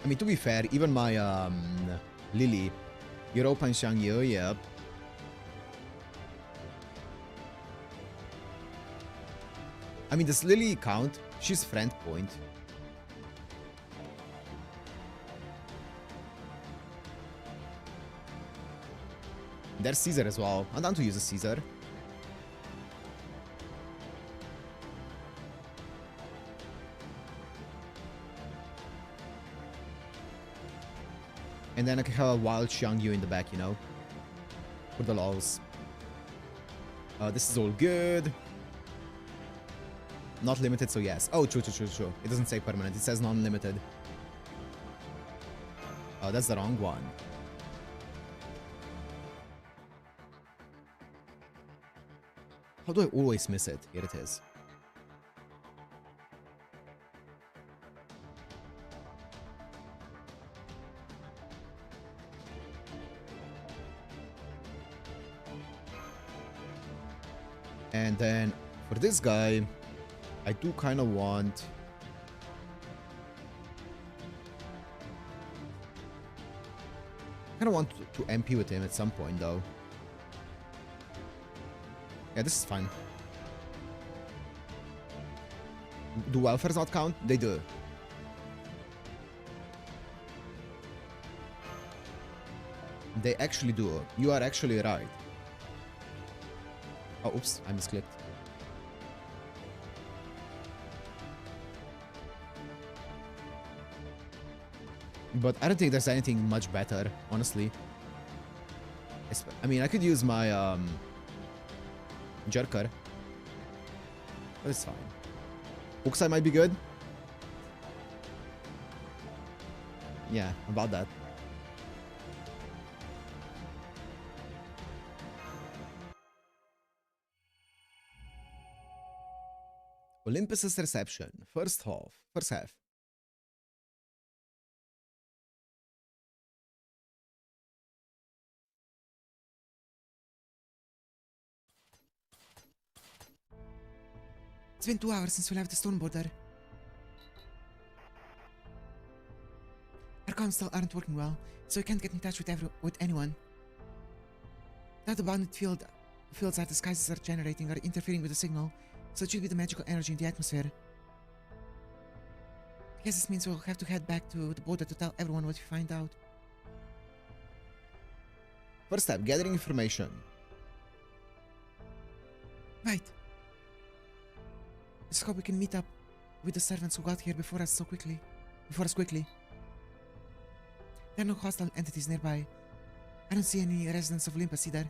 I mean, to be fair, even my Lily, Europa and Shangyu, yeah. I mean, does Lily count? She's friend point. There's Caesar as well. I'm down to use a Caesar. And then I can have a wild Xiangyu in the back, you know? for the laws. This is all good. Not limited, so yes. Oh, true. It doesn't say permanent. It says non-limited. Oh, that's the wrong one. How do I always miss it? Here it is. And then for this guy, I do kind of want... to MP with him at some point, though. Yeah, this is fine. Do welfares not count? They do. They actually do. You are actually right. Oh, oops, I misclicked. But I don't think there's anything much better, honestly. I mean, I could use my jerker, but it's fine. Hookside might be good. Yeah, about that. Olympus's reception, first half. It's been 2 hours since we left the stone border. Our comms still aren't working well, so we can't get in touch with anyone. That abundant fields that the skies are generating are interfering with the signal, so it should be the magical energy in the atmosphere. I guess this means we'll have to head back to the border to tell everyone what we find out. First step, gathering information. Right. Let's hope we can meet up with the servants who got here before us quickly. There are no hostile entities nearby. I don't see any residents of Olympus either.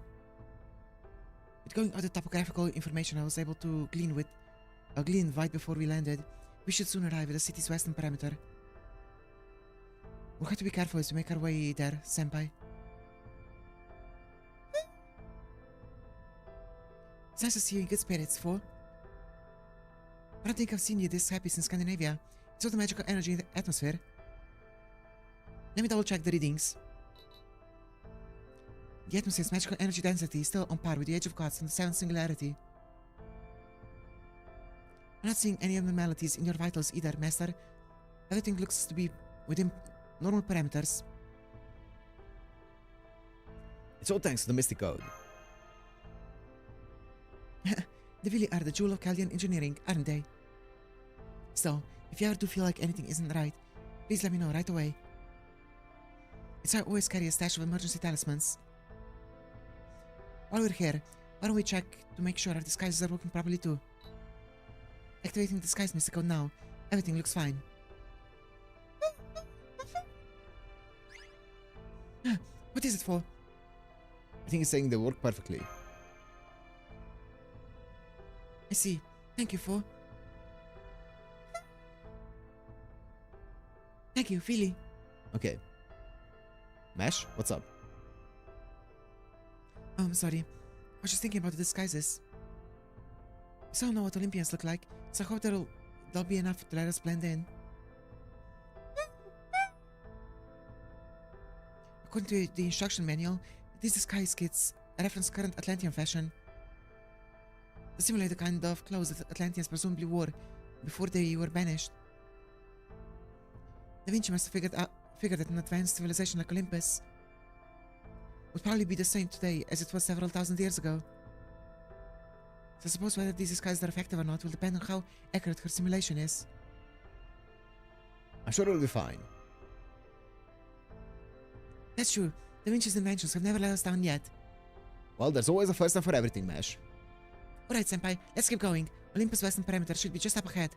With going out the topographical information I was able to glean right before we landed, we should soon arrive at the city's western perimeter. We'll have to be careful as we make our way there, Senpai. It's nice to see you in good spirits, Fo. I don't think I've seen you this happy since Scandinavia. It's all the magical energy in the atmosphere. Let me double check the readings. The atmosphere's magical energy density is still on par with the Age of Gods and the Seventh Singularity. I'm not seeing any abnormalities in your vitals either, Master. Everything looks to be within normal parameters. It's all thanks to the Mystic Code. They really are the jewel of Chaldean engineering, aren't they? So, if you ever do feel like anything isn't right, please let me know right away. It's why I always carry a stash of emergency talismans. While we're here, why don't we check to make sure our disguises are working properly too? Activating the disguise Mystic Code now. Everything looks fine. What is it for? I think it's saying they work perfectly. I see. Thank you, Fo. Thank you, Philly. Okay. Mesh, what's up? Oh, I'm sorry. I was just thinking about the disguises. We still don't know what Olympians look like, so I hope there'll be enough to let us blend in. According to the instruction manual, these disguise kits reference current Atlantean fashion. They simulate the kind of clothes that Atlanteans presumably wore before they were banished. Da Vinci must have figured that an advanced civilization like Olympus would probably be the same today as it was several thousand years ago. So I suppose whether these disguises are effective or not will depend on how accurate her simulation is. I'm sure it'll be fine. That's true. Da Vinci's inventions have never let us down yet. Well, there's always a first time for everything, Mesh. Alright, Senpai, let's keep going. Olympus' western perimeter should be just up ahead.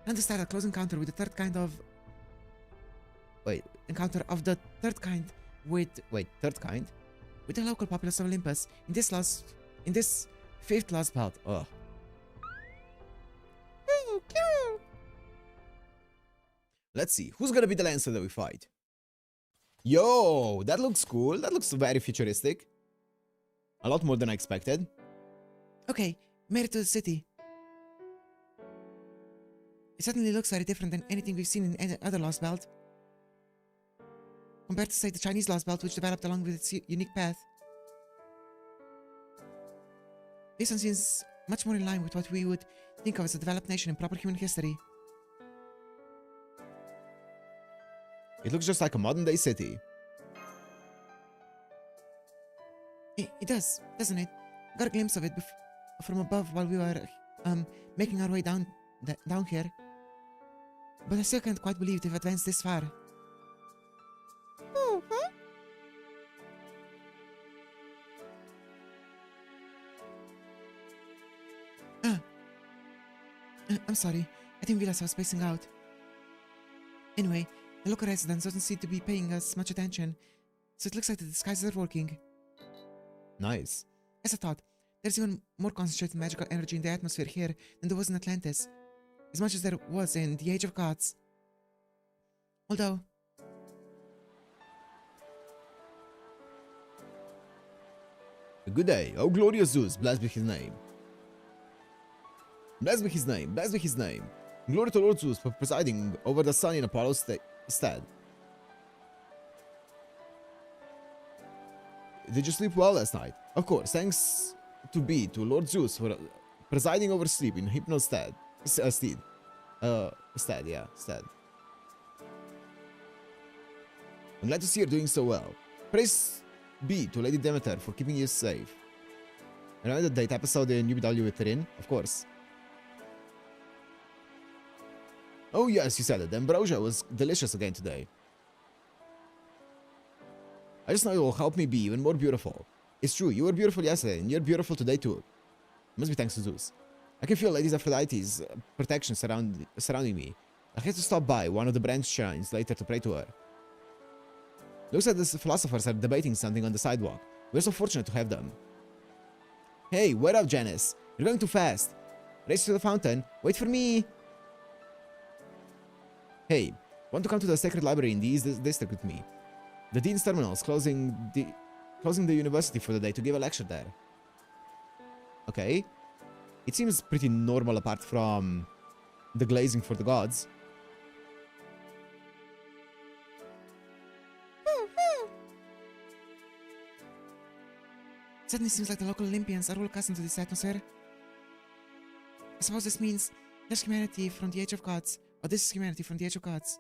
And to start a close encounter with the third kind of... Wait. Encounter of the third kind with... Wait, third kind? with the local populace of Olympus in this fifth lost belt. Ugh. Let's see, who's gonna be the Lancer that we fight? Yo, that looks cool. That looks very futuristic. A lot more than I expected. Okay, made it to the city. It certainly looks very different than anything we've seen in any other lost belt. Compared to, say, the Chinese lost belt, which developed along with its unique path. This one seems much more in line with what we would think of as a developed nation in proper human history. It looks just like a modern day city. It does, doesn't it? Got a glimpse of it from above while we were making our way down here. But I still can't quite believe they've advanced this far. I'm sorry. I didn't realize I was spacing out. Anyway, the local residents doesn't seem to be paying us much attention, so it looks like the disguises are working. Nice. As I thought, there's even more concentrated magical energy in the atmosphere here than there was in Atlantis, as much as there was in the Age of Gods. Although... Good day, oh glorious Zeus, blessed be his name. Blessed be his name, blessed be his name. Glory to Lord Zeus for presiding over the sun in Apollo's stead. Did you sleep well last night? Of course, thanks to Lord Zeus for presiding over sleep in Hypno's stead. Stead. I'm glad to see you're doing so well. Praise be to Lady Demeter for keeping you safe. Remember the date episode in UBW with Rin? Of course. Oh yes, you said it. The ambrosia was delicious again today. I just know it will help me be even more beautiful. It's true, you were beautiful yesterday, and you're beautiful today too. Must be thanks to Zeus. I can feel Lady Aphrodite's protection surrounding me. I had to stop by one of the branch shrines later to pray to her. Looks like the philosophers are debating something on the sidewalk. We're so fortunate to have them. Hey, wait up, Janice. You're going too fast. Race to the fountain. Wait for me. Hey, want to come to the Sacred Library in the East District with me? The Dean's Terminal is closing the university for the day to give a lecture there. Okay. It seems pretty normal apart from the glazing for the gods. Suddenly seems like the local Olympians are all accustomed to this atmosphere. I suppose this means there's humanity from the Age of Gods, or this is humanity from the Age of Gods.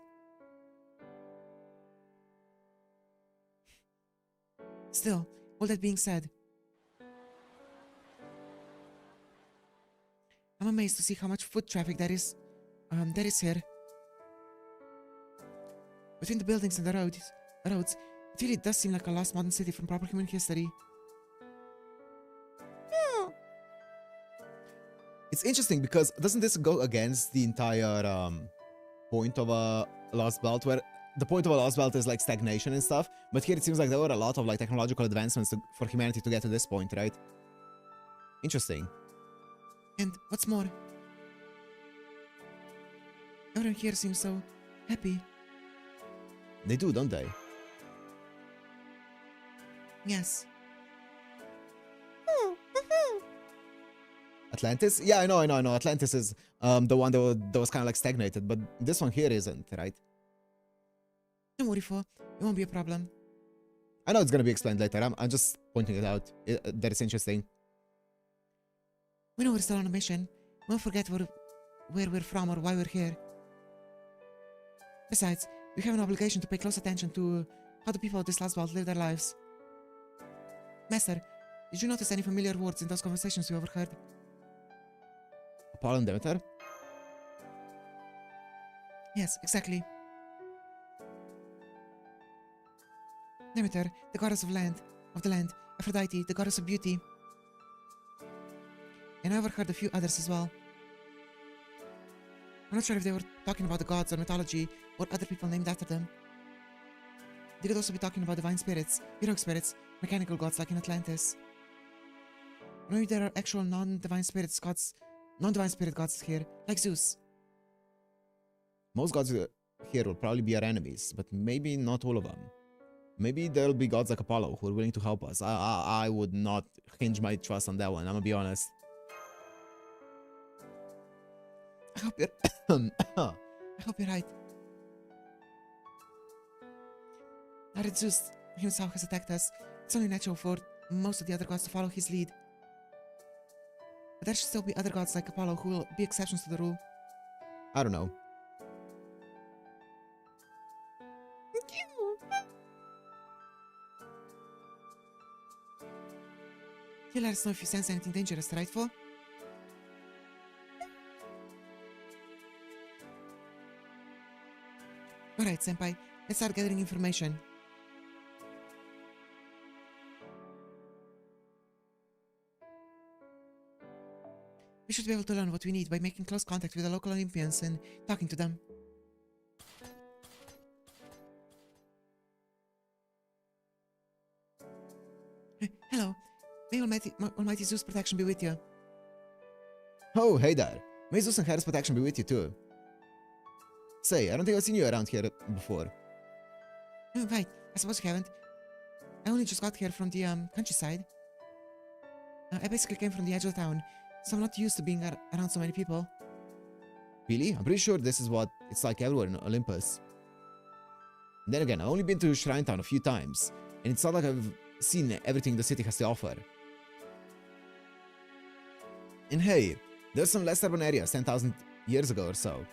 Still, all that being said, I'm amazed to see how much foot traffic there is here. Between the buildings and the roads, it really does seem like a lost modern city from proper human history. It's interesting because doesn't this go against the entire point of a lost belt, where the point of a lost belt is like stagnation and stuff, but here it seems like there were a lot of like technological advancements for humanity to get to this point, right? Interesting. And what's more, everyone here seems so happy. They do, don't they? Yes. Atlantis? Yeah, I know. Atlantis is the one that was kind of like stagnated, but this one here isn't, right? Don't worry, it won't be a problem. I know it's gonna be explained later. I'm just pointing it out. That is interesting. We know we're still on a mission. We won't forget where we're from or why we're here. Besides, we have an obligation to pay close attention to how the people of this last world live their lives. Master, did you notice any familiar words in those conversations we overheard? Apollo and Demeter? Yes, exactly. Demeter, the goddess of the land, Aphrodite, the goddess of beauty. And I overheard a few others as well. I'm not sure if they were talking about the gods or mythology or other people named after them. They could also be talking about divine spirits, heroic spirits, mechanical gods like in Atlantis. Maybe there are actual non-divine spirit gods here, like Zeus. Most gods here will probably be our enemies, but maybe not all of them. Maybe there'll be gods like Apollo who are willing to help us. I would not hinge my trust on that one, I'm gonna be honest. I hope you're... I hope you're right. Now that Zeus himself has attacked us, it's only natural for most of the other gods to follow his lead. But there should still be other gods like Apollo who will be exceptions to the rule. I don't know. You let us know if you sense anything dangerous, right, Fo? Alright, Senpai. Let's start gathering information. We should be able to learn what we need by making close contact with the local Olympians and talking to them. Hello. May Almighty Zeus' protection be with you. Oh, hey there. May Zeus and Hera's protection be with you too. Say, I don't think I've seen you around here before. Oh, right. I suppose you haven't. I only just got here from the countryside. I basically came from the edge of town, so I'm not used to being around so many people. Really? I'm pretty sure this is what it's like everywhere in Olympus. Then again, I've only been to Shrine Town a few times, and it's not like I've seen everything the city has to offer. And hey, there's some less urban areas 10,000 years ago or so.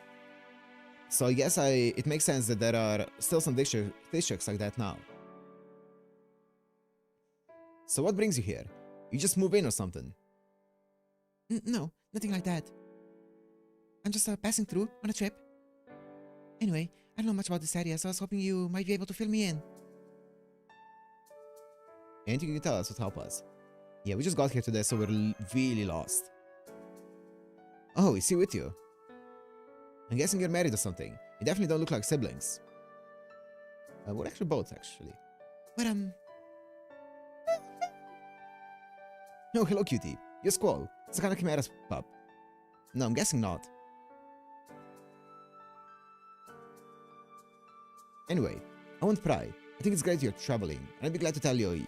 So I guess it makes sense that there are still some districts like that now. So what brings you here? You just move in or something? No, nothing like that. I'm just passing through on a trip. Anyway, I don't know much about this area, so I was hoping you might be able to fill me in. Anything you can tell us would help us. Yeah, we just got here today, so we're really lost. Oh, is he with you? I'm guessing you're married or something. You definitely don't look like siblings. We're actually both, actually. But, Oh, hello, cutie. You're Squall. It's a kind of Chimera's pup. No, I'm guessing not. Anyway, I won't pry. I think it's great you're traveling, and I'd be glad to tell you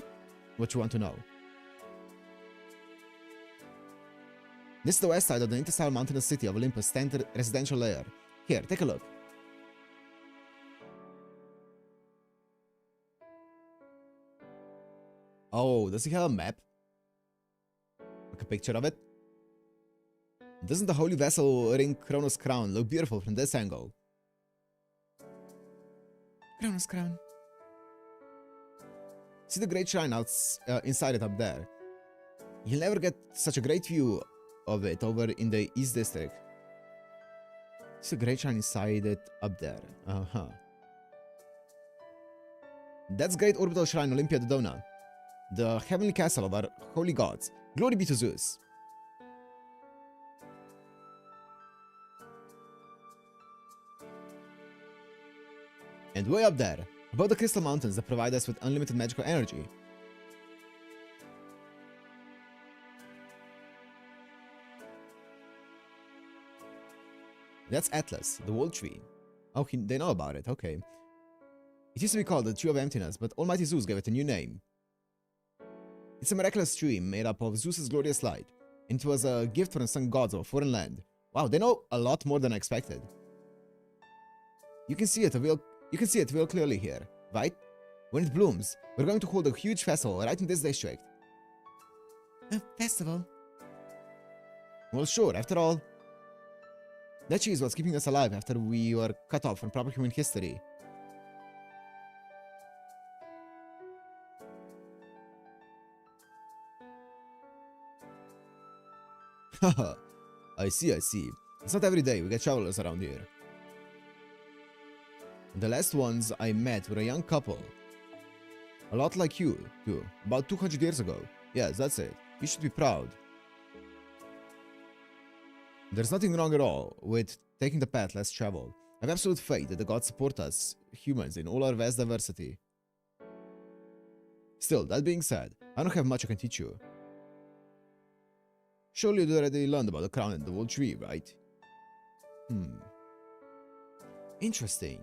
what you want to know. This is the west side of the interstellar mountainous city of Olympus' 10th residential layer. Here, take a look. Oh, does he have a map? Like a picture of it? Doesn't the holy vessel ring Kronos' crown look beautiful from this angle? Kronos' crown. See the great shrine inside it up there. You'll never get such a great view of it over in the East District. See the great shrine inside it up there. Uh-huh. That's Great Orbital Shrine Olympia Dodona, the heavenly castle of our holy gods. Glory be to Zeus. And way up there, above the crystal mountains that provide us with unlimited magical energy. That's Atlas, the World Tree. Oh, they know about it, okay. It used to be called the Tree of Emptiness, but Almighty Zeus gave it a new name. It's a miraculous tree made up of Zeus's glorious light, and it was a gift from the sun gods of a foreign land. Wow, they know a lot more than I expected. You can see it real clearly here, right? When it blooms, we're going to hold a huge festival right in this district. A festival? Well, sure, after all, that tree is what's keeping us alive after we were cut off from proper human history. Haha, I see. It's not every day we get travelers around here. The last ones I met were a young couple. A lot like you, too. About 200 years ago. Yes, that's it. You should be proud. There's nothing wrong at all with taking the path less traveled. I have absolute faith that the gods support us, humans, in all our vast diversity. Still, that being said, I don't have much I can teach you. Surely you already learned about the crown and the world tree, right? Interesting.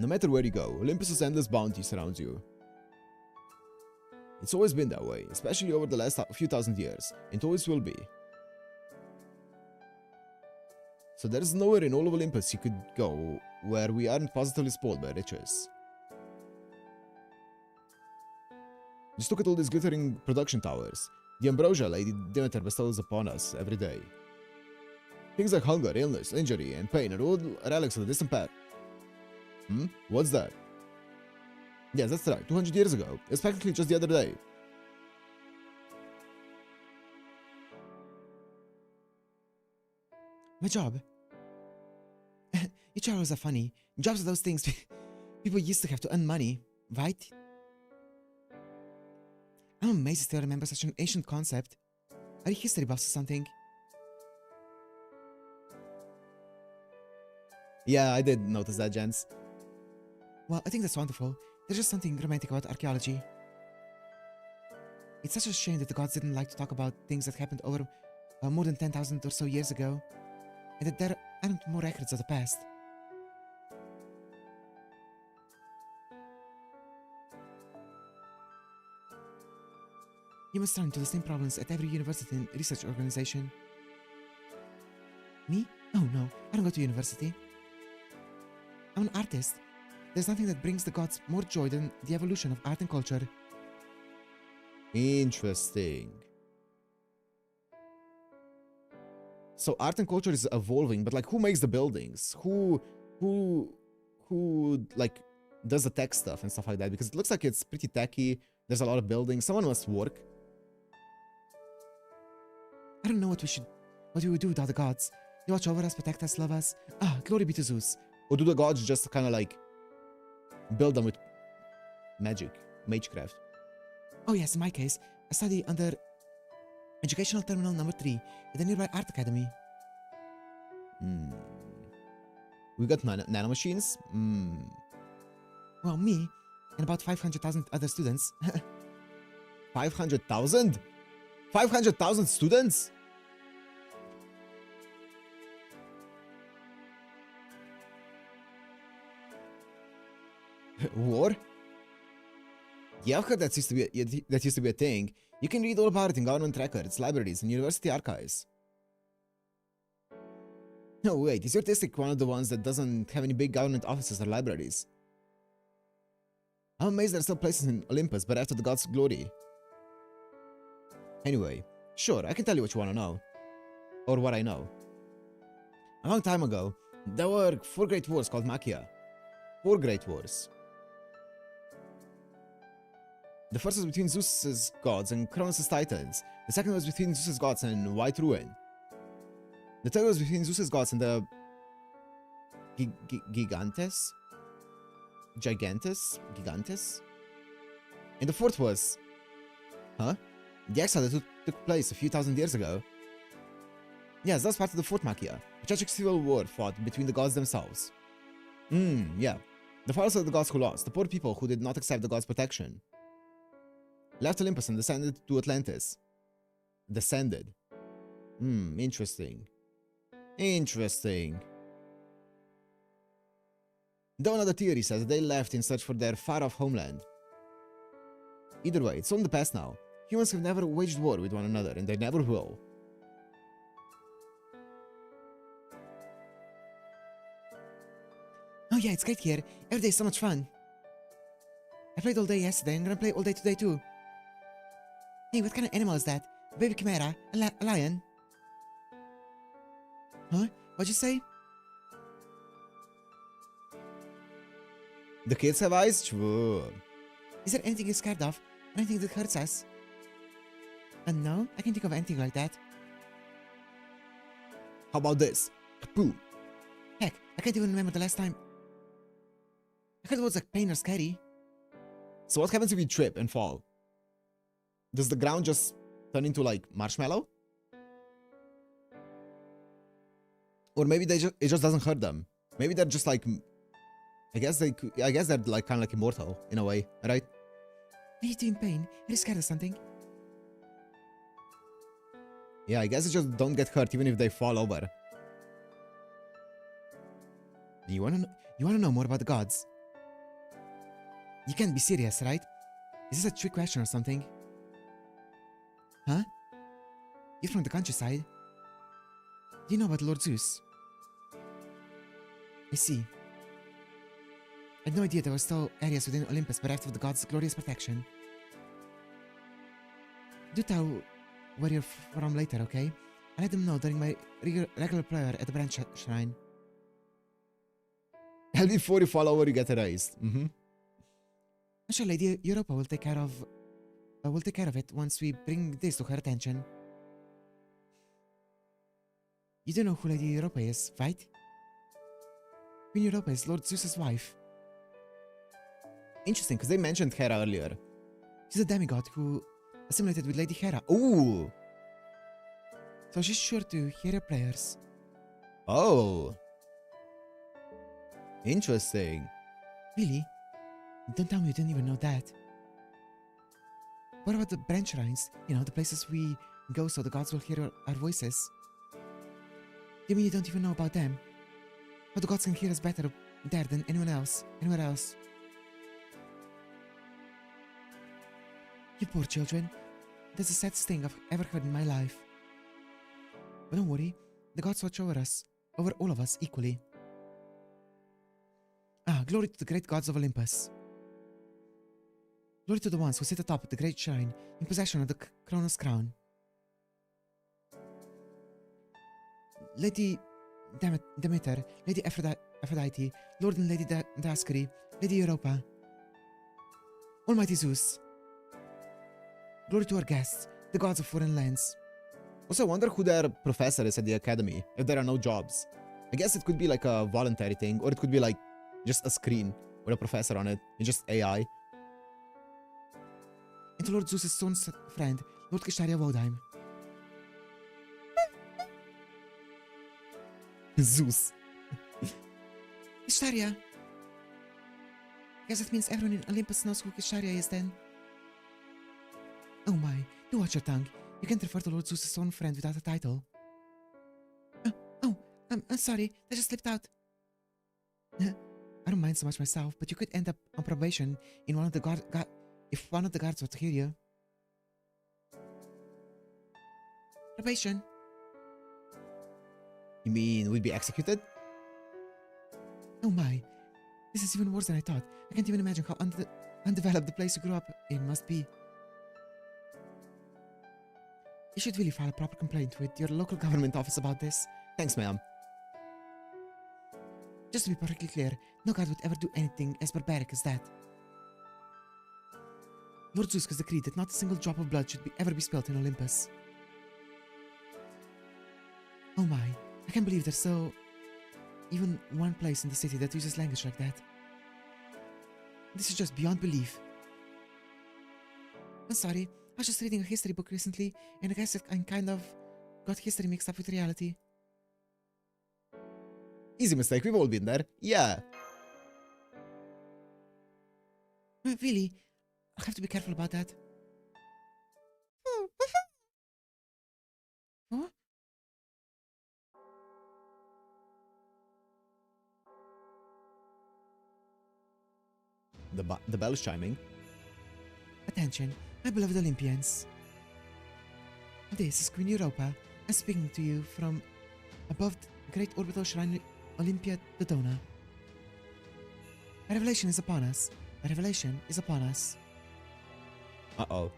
No matter where you go, Olympus's endless bounty surrounds you. It's always been that way, especially over the last few thousand years. It always will be. So there is nowhere in all of Olympus you could go where we aren't positively spoiled by riches. Just look at all these glittering production towers. The ambrosia Lady Demeter bestows upon us every day. Things like hunger, illness, injury, and pain are all relics of the distant past. What's that? Yes, that's right, 200 years ago. It's practically just the other day. My job. You Charles are funny. Jobs are those things people used to have to earn money, right? I'm amazed you still remember such an ancient concept. Are you history buffs or something? Yeah, I did notice that, gents. Well, I think that's wonderful. There's just something romantic about archaeology. It's such a shame that the gods didn't like to talk about things that happened over more than 10,000 or so years ago, and that there aren't more records of the past. You must run into the same problems at every university and research organization. Me? Oh no, I don't go to university. I'm an artist. There's nothing that brings the gods more joy than the evolution of art and culture. Interesting. So art and culture is evolving, but like who makes the buildings? Who like does the tech stuff and stuff like that? Because it looks like it's pretty techy. There's a lot of buildings. Someone must work. I don't know what we would do without the gods. They watch over us, protect us, love us. Ah, glory be to Zeus. Or do the gods just kind of like build them with magic, magecraft? Oh yes, in my case, I study under Educational Terminal number 3 at the nearby Art Academy. We got nanomachines? Well, me and about 500,000 other students. 500,000? 500,000 students? War? Yeah, I've heard that used to be a thing. You can read all about it in government records, libraries, and university archives. No, wait, is your district one of the ones that doesn't have any big government offices or libraries? I'm amazed there are still places in Olympus, but after the gods' glory. Anyway, sure, I can tell you what you want to know. Or what I know. A long time ago, there were 4 great wars called Machia. 4 great wars. The first was between Zeus's gods and Cronus' titans. The second was between Zeus's gods and White Ruin. The third was between Zeus's gods and the Gigantes? Gigantes? And the fourth was... Huh? The exile that took place a few thousand years ago. Yes, that's part of the fourth Machia. A tragic civil war fought between the gods themselves. Yeah. The followers of the gods who lost, the poor people who did not accept the gods' protection, left Olympus and descended to Atlantis. Descended. Interesting. Interesting. Though another theory says that they left in search for their far-off homeland. Either way, it's all in the past now. Humans have never waged war with one another, and they never will. Oh yeah, it's great here. Every day is so much fun. I played all day yesterday, and I'm gonna play all day today too. Hey, what kind of animal is that? A baby chimera? A lion? Huh? What'd you say? The kids have eyes? Sure. Is there anything you're scared of? Anything that hurts us? No, I can't think of anything like that. How about this? Kapoo. Heck, I can't even remember the last time. I heard it was like pain or scary. So what happens if you trip and fall? Does the ground just turn into like marshmallow? Or maybe it just doesn't hurt them. Maybe they're just like, I guess they're like kind of like immortal in a way, right? Are you two in pain? Are you scared of something? Yeah, I guess it just don't get hurt even if they fall over. You wanna know more about the gods? You can't be serious, right? Is this a trick question or something? Huh? You're from the countryside. Do you know about Lord Zeus? I see. I had no idea there were still areas within Olympus bereft of the gods' glorious protection. Do tell where you're from later, okay? I'll let them know during my regular prayer at the branch shrine. And before you fall over, you get erased. I'm sure Lady Europa will take care of it once we bring this to her attention. You do know who Lady Europa is, right? Queen Europa is Lord Zeus's wife. Interesting, because they mentioned Hera earlier. She's a demigod who assimilated with Lady Hera. Ooh! So she's sure to hear your prayers. Oh! Interesting. Really? Don't tell me you didn't even know that. What about the branch shrines? You know, the places we go so the gods will hear our voices. You mean you don't even know about them? How the gods can hear us better there than anywhere else. You poor children. That's the saddest thing I've ever heard in my life. But don't worry, the gods watch over us, over all of us equally. Glory to the great gods of Olympus. Glory to the ones who sit atop the great shrine in possession of the Kronos crown. Lady Demeter, Lady Aphrodite, Lord and Lady Dioscuri, Lady Europa. Almighty Zeus. Glory to our guests, the gods of foreign lands. Also, I wonder who their professor is at the academy, if there are no jobs. I guess it could be like a voluntary thing, or it could be like just a screen with a professor on it. It's just AI. And to Lord Zeus' son's friend, Lord Kisharia Wodheim. Zeus. Kisharia! Guess that means everyone in Olympus knows who Kisharia is then. Oh my, do watch your tongue. You can't refer to Lord Zeus' own friend without a title. I'm sorry, that just slipped out. I don't mind so much myself, but you could end up on probation in one of the if one of the guards were to hear you. Probation? You mean we'd be executed? Oh my, this is even worse than I thought. I can't even imagine how undeveloped the place you grew up in must be. You should really file a proper complaint with your local government office about this. Thanks, ma'am. Just to be perfectly clear, no god would ever do anything as barbaric as that. Lord Zeus has decreed that not a single drop of blood should ever be spilt in Olympus. Oh my, I can't believe there's even one place in the city that uses language like that. This is just beyond belief. I'm sorry, I was just reading a history book recently, and I guess I kind of got history mixed up with reality. Easy mistake, we've all been there. Yeah. Really? I'll have to be careful about that. Huh? The bell is chiming. Attention, my beloved Olympians. This is Queen Europa. I'm speaking to you from above the great orbital shrine Olympia Dodona. A revelation is upon us. A revelation is upon us. Uh-oh.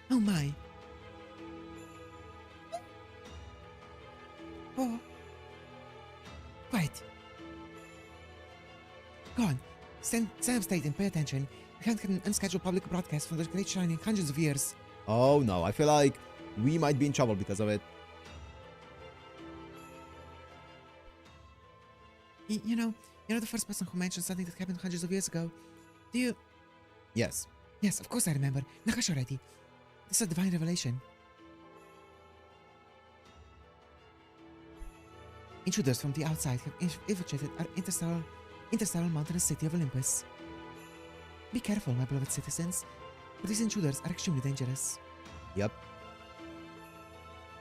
Oh my. Oh. Quiet. Go on. Stand up straight and pay attention. We haven't had an unscheduled public broadcast from the great shrine in hundreds of years. Oh no, I feel like we might be in trouble because of it. You know, you're the first person who mentioned something that happened hundreds of years ago. Do you? Yes. Yes, of course I remember. Nakash already. This is a divine revelation. Intruders from the outside have infiltrated our interstellar interstellar mountainous city of Olympus. Be careful, my beloved citizens, for these intruders are extremely dangerous. Yep.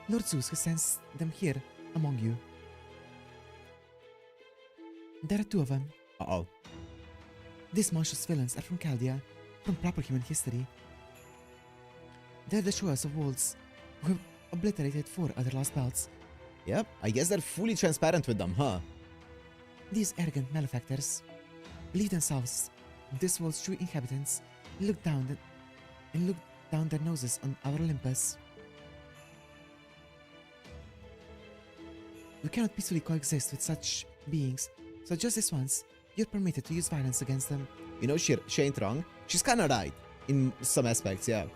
Lord Zeus has sent them here among you. There are 2 of them. Uh-oh. These monstrous villains are from Chaldea, from proper human history. They're the choice of worlds who have obliterated 4 other lost belts. Yep. I guess they're fully transparent with them, huh? These arrogant malefactors believe themselves this world's true inhabitants and look down their noses on our Olympus. We cannot peacefully coexist with such beings, so just this once, you're permitted to use violence against them. You know, she ain't wrong. She's kinda right. In some aspects, yeah.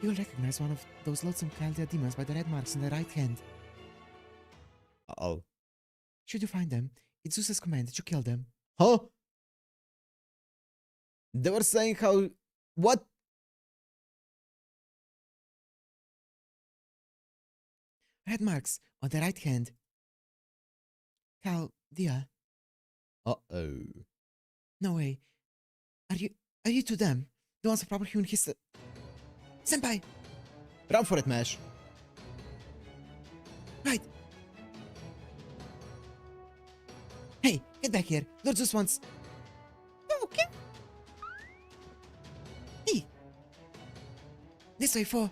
You will recognize one of those loathsome Chaldea demons by the red marks on the right hand. Uh-oh. Should you find them, it's Zeus's command that you kill them. Huh? They were saying how... What? Red marks on the right hand. Chaldea. Uh-oh. No way. Are you to them? The ones of proper human history? Senpai! Run for it, Mesh. Right! Hey, get back here. Lord Zeus wants... Okay. Hey! This way, 4.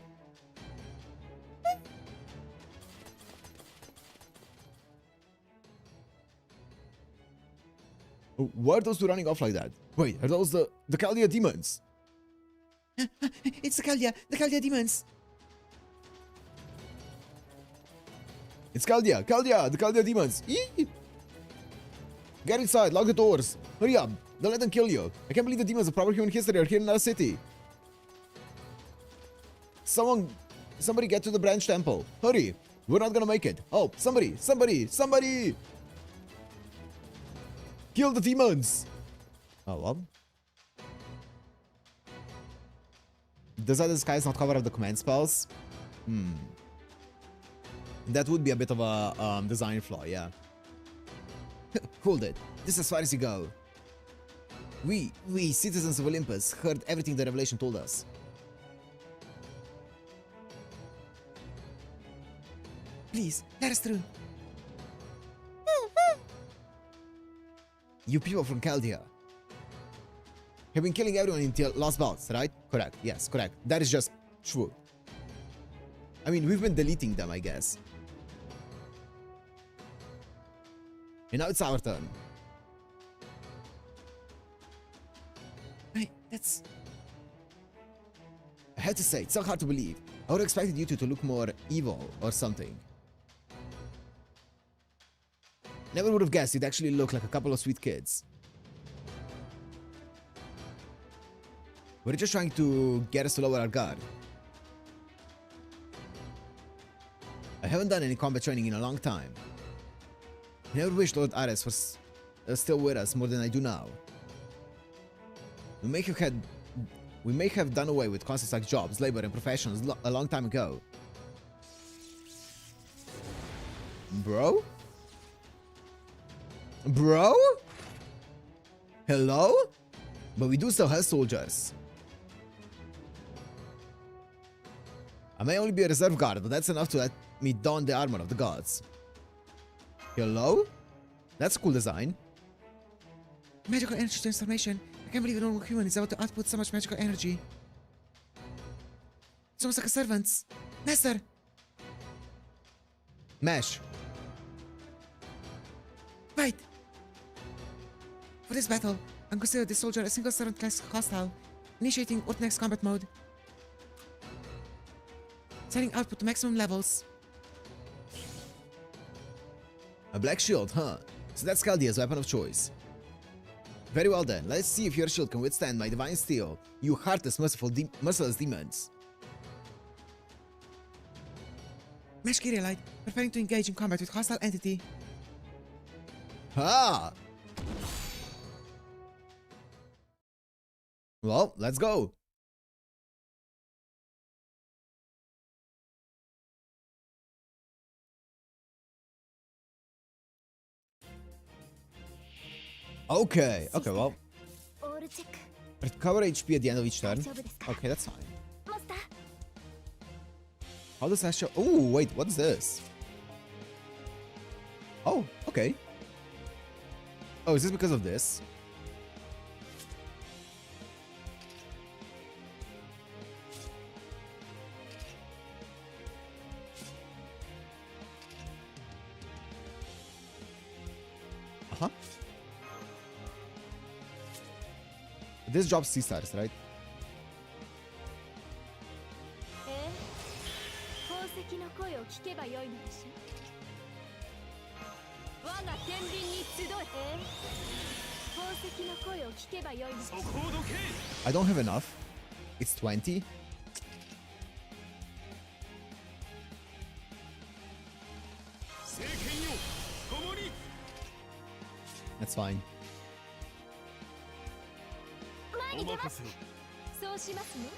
Why are those 2 running off like that? Wait, are those the Chaldea demons? It's the Chaldea demons! It's Chaldea, the Chaldea demons. Eee! Get inside, lock the doors. Hurry up, don't let them kill you. I can't believe the demons of proper human history are here in our city. Somebody get to the branch temple. Hurry, we're not gonna make it. Oh, somebody! Kill the demons! Oh, well. Does that disguise not cover up the command spells? That would be a bit of a design flaw, yeah. Hold it. This is as far as you go. We, citizens of Olympus, heard everything the revelation told us. Please, let us through. You people from Chaldea have been killing everyone until lost belts, right? Correct. Yes, correct. That is just true. I mean, we've been deleting them, I guess. And now it's our turn. Right, that's... I have to say, it's so hard to believe. I would have expected you two to look more evil or something. Never would have guessed you'd actually look like a couple of sweet kids. We're just trying to get us to lower our guard. I haven't done any combat training in a long time. I never wished Lord Ares was still with us more than I do now. We may have done away with concepts like jobs, labor, and professions a long time ago. Bro? Bro? Hello? But we do still have soldiers. I may only be a reserve guard, but that's enough to let me don the armor of the gods. Hello? That's a cool design. Magical energy transformation. I can't believe a normal human is able to output so much magical energy. It's almost like a servant's. Master! Mesh. Right! For this battle, I'm considered this soldier a single servant class hostile. Initiating Next combat mode. Setting output to maximum levels. A black shield, huh? So that's Chaldea's weapon of choice. Very well then, let's see if your shield can withstand my divine steel, you heartless, merciless demons. Mesh Kyrielite, preparing to engage in combat with hostile entity. Ha! Well, let's go. Okay, okay, well. オールチェック Recover HP at the end of each turn. 大丈夫ですか Okay, that's fine. モンスター How does that show? Oh, wait, what's this? Oh, okay. Oh, is this because of this? Uh-huh. This drops C stars, right? 宝石の声を聞けばよいのでしょ我が天秤に集え宝石の声を聞けばよいのでしょ I don't have enough. It's 20. That's fine. 前に出ますそうしますね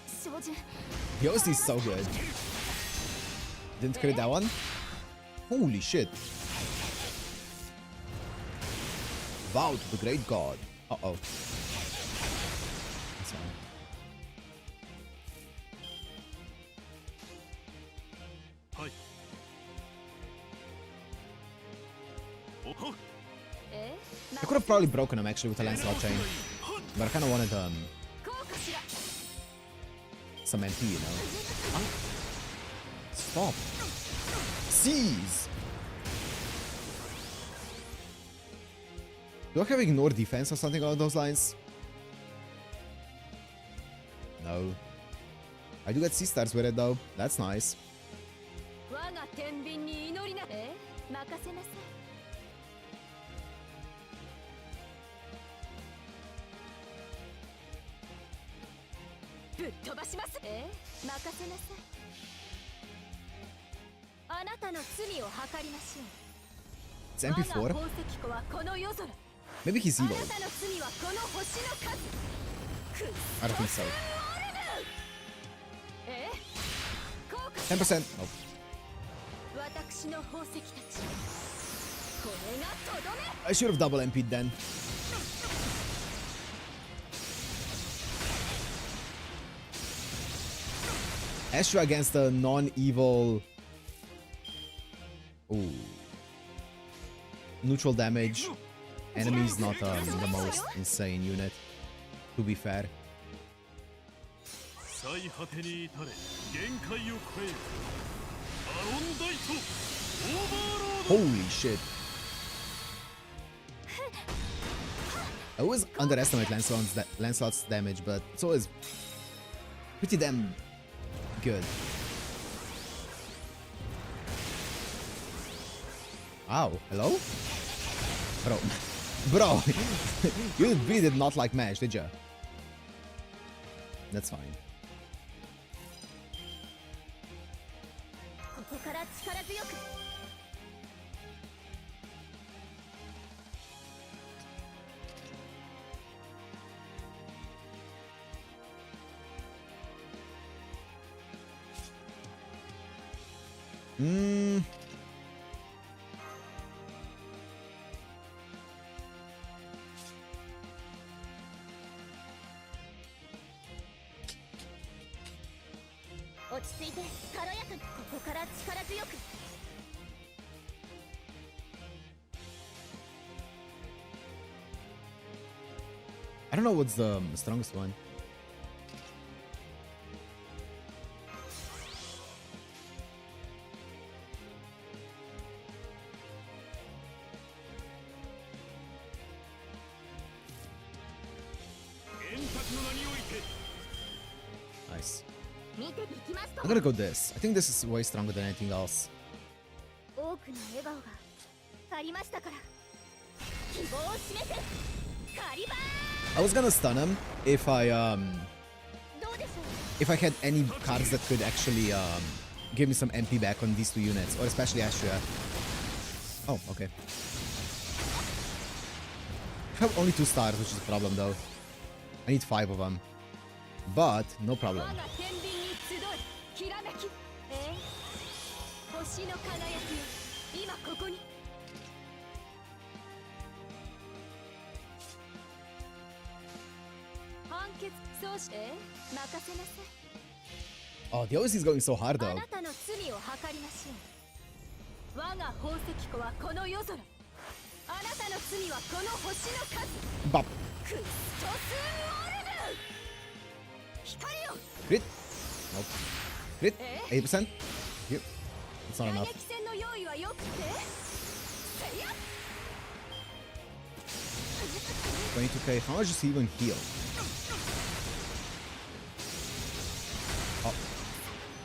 照準 The OC is so good. Didn't crit that one? Holy shit. Vow to the great god. Uh-oh. That's fine. I could have probably broken him actually with a Lancelot chain. But I kind of wanted some MP, you know. Stop. Seize. Do I have ignore defense or something along those lines? No. I do get C stars with it though. That's nice. 我が天秤に祈りな任せなさいぶっ飛ばします任せなさいあなたの罪を計りましょう It's MP4? 我が宝石庫はこの夜空 Maybe he's あ evil. なたの罪はこの星の数 I don't think so. 10%. Nope. 私の宝石たちこれがとどめ I should have double MP'd then. Astra against a non-evil... Ooh. Neutral damage. Enemy's not the most insane unit, to be fair. Holy shit. I always underestimate Lancelot's damage, but it's always pretty damn good. Ow, hello? Bro, you really did not like Mash, did ya? That's fine. ここから力強く 落ち着いて軽やかにここから力強く I don't know what's the strongest one. Nice. I'm gonna go this. I think this is way stronger than anything else. 多くの笑顔がありましたから希望を示せカリバー I was gonna stun him if I どうでしょう if I had any cards that could actually give me some MP back on these two units, or especially Astria. Oh, okay. I have only 2 stars, which is a problem though. I need 5 of them. But, no problem. 我が天秤に集いきらめき星の輝きよ今ここに結そうして任せなさい Oh, the OC is going so hard あ though. なたの罪を計りましょう我が宝石庫はこの夜空あなたの罪はこの星の数 Bop. クリストスモルヌ光よ Crit. Nope. Crit. 80%. Yep. It's not 打 enough. 撃戦の用意はよくてせいや 22k. How much does he even heal? Oh.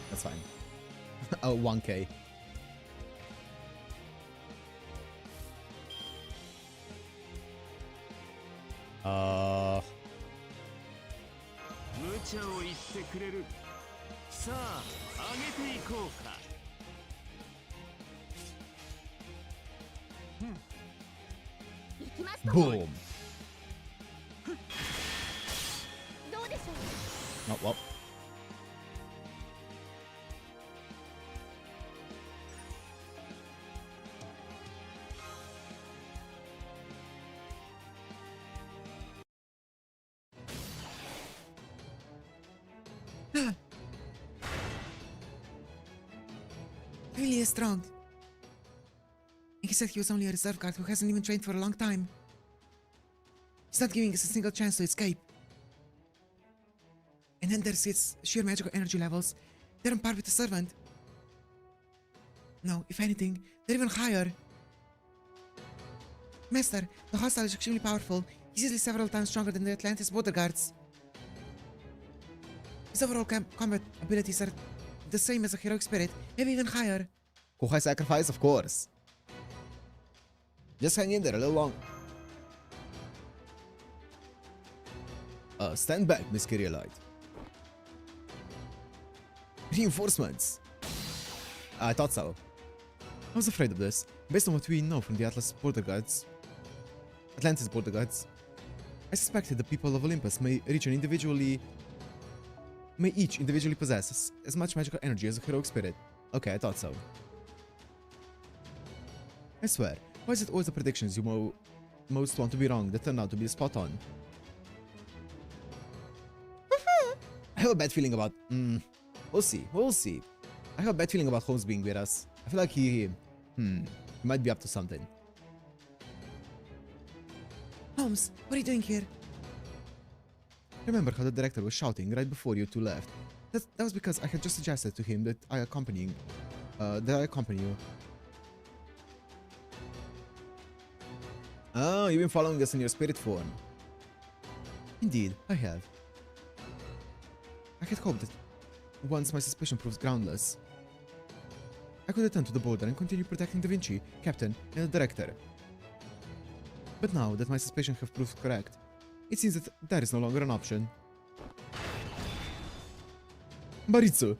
That's fine. Oh, 1k. Uh... 無茶を言ってくれる。さあ、上げていこうか。行きますと Boom. どうでしょう Oh, well. Really is strong. He said he was only a reserve guard who hasn't even trained for a long time. He's not giving us a single chance to escape. And then there's his sheer magical energy levels. They're on par with the servant. No, if anything, they're even higher. Master, the hostile is extremely powerful. He's easily several times stronger than the Atlantis border guards. His overall combat abilities are the same as a heroic spirit, maybe even higher. High sacrifice, of course. Just hang in there a little long. Stand back, Miss Kyrielite. Reinforcements. I thought so. I was afraid of this. Based on what we know from the Atlantis border guards, I suspected the people of Olympus may each individually possess as much magical energy as a heroic spirit. Okay, I thought so. I swear, why is it always the predictions you most want to be wrong that turn out to be spot on? I have a bad feeling about... we'll see. I have a bad feeling about Holmes being with us. I feel like he might be up to something. Holmes, what are you doing here? Remember how the director was shouting right before you two left? That was because I had just suggested to him that I accompany you. Oh, you've been following us in your spirit form. Indeed, I have. I had hoped that once my suspicion proves groundless, I could return to the border and continue protecting Da Vinci, Captain, and the Director. But now that my suspicions have proved correct, it seems that that is no longer an option. Baritsu!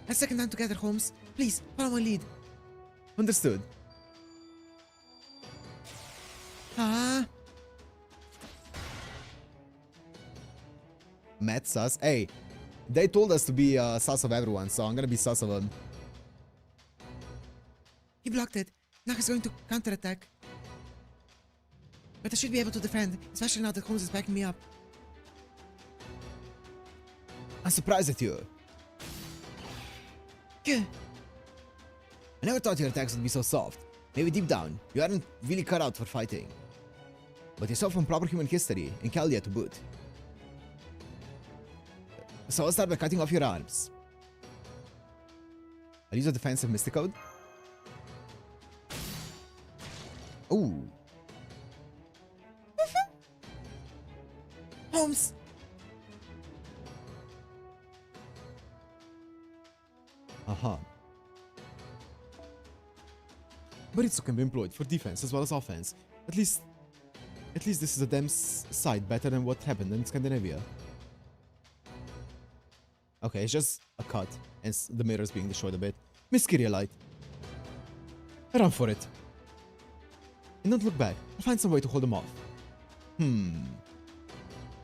A second time together, Holmes. Please, follow my lead. Understood. Ah, Matt sus. Hey, they told us to be sus of everyone, so I'm gonna be sus of him. he blocked it. Now he's going to counterattack. But I should be able to defend, especially now that Holmes is backing me up. I'm surprised at you. Gah. I never thought your attacks would be so soft. Maybe deep down, you aren't really cut out for fighting. But you saw from proper human history, and Caldia to boot. So I'll start by cutting off your arms. I'll use a defensive Mystic Code. Ooh. Holmes! Aha. Baritsu can be employed for defense as well as offense. At least this is a damn sight better than what happened in Scandinavia. Okay, it's just a cut, and the mirror is being destroyed a bit. Miss Kyrielite. Run for it. And don't look back. I'll find some way to hold them off.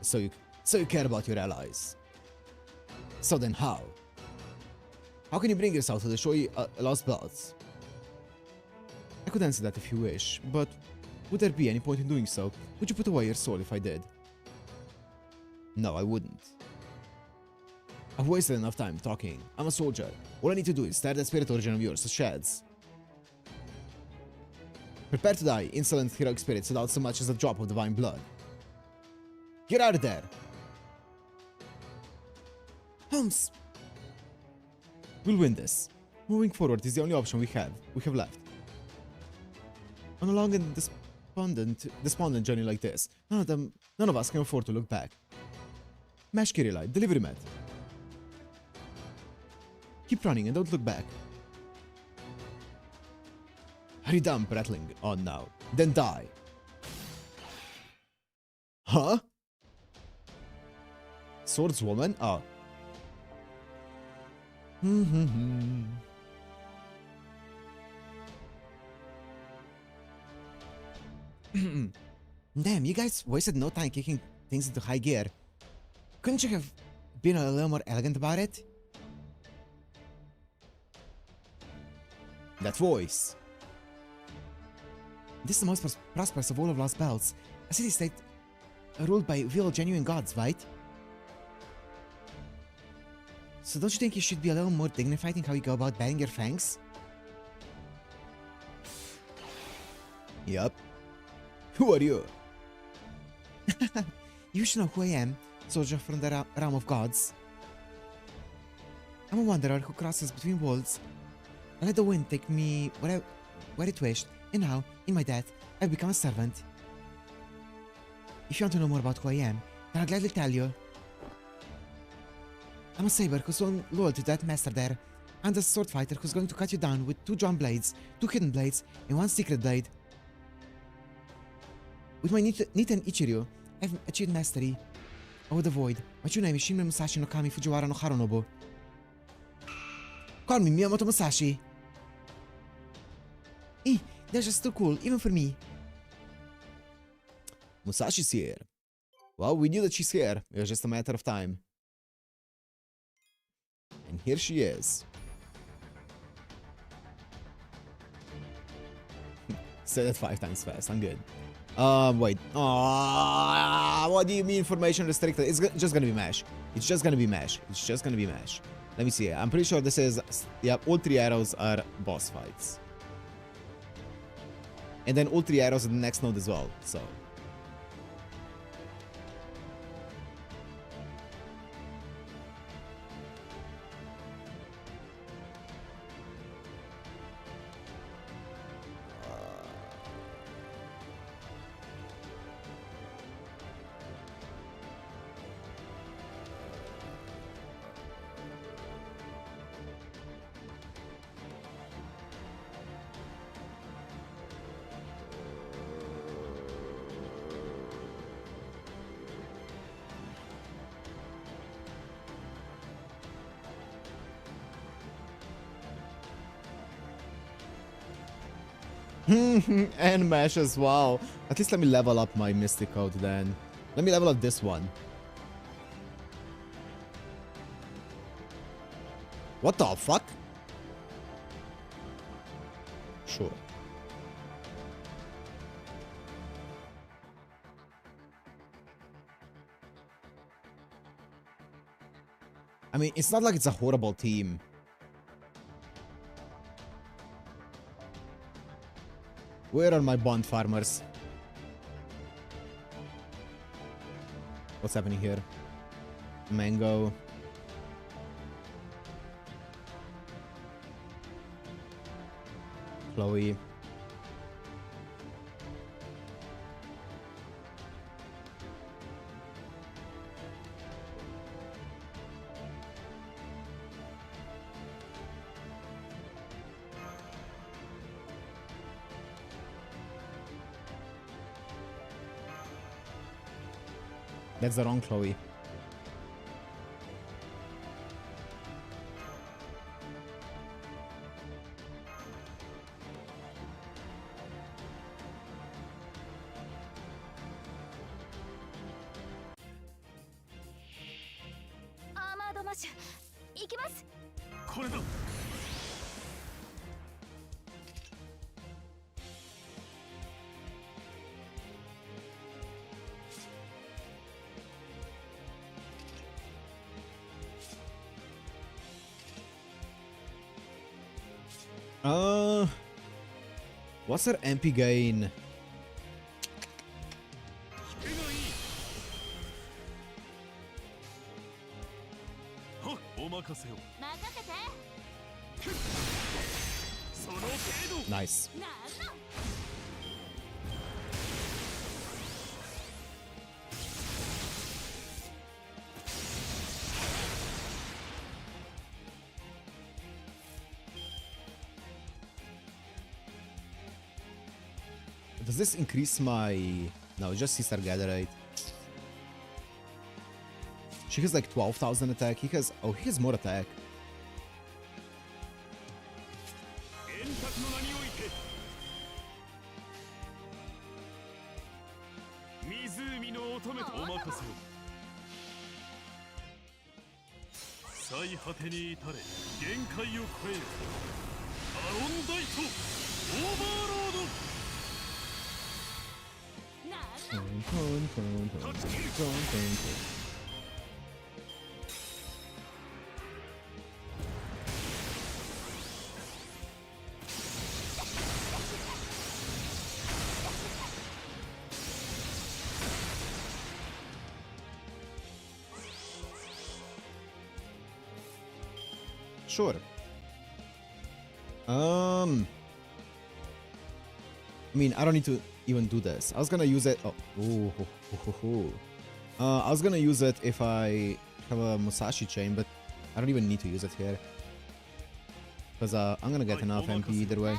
So you care about your allies. So then how? How can you bring yourself to destroy Lost Belts? I could answer that if you wish, but Would there be any point in doing so? Would you put away your soul if I did? No, I wouldn't. I've wasted enough time talking. I'm a soldier. All I need to do is stare that spirit origin of yours to shreds. Prepare to die, insolent heroic spirits without so much as a drop of divine blood. Get out of there! Holmes! We'll win this. Moving forward is the only option we have left. On a long and despondent journey like this, none of us can afford to look back. Mash Kirillite, delivery mat. Keep running and don't look back. Hurry down, prattling on now. Then die. Huh? Swordswoman? Oh. Damn, you guys wasted no time kicking things into high gear. Couldn't you have been a little more elegant about it? That voice. This is the most prosperous of all of Lost Belts. A city-state ruled by real, genuine gods, right? So don't you think you should be a little more dignified in how you go about baring your fangs? Yup. Who are you? You should know who I am, soldier from the realm of gods. I'm a wanderer who crosses between worlds. I let the wind take me where it wished, and now, in my death, I've become a servant. If you want to know more about who I am, then I'll gladly tell you. I'm a saber who's loyal to that master there, and a sword fighter who's going to cut you down with 2 drawn blades, 2 hidden blades, and 1 secret blade. With my Niten Ichiryu, I've achieved mastery over the void. My true name is Shinmen Musashi no Kami Fujiwara no Harunobu. Call me Miyamoto Musashi. They're just too cool, even for me. Musashi's here. Well, we knew that she's here. It was just a matter of time. And here she is. Say that 5 times fast. I'm good. Wait. What do you mean formation restricted? It's just gonna be mash. It's just gonna be mash. It's just gonna be mash. Let me see. I'm pretty sure this is... Yeah, all 3 arrows are boss fights. And then all 3 arrows in the next node as well, so... And mash as well. At least let me level up my Mystic Code then. Let me level up this one. What the fuck? Sure. I mean, it's not like it's a horrible team. Where are my bond farmers? What's happening here? Mango. Chloe. That's the wrong Chloe. Armored Mash, 行きます。これだ。What's her MP gain? 引くがいい。はっ、お任せを。任せて。その程度。 Nice. なんの。 Does this increase my... No, just Caesar Gather, right? She has like 12,000 attack. He has... Oh, he has more attack. 円卓の名において湖の乙女とお任せを。最果てに至れ限界を超えよ。アロンダイトオーバーロード。 Sure. I mean, I don't need to even do this. I was gonna use it. Oh, I was gonna use it if I have a Musashi chain, but I don't even need to use it here because I'm gonna get enough MP either way.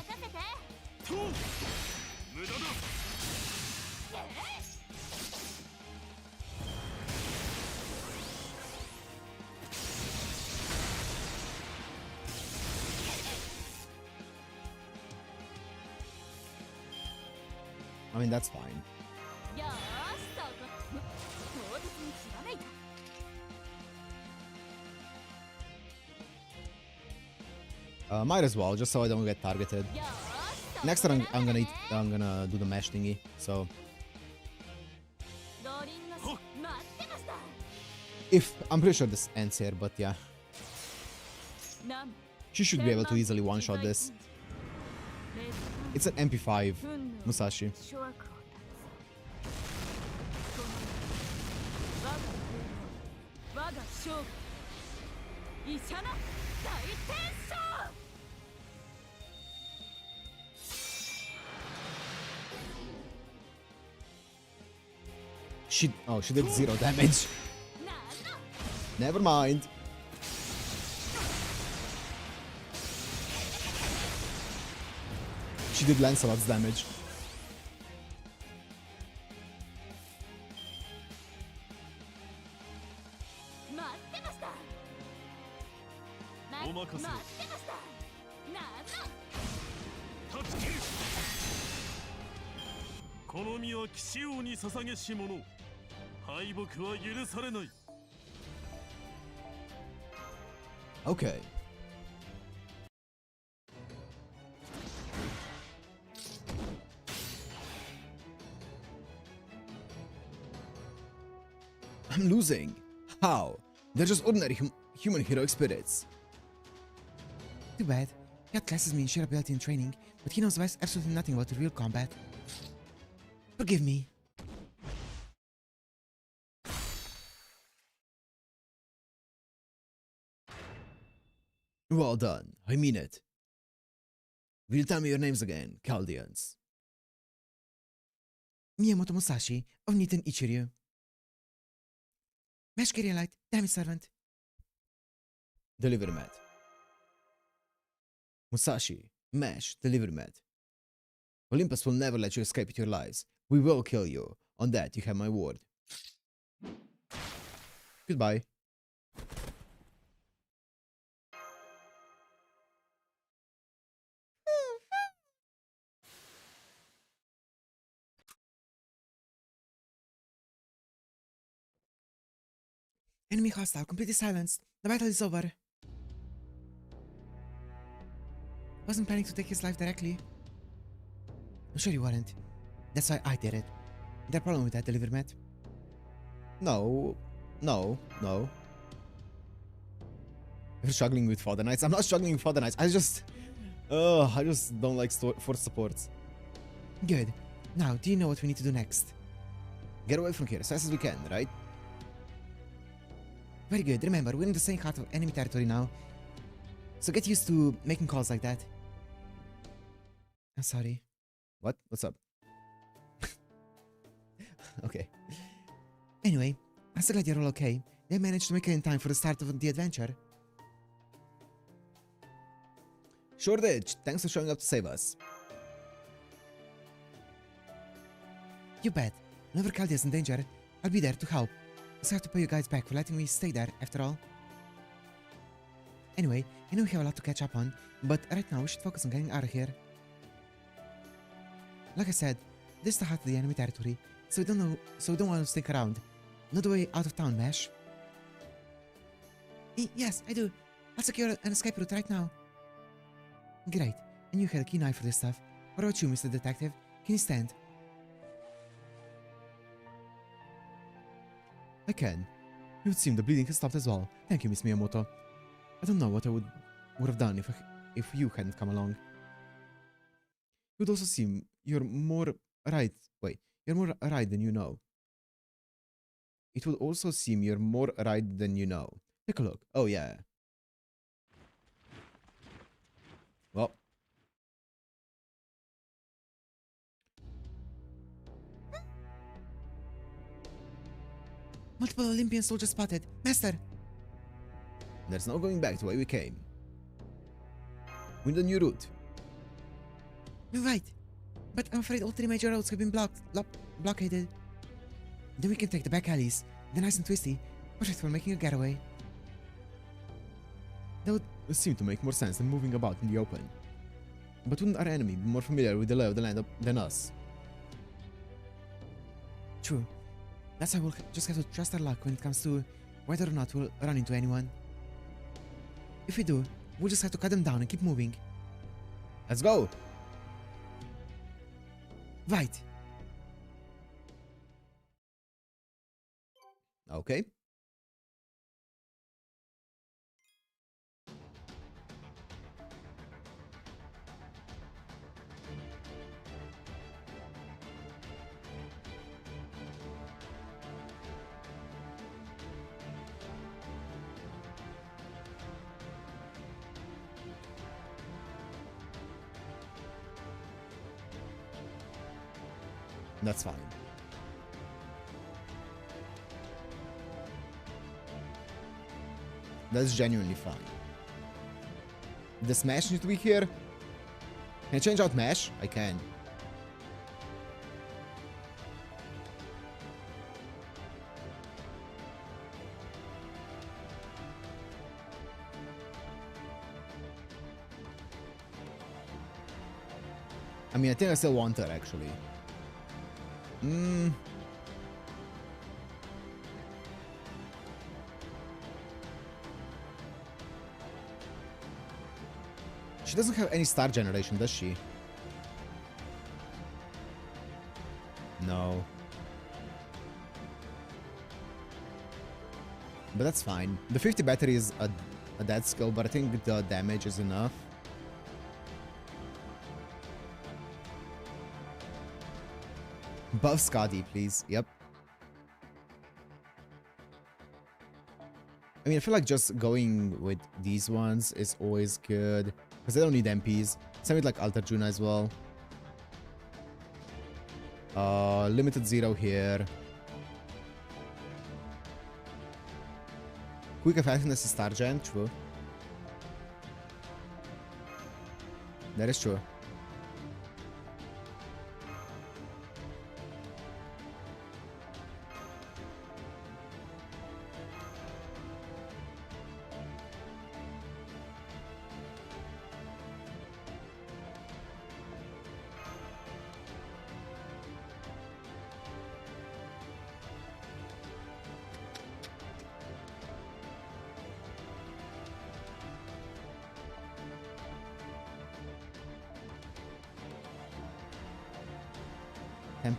I mean, that's fine. よーし、そこ。唐突にひらめいた。 Might as well, just so I don't get targeted. Next turn, I'm gonna do the mesh thingy. So, if I'm pretty sure this ends here, but yeah, she should be able to easily one-shot this. It's an MP5 Musashi. 我が勝負。医者の大天将。 She did 0 damage. Never mind. She did Lancelot's damage. Okay. I'm losing. How? They're just ordinary human heroic spirits. Too bad. He outclasses me in sheer ability and training, but he knows absolutely nothing about real combat. Forgive me. Well done. I mean it. Will you tell me your names again, Chaldeans? Miyamoto Musashi of Niten Ichiryu. Mesh Light, damage servant. Deliver Med. Musashi, Mesh, deliver Med. Olympus will never let you escape with your lies. We will kill you. On that, you have my word. Goodbye. Enemy hostile, completely silenced. The battle is over. Wasn't planning to take his life directly. I'm sure you weren't. That's why I did it. Is there a problem with that, Deliver Matt? No. You're struggling with Fodder Knights. I'm not struggling with Fodder Knights. I just... Ugh, I just don't like force supports. Good. Now, do you know what we need to do next? Get away from here as fast as we can, right? Very good. Remember, we're in the same heart of enemy territory now. So get used to making calls like that. I'm sorry. What? What's up? Okay. Anyway, I'm so glad you're all okay. They managed to make it in time for the start of the adventure. Sure did. Thanks for showing up to save us. You bet. Whenever Caldia's in danger, I'll be there to help. So I have to pay you guys back for letting me stay there, after all. Anyway, I know we have a lot to catch up on, but right now we should focus on getting out of here. Like I said, this is the heart of the enemy territory, so we don't want to stick around. Know the way out of town, Mesh? Yes, I do. I'll secure an escape route right now. Great. And you had a keen eye for this stuff. What about you, Mr. Detective? Can you stand? I can. It would seem the bleeding has stopped as well. Thank you, Miss Miyamoto. I don't know what I would have done if you hadn't come along. It would also seem you're more right. Wait, you're more right than you know. It would also seem you're more right than you know. Take a look. Oh, yeah. Well. Multiple Olympian soldiers spotted. Master! There's no going back to where we came. We need a new route. You're right. But I'm afraid all three major roads have been blockaded. Then we can take the back alleys. They're nice and twisty. Perfect for making a getaway. That would seem to make more sense than moving about in the open. But wouldn't our enemy be more familiar with the lay of the land than us? True. That's why we'll just have to trust our luck when it comes to whether or not we'll run into anyone. If we do, we'll just have to cut them down and keep moving. Let's go! Right. Okay. That's fine. That's genuinely fine. Does Mesh need to be here? Can I change out Mesh? I can. I mean, I think I still want her, actually. She doesn't have any star generation, does she? No. But that's fine. The 50 battery is a dead skill, but I think the damage is enough. Buff Scotty, please. Yep. I mean, I feel like just going with these ones is always good. Because they don't need MPs. Same with like Alter Juna as well. Limited 0 here. Quick effectiveness is star gen, true. That is true.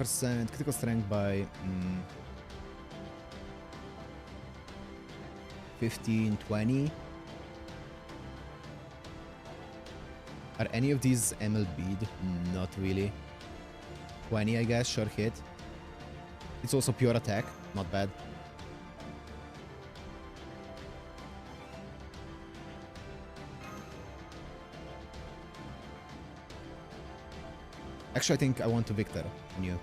%, critical strength by 15, 20. Are any of these MLB'd? Not really. 20, I guess, sure hit. It's also pure attack, not bad. Actually, I think I want to Victor on you.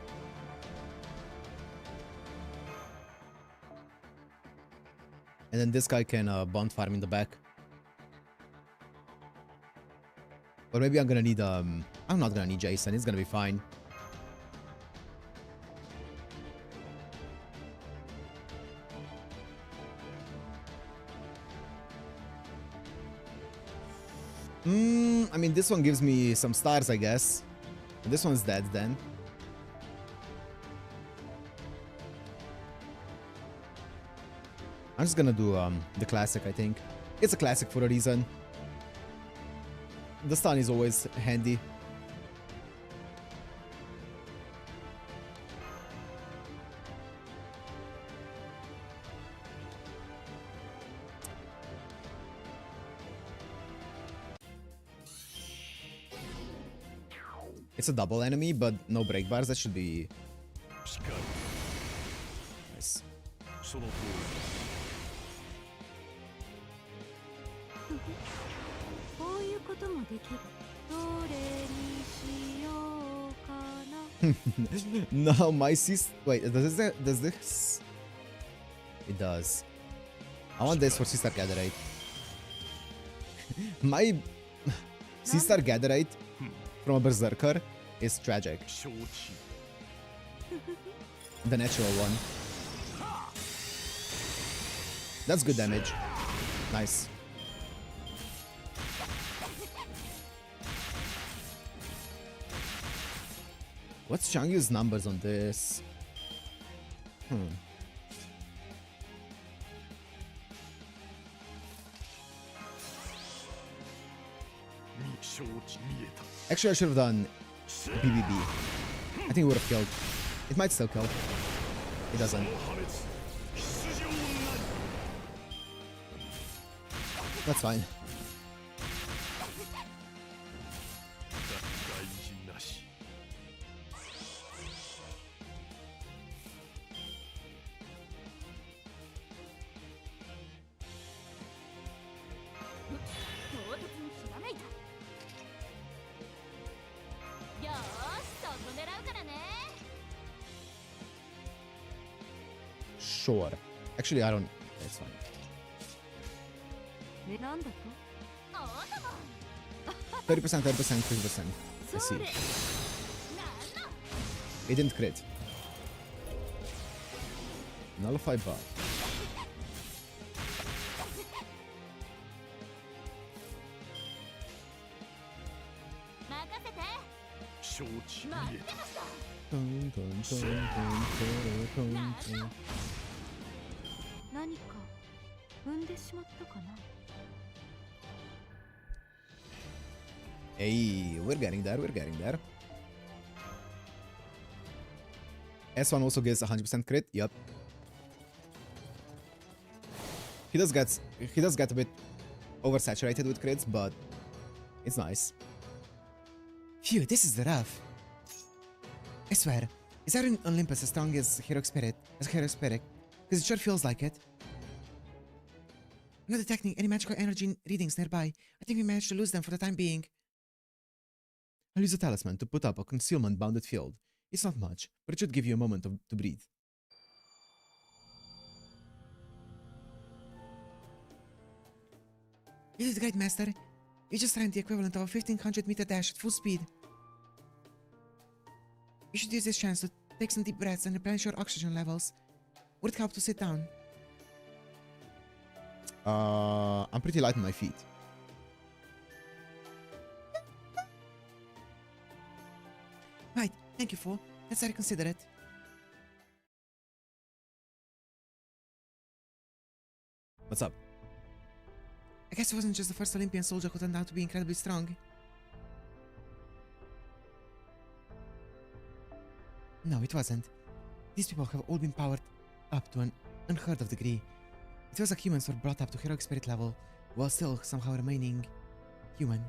And then this guy can bond farm in the back. Or maybe I'm gonna need, I'm not gonna need Jason, it's gonna be fine. I mean, this one gives me some stars, I guess. This one's dead then. I'm just gonna do the classic, I think. It's a classic for a reason. The stun is always handy. It's a double enemy, but no break bars. That should be nice. その通こういうこともできる。どれにしようかな。No, my sister. Wait, does this? It does. I want this for Sister Gatherite. My Sister Gatherite from a Berserker is tragic. り承知 The natural one. That's good damage. Nice. What's Changyu's numbers on this? 承知見えた Actually, I should have done BBB. I think it would have killed. It might still kill. It doesn't. 破滅出場なり That's fine. 大事なし 唐突にひらめいた。よーし、そこ狙うからね。 Sure. Actually, I don't. It's fine. ね、なんだと？おーとも。 30%, 30%, 30%. I そ see. れ。なんの？ It didn't crit. Nullify buff. 任せて。承知見待っえたてました。 Dun, dun, dun, dun, dun, dun, dun. 何か踏んでしまったかな。 Hey, we're getting there, we're getting there. S1 also gives 100% crit, yep. He does get a bit oversaturated with crits, but it's nice. Phew, this is rough. I swear, is our Olympus as strong as Hero Spirit? Because it sure feels like it. I'm not detecting any magical energy readings nearby. I think we managed to lose them for the time being. I'll use a talisman to put up a concealment bounded field. It's not much, but it should give you a moment to breathe. You did great, Master. You just ran the equivalent of a 1500-meter dash at full speed. You should use this chance to take some deep breaths and replenish your oxygen levels. Would it help to sit down? I'm pretty light on my feet. Right, thank you, fool. That's very considerate. What's up? I guess it wasn't just the first Olympian soldier who turned out to be incredibly strong. No, it wasn't. These people have all been powered up to an unheard of degree. It was like humans were brought up to heroic spirit level, while still somehow remaining human.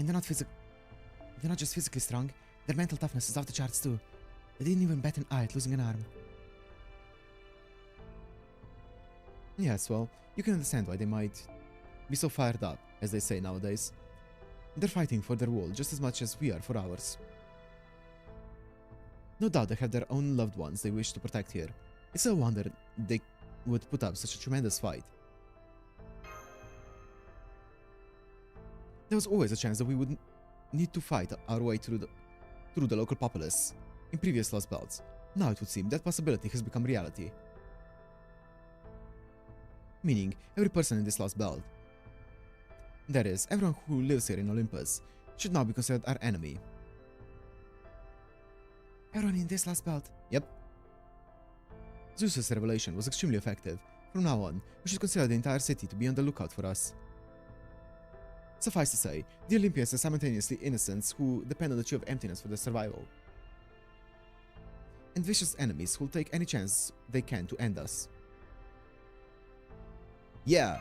And they're not just physically strong, their mental toughness is off the charts too. They didn't even bat an eye at losing an arm. Yes, well, you can understand why they might be so fired up, as they say nowadays. They're fighting for their world just as much as we are for ours. No doubt they have their own loved ones they wish to protect here. It's no wonder they would put up such a tremendous fight. There was always a chance that we would need to fight our way through the local populace in previous Lost Belts. Now it would seem that possibility has become reality. Meaning, every person in this Lost Belt, that is, everyone who lives here in Olympus, should now be considered our enemy. Everyone in this Lost Belt? Yep. Zeus's revelation was extremely effective. From now on, we should consider the entire city to be on the lookout for us. Suffice to say, the Olympians are simultaneously innocents who depend on the tree of emptiness for their survival. And vicious enemies who'll take any chance they can to end us. Yeah.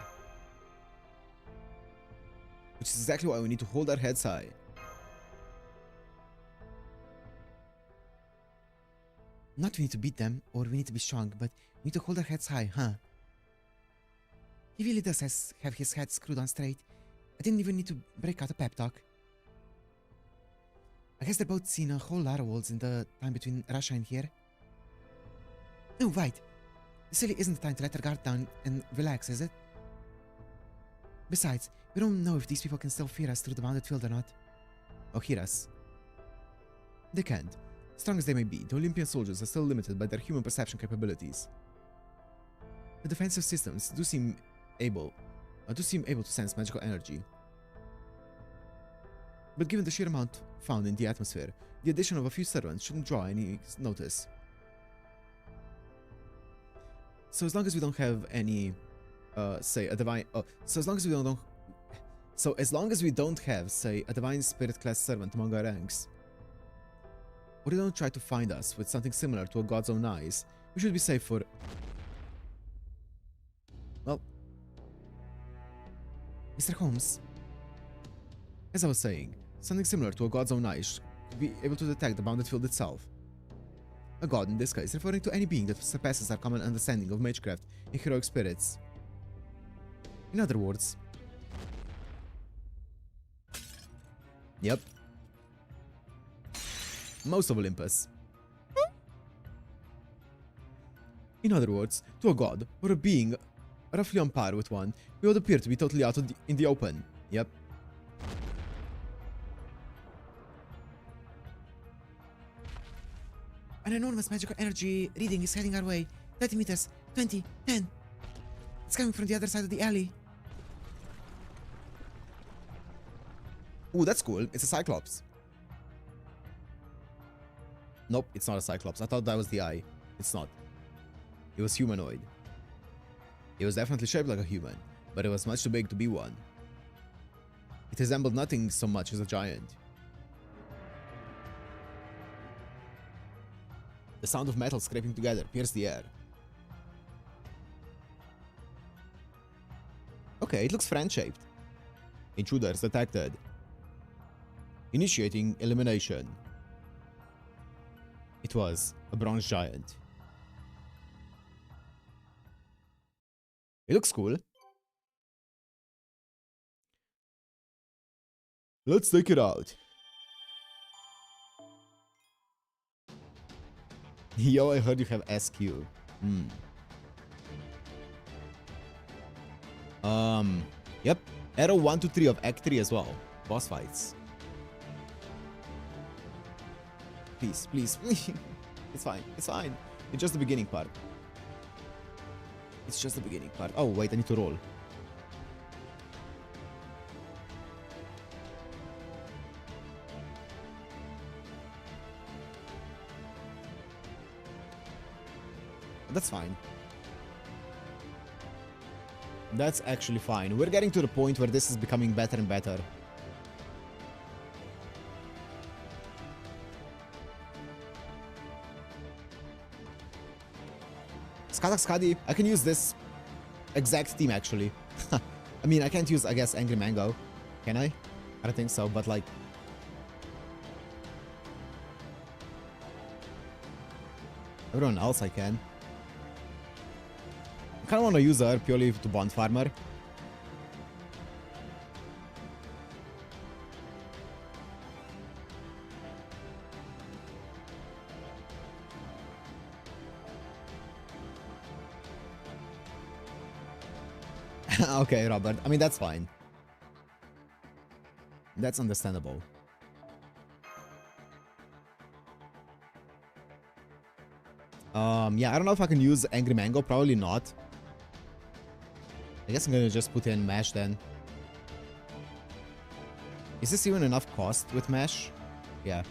Which is exactly why we need to hold our heads high. Not we need to beat them, or we need to be strong, but we need to hold our heads high, huh? He really does have his head screwed on straight. I didn't even need to break out a pep talk. I guess they're both seen a whole lot of worlds in the time between Russia and here. Oh, right. This really isn't the time to let our guard down and relax, is it? Besides, we don't know if these people can still fear us through the bounded field or not. Or hear us. They can't. Strong as they may be, the Olympian soldiers are still limited by their human perception capabilities. The defensive systems do seem able to sense magical energy. But given the sheer amount found in the atmosphere, the addition of a few servants shouldn't draw any notice. So as long as we don't have any, say, a divine... so as long as we don't have, say, a divine spirit class servant among our ranks, or they don't try to find us with something similar to a god's own eyes, we should be safe for... Well... Mr. Holmes. As I was saying, something similar to a god's own eyes should be able to detect the bounded field itself. A god in this case referring to any being that surpasses our common understanding of magecraft and heroic spirits. In other words... Yep. Most of Olympus. In other words, to a god, or a being roughly on par with one, we would appear to be totally out in the open. Yep. An enormous magical energy reading is heading our way. 30 meters, 20, 10. It's coming from the other side of the alley. Ooh, that's cool. It's a Cyclops. Nope, it's not a Cyclops. I thought that was the eye. It's not. It was humanoid. It was definitely shaped like a human, but it was much too big to be one. It resembled nothing so much as a giant. The sound of metal scraping together pierced the air. Okay, it looks friend-shaped. Intruders detected. Initiating elimination. It was a bronze giant. It looks cool. Let's take it out. Yo, I heard you have SQ. Yep. Arrow 1 to 3 of Act 3 as well. Boss fights. Please, please. It's fine. It's fine. It's just the beginning part. It's just the beginning part. Oh, wait, I need to roll. That's fine. That's actually fine. We're getting to the point where this is becoming better and better. Skadi, I can use this exact team actually. I mean, I can't use, I guess, Angry Mango. Can I? I don't think so, but like... everyone else I can. I kinda wanna use her purely to bond farmer. Okay, Robert. I mean, that's fine. That's understandable. Yeah, I don't know if I can use Angry Mango. Probably not. I guess I'm gonna just put in Mash then. Is this even enough cost with Mash? Yeah.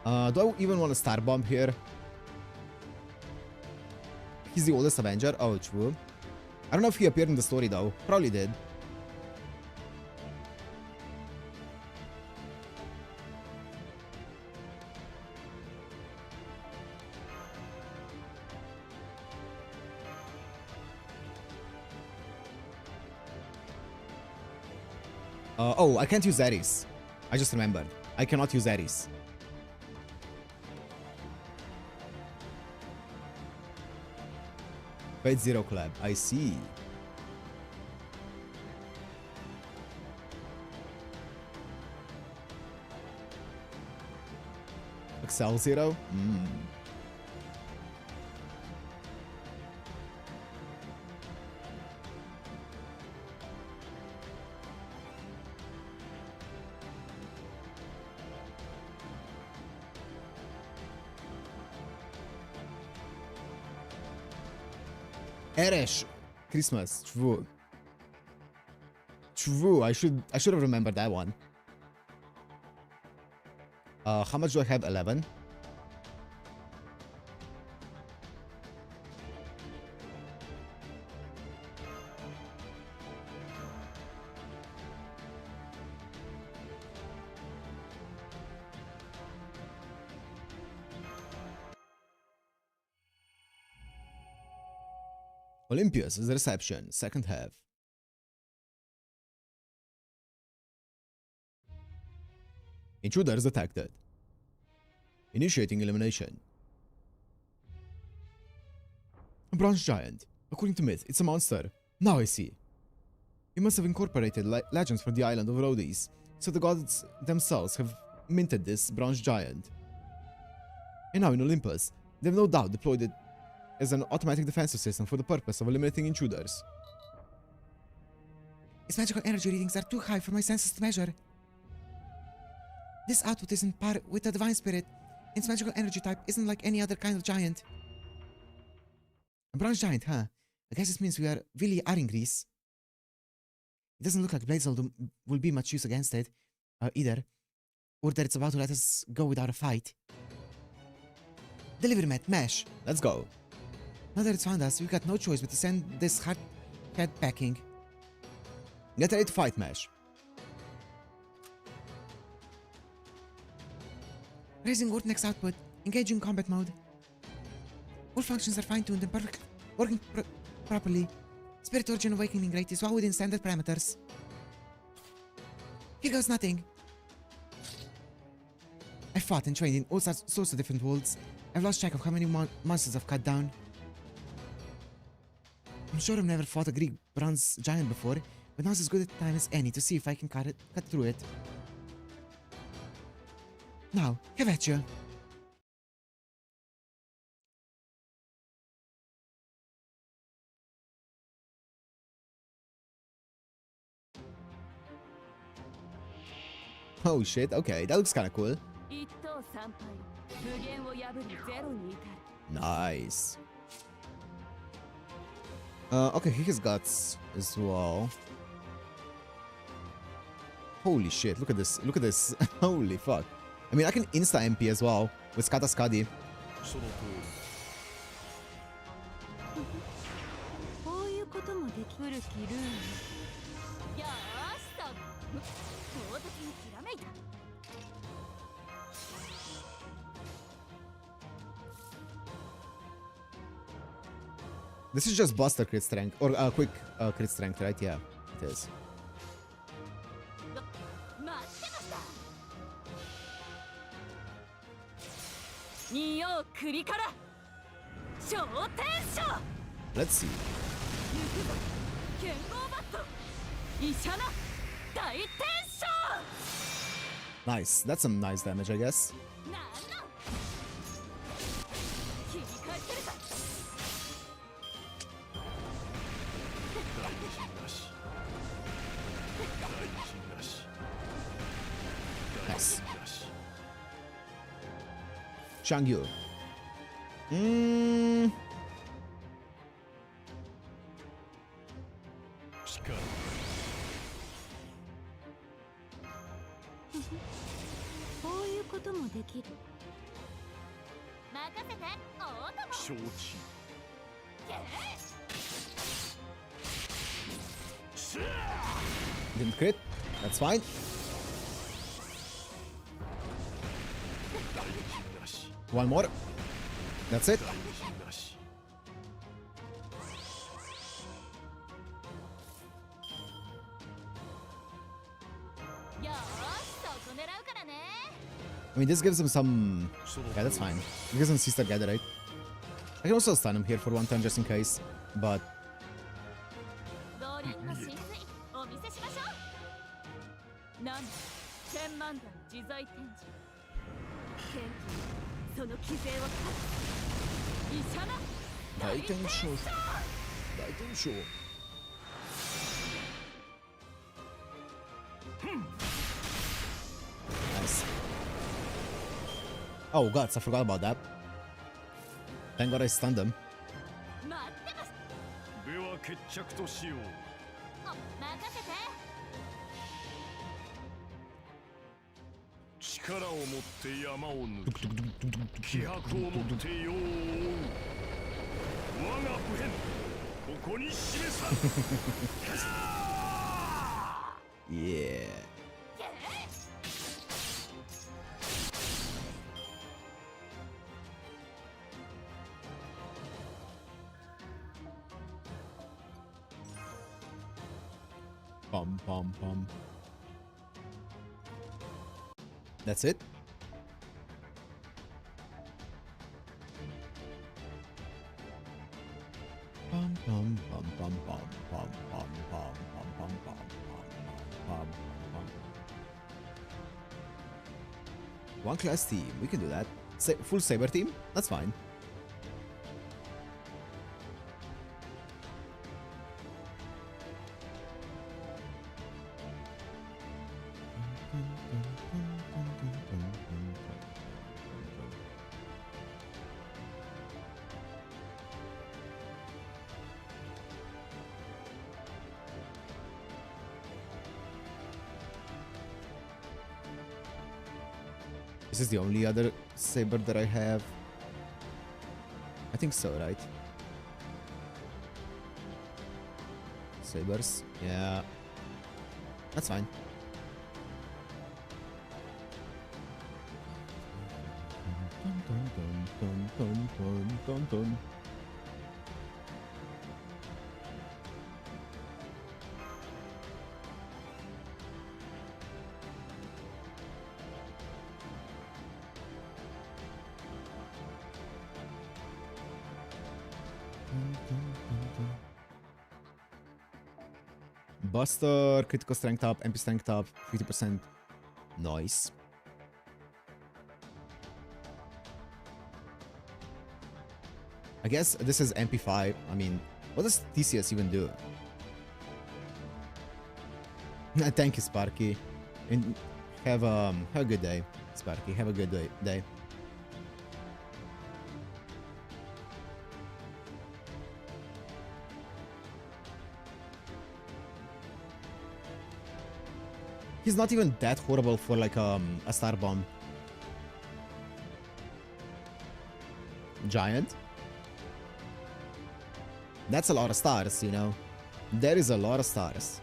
Do I even want a Star Bomb here? He's the oldest Avenger. Oh, true. I don't know if he appeared in the story though. Probably did. Oh, I can't use Ares. I just remembered. I cannot use Ares. Fate Zero collab. I see. Excel Zero? Eresh Christmas. True. True. I should have remembered that one. How much do I have? 11. Olympus is the reception, second half. Intruders detected. Initiating elimination. A bronze giant. According to myth, it's a monster. Now I see. It must have incorporated legends from the island of Rhodes, so the gods themselves have minted this bronze giant. And now in Olympus, they've no doubt deployed it as an automatic defensive system for the purpose of eliminating intruders. Its magical energy readings are too high for my senses to measure. This output is in par with the divine spirit. Its magical energy type isn't like any other kind of giant. A bronze giant, huh? I guess this means we really are in Greece. It doesn't look like Blazehold will be much use against it, either. Or that it's about to let us go without a fight. Delivery mat, Mash. Let's go. Now that it's found us, we've got no choice but to send this hard head packing. Get ready to fight, Mash. Raising Vortex output. Engaging combat mode. All functions are fine-tuned and working properly. Spirit Origin Awakening rate is well within standard parameters. Here goes nothing. I fought and trained in all sorts of different worlds. I've lost track of how many monsters I've cut down. I'm sure I've never fought a Greek bronze giant before, but now's as good a time as any to see if I can cut through it. Now, have at you. Oh shit, okay, that looks kinda cool. Nice. Okay, he has guts as well. Holy shit, look at this, look at this. Holy fuck. I mean, I can insta-MP as well with Skata Skadi. This is just Buster crit strength, or quick crit strength, right? Yeah, it is. 待ってました。仁王栗から昇天書。 Let's see. 剣豪バット医者の大天書。 Nice. That's some nice damage, I guess. なんなん切り返せるか。大臣なし大臣なし大 Nice. 臣なし Shangyu. Shikara. こういうこともできる。任せて、大友。承知 Didn't crit. That's fine. 大臣なし One more. That's it. 大臣なし よーし、そこ狙うからね。 I mean, this gives him some... Yeah, that's fine. It gives him Sister Gather, right? I can also stun him here for one turn just in case. But... 道理の真髄お見せしましょう。なんだ、千万段自在展示。剣気、その騎勢を断つ。医者の大天使。 Nice. Oh, guts. I forgot about that. Thank God I stunned him. 待ってます。では決着としようお、任せて。力を持って山を抜き気迫を持って世を追う我が不変ここに示さ Yeah. Pum pum pum. That's it? Pum pum pum pum pum pum pum pum pum pum pum pum pum. One class team, we can do that. Full saber team? That's fine. Is this the only other saber that I have? I think so, right? Sabers? Yeah. That's fine. Buster, critical strength up, MP strength up, 50%. Nice. I guess this is MP5. I mean, what does TCS even do? Thank you, Sparky. And have a good day, Sparky. Have a good day. He's not even that horrible for like a star bomb. Giant. That's a lot of stars, you know. There is a lot of stars.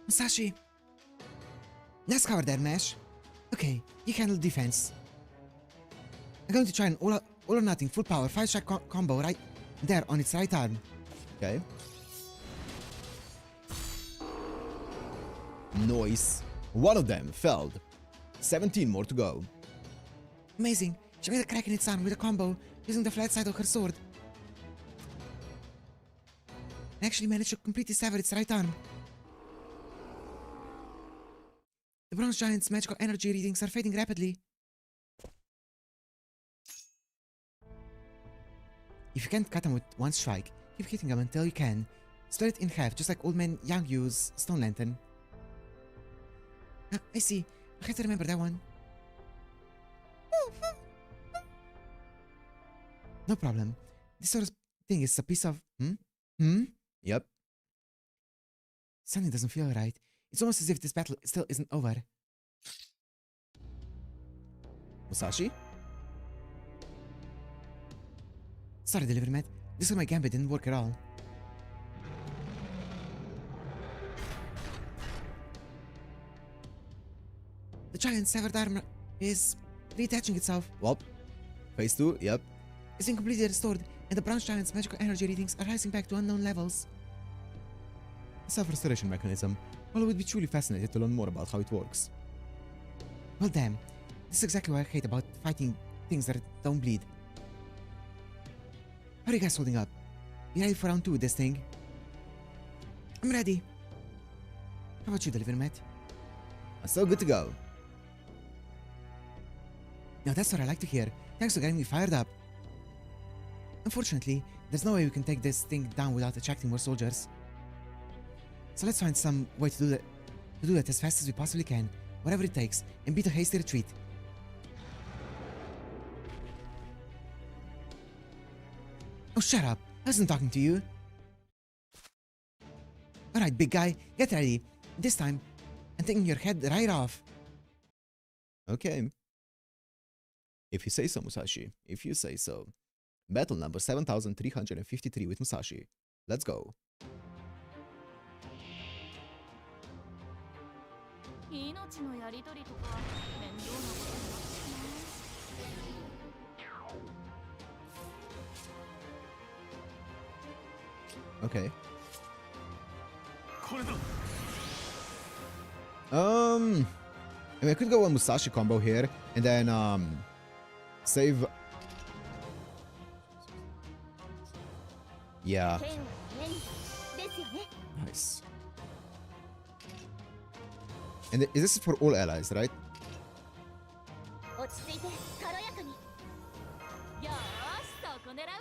Musashi! Nice cover there, Mesh. Okay, you handle defense. I'm going to try an all or nothing full power 5-shot combo right there on its right arm. Okay. Noise. One of them failed. 17 more to go. Amazing. She made a crack in its arm with a combo using the flat side of her sword. And actually managed to completely sever its right arm. The bronze giant's magical energy readings are fading rapidly. If you can't cut him with one strike, keep hitting him until you can. Split it in half, just like old man Yang Yu's stone lantern. Ah, I see. I have to remember that one. No problem. This sort of thing is a piece of... Yep. Something doesn't feel right. It's almost as if this battle still isn't over. Musashi? Sorry, Delivery Mat. This is my gambit didn't work at all. The giant's severed arm is reattaching itself. Well, phase 2, yep. It's been completely restored, and the bronze giant's magical energy readings are rising back to unknown levels. A self-restoration mechanism. Well, I would be truly fascinated to learn more about how it works. Well, damn. This is exactly what I hate about fighting things that don't bleed. How are you guys holding up? You ready for round 2 with this thing? I'm ready. How about you, Delivery Mat? I'm still good to go. Now that's what I like to hear. Thanks for getting me fired up. Unfortunately, there's no way we can take this thing down without attracting more soldiers. So let's find some way to do that as fast as we possibly can, whatever it takes, and beat a hasty retreat. Oh, shut up. I wasn't talking to you. Alright, big guy, get ready. This time, I'm taking your head right off. Okay. If you say so, Musashi. If you say so. Battle number 7353 with Musashi. Let's go. Okay. I mean, I could go a Musashi combo here and then save. Yeah. Nice. And is this for all allies, right?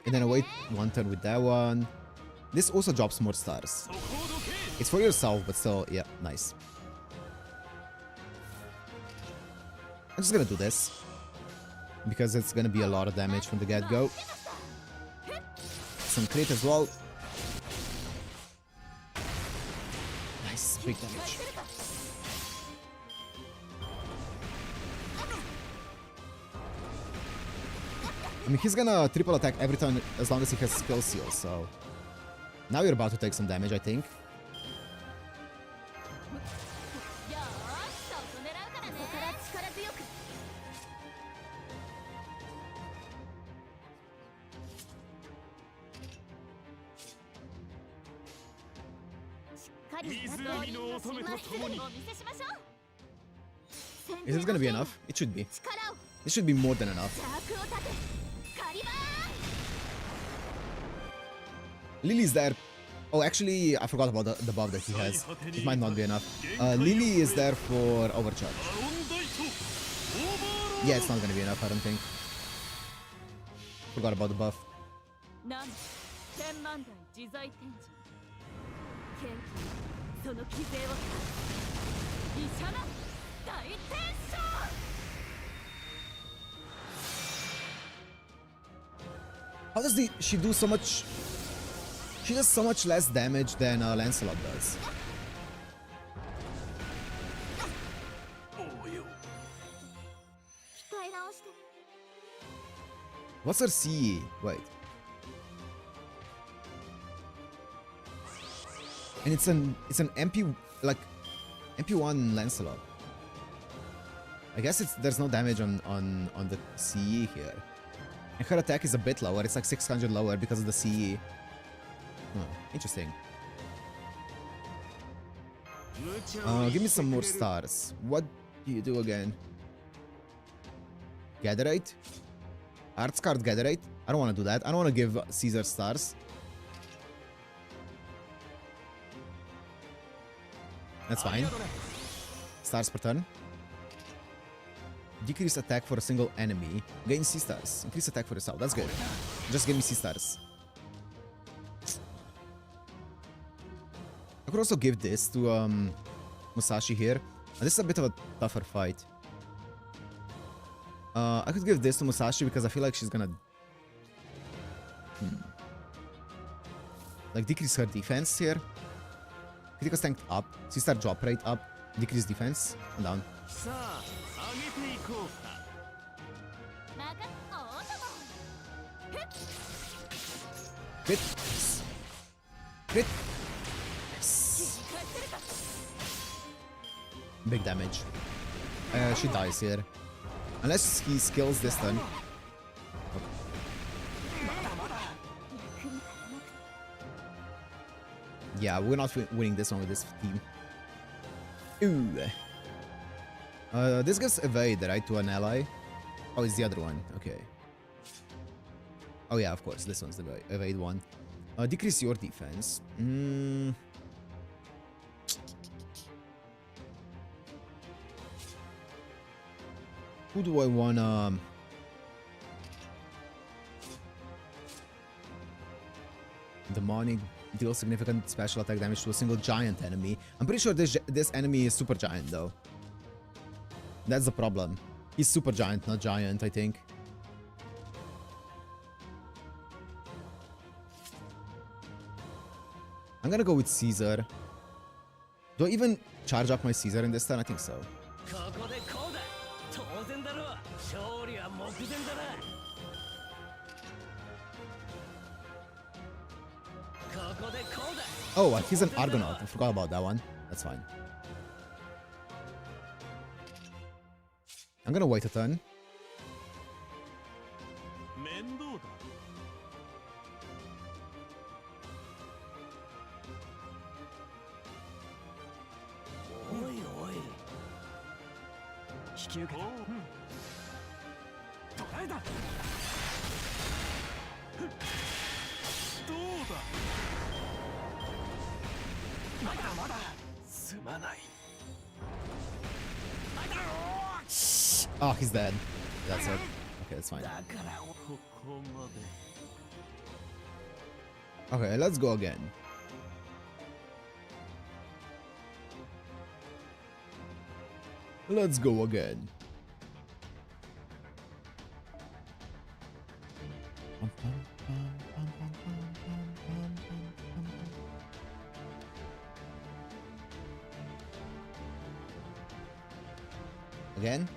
And then I wait one turn with that one. This also drops more stars. It's for yourself, but still, yeah, nice. I'm just gonna do this. Because it's gonna be a lot of damage from the get-go. Some crit as well. Nice, big damage. I mean, he's gonna triple attack every time as long as he has skill seal, so... Now you're about to take some damage, I think. Is this gonna be enough? It should be. This should be more than enough. Lily's there. Oh, actually, I forgot about the buff that he has. It might not be enough. Lily is there for overcharge. Yeah, it's not gonna be enough, I don't think. Forgot about the buff. How does she do so much? She does so much less damage than Lancelot does. What's her CE? Wait. And it's an MP, like, MP1 Lancelot. I guess there's no damage on the CE here. And her attack is a bit lower. It's like 600 lower because of the CE. Huh, interesting. Give me some more stars. What do you do again? Gatherite? Arts card Gatherite? I don't want to do that. I don't want to give Caesar stars. That's fine. Stars per turn. Decrease attack for a single enemy. Gain C stars. Increase attack for yourself. That's good. Just give me C stars. I could also give this to Musashi here. This is a bit of a tougher fight. I could give this to Musashi because I feel like she's gonna like decrease her defense here. Critical strength up. C-star drop rate up. Decrease defense. And down. Crit. Crit. Yes. Big damage. She dies here. Unless he skills this turn. Yeah, we're not winning this one with this team. Ooh. This gives evade, right, to an ally? Oh, it's the other one. Okay. Oh yeah, of course. This one's the evade one. Decrease your defense. Who do I wanna... Demonic deals significant special attack damage to a single giant enemy. I'm pretty sure this enemy is super giant though. That's the problem. He's super giant, not giant, I think. I'm gonna go with Caesar. Do I even charge up my Caesar in this turn? I think so. Oh, he's an Argonaut. I forgot about that one. That's fine. I'm gonna wait a turn. Oh, he's dead. That's it. Okay, that's fine. Okay, let's go again. Let's go again. Again?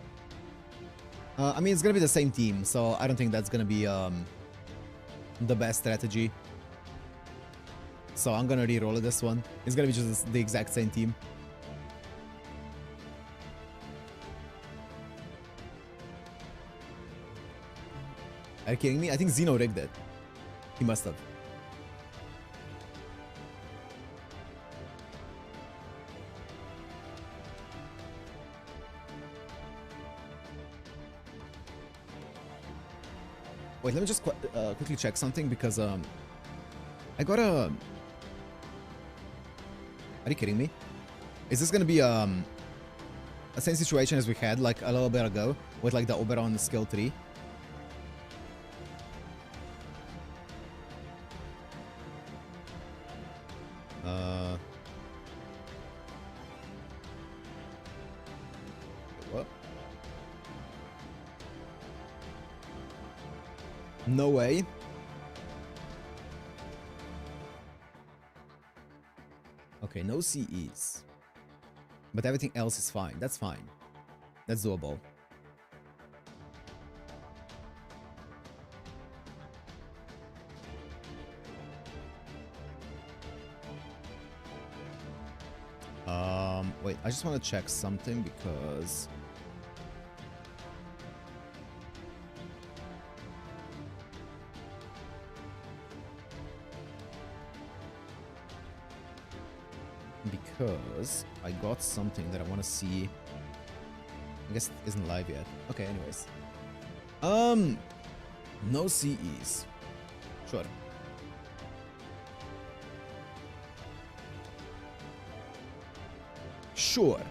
I mean, it's gonna be the same team, so I don't think that's gonna be the best strategy. So I'm gonna re-roll this one. It's gonna be just the exact same team. Are you kidding me? I think Zeno rigged it. He must have. Wait, let me just quickly check something because I got a... Are you kidding me? Is this gonna be a same situation as we had like a little bit ago with like the Oberon skill 3? What? No way. Okay, no CEs. But everything else is fine. That's fine. That's doable. Wait, I just want to check something because... Because I got something that I want to see. I guess it isn't live yet. Okay, anyways. No CEs. Sure. Sure.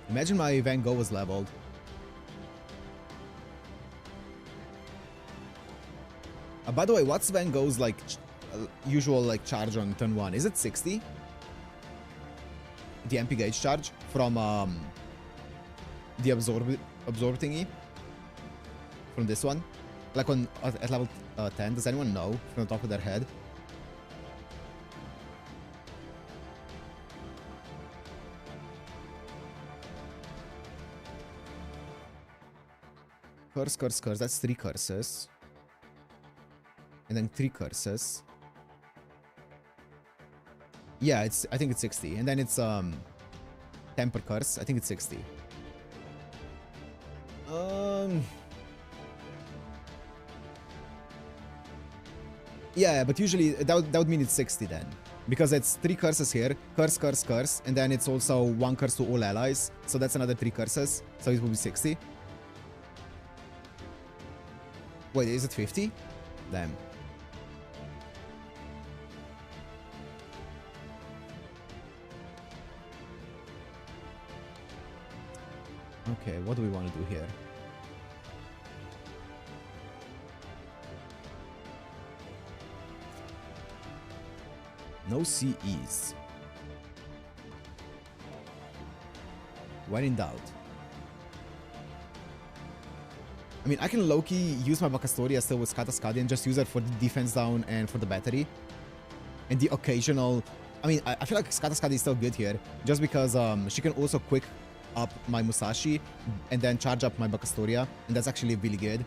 Imagine my Van Gogh was leveled. By the way, what's Van Gogh's like usual like charge on turn 1? Is it 60? The MP gauge charge from the absorb thingy from this one, like on at level 10. Does anyone know from the top of their head? Curse, curse, curse. That's 3 curses. And then 3 curses. Yeah, I think it's 60. And then it's temper curse. I think it's 60. Yeah, but usually that would mean it's 60 then. Because it's 3 curses here. Curse, curse, curse. And then it's also 1 curse to all allies. So that's another 3 curses. So it will be 60. Wait, is it 50? Damn. Okay, what do we want to do here? No CEs. When in doubt. I mean, I can low-key use my Bacastoria still with Skatascadi and just use it for the defense down and for the battery. And the occasional... I mean, I feel like Skatascadi is still good here. Just because she can also quick up my Musashi and then charge up my Bacastoria. And that's actually really good.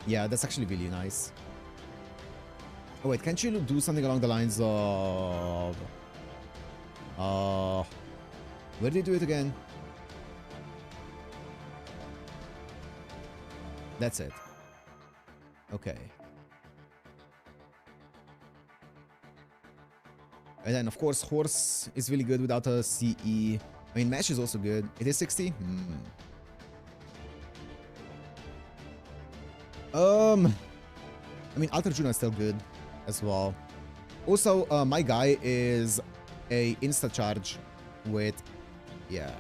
Yeah, that's actually really nice. Oh wait, can't you do something along the lines of... where did they do it again? That's it. Okay. And then, of course, Horse is really good without a CE. I mean, Mesh is also good. It is 60? I mean, Alter Juno is still good as well. Also, my guy is a insta-charge with... Yeah.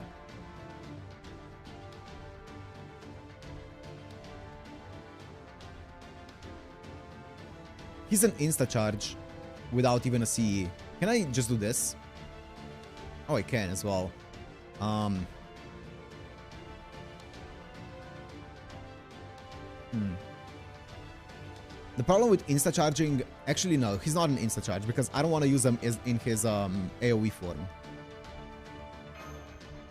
He's an insta-charge without even a CE. Can I just do this? Oh, I can as well. The problem with insta-charging... Actually, no, he's not an insta-charge because I don't want to use him in his AoE form.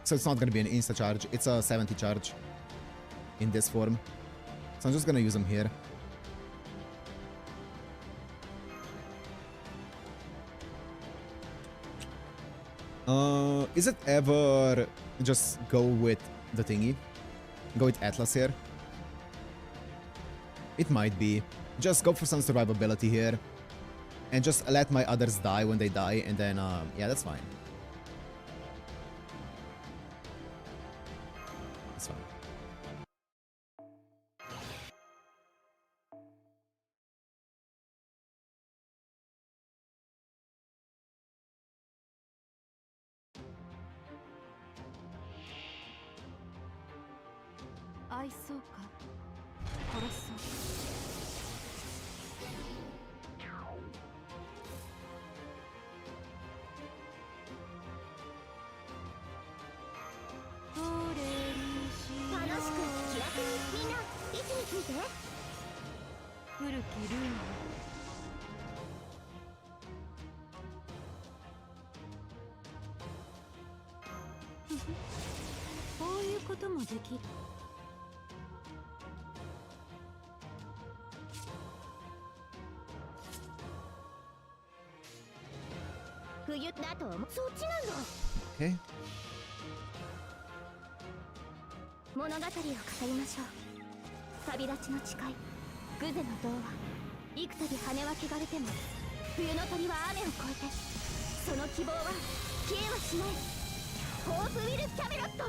So it's not going to be an insta-charge. It's a 70 charge in this form. So I'm just going to use him here. Is it ever just go with the thingy? Go with Atlas here? It might be. Just go for some survivability here. And just let my others die when they die, and then, yeah, that's fine. That's fine. 冬だとそっちなんだ。 Okay. 物語を語りましょう。旅立ちの誓い、グゼの童話。幾度羽は汚れても冬の鳥は雨を越えて、その希望は消えはしない。ホープウィル・キャメロット。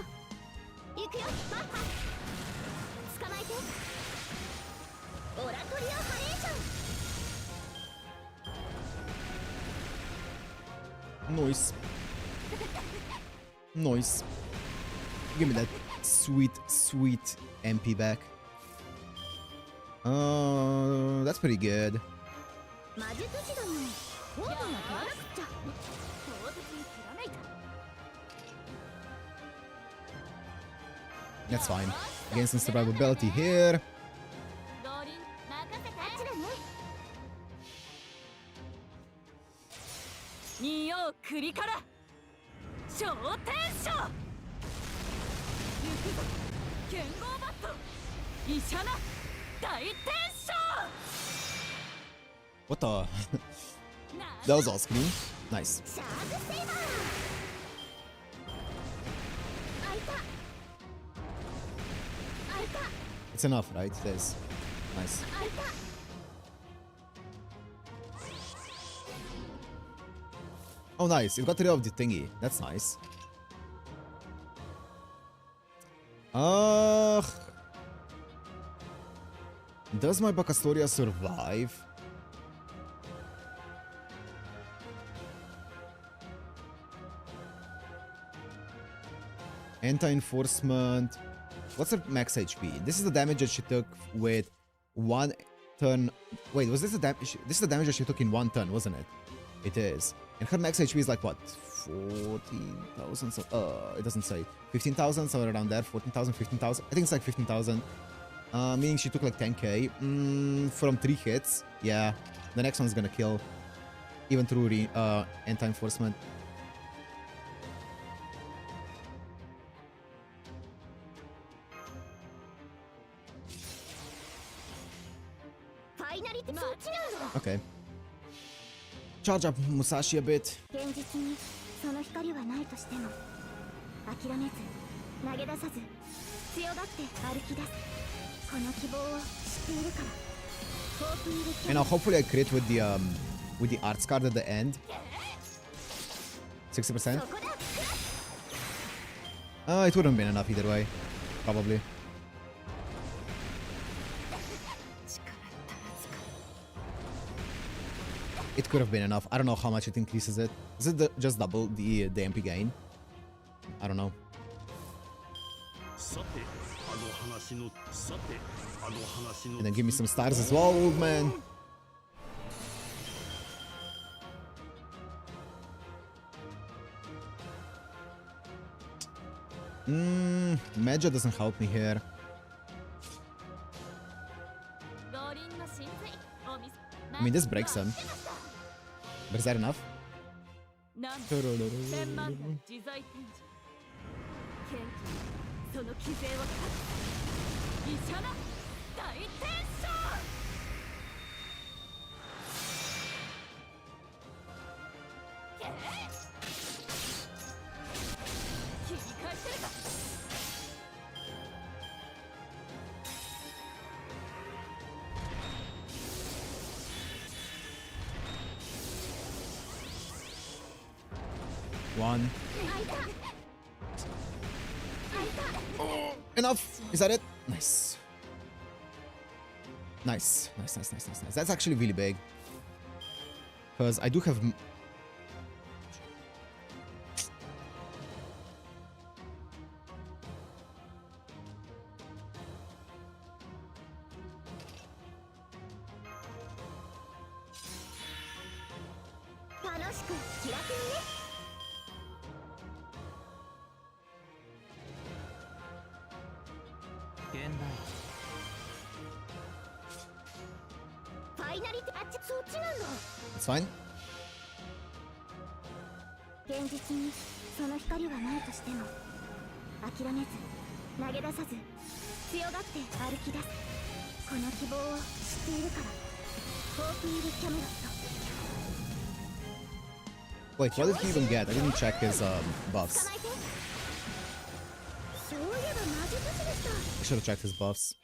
行くよマッハ。捕まえて。オラトリア・ハレーション。 Nice. Nice. Give me that sweet, sweet MP back. That's pretty good. 魔術師だもん。ホープが取らなくっちゃ。唐突に切らないと。 That's fine. Gain some survivability here. ロリン、任せて。あっちだね。見よう栗から昇天書。行くぞ剣豪バット。医者な大天使。 What the? That was all screen. Nice. シャークセイバー。開いた。開いた。 It's enough, right? It is. Nice. 開いた。 Oh, nice. You got rid of the thingy. That's nice. Does my Bacastoria survive? Anti-enforcement. What's her max HP? This is the damage that she took with one turn. Wait, was this the damage? This is the damage that she took in one turn, wasn't it? It is. And her max HP is like what? 14,000? So, it doesn't say. 15,000, somewhere around there. 14,000, 15,000. I think it's like 15,000. Meaning she took like 10k. From 3 hits. Yeah. The next one's gonna kill. Even through anti-enforcement. Okay. Charge up Musashi a bit. 現実にその光はないとしても諦めず投げ出さず強がって歩き出すこの希望を知っているからホープにでき And now hopefully I crit with the arts card at the end. 60%. そこだ It wouldn't have been enough either way. Probably. It could have been enough. I don't know how much it increases it. Is it just double the MP gain? I don't know. And then give me some stars as well, old man. Medja doesn't help me here. I mean, this breaks him. But is that enough? 千万段自在天使剣気その騎勢を断つ医者な大天使切り返せるか One. Oh, enough! Is that it? Nice. Nice. Nice, nice, nice, nice, nice. That's actually really big. Because I do have... It's fine. 現実にその光はないとしても諦めず投げ出さず強がって歩き出すこの希望を知っているからホープイル・キャメロット Wait, what did he even get? I didn't check his buffs. 捕まえてそういえば魔術師でした I should have checked his buffs. す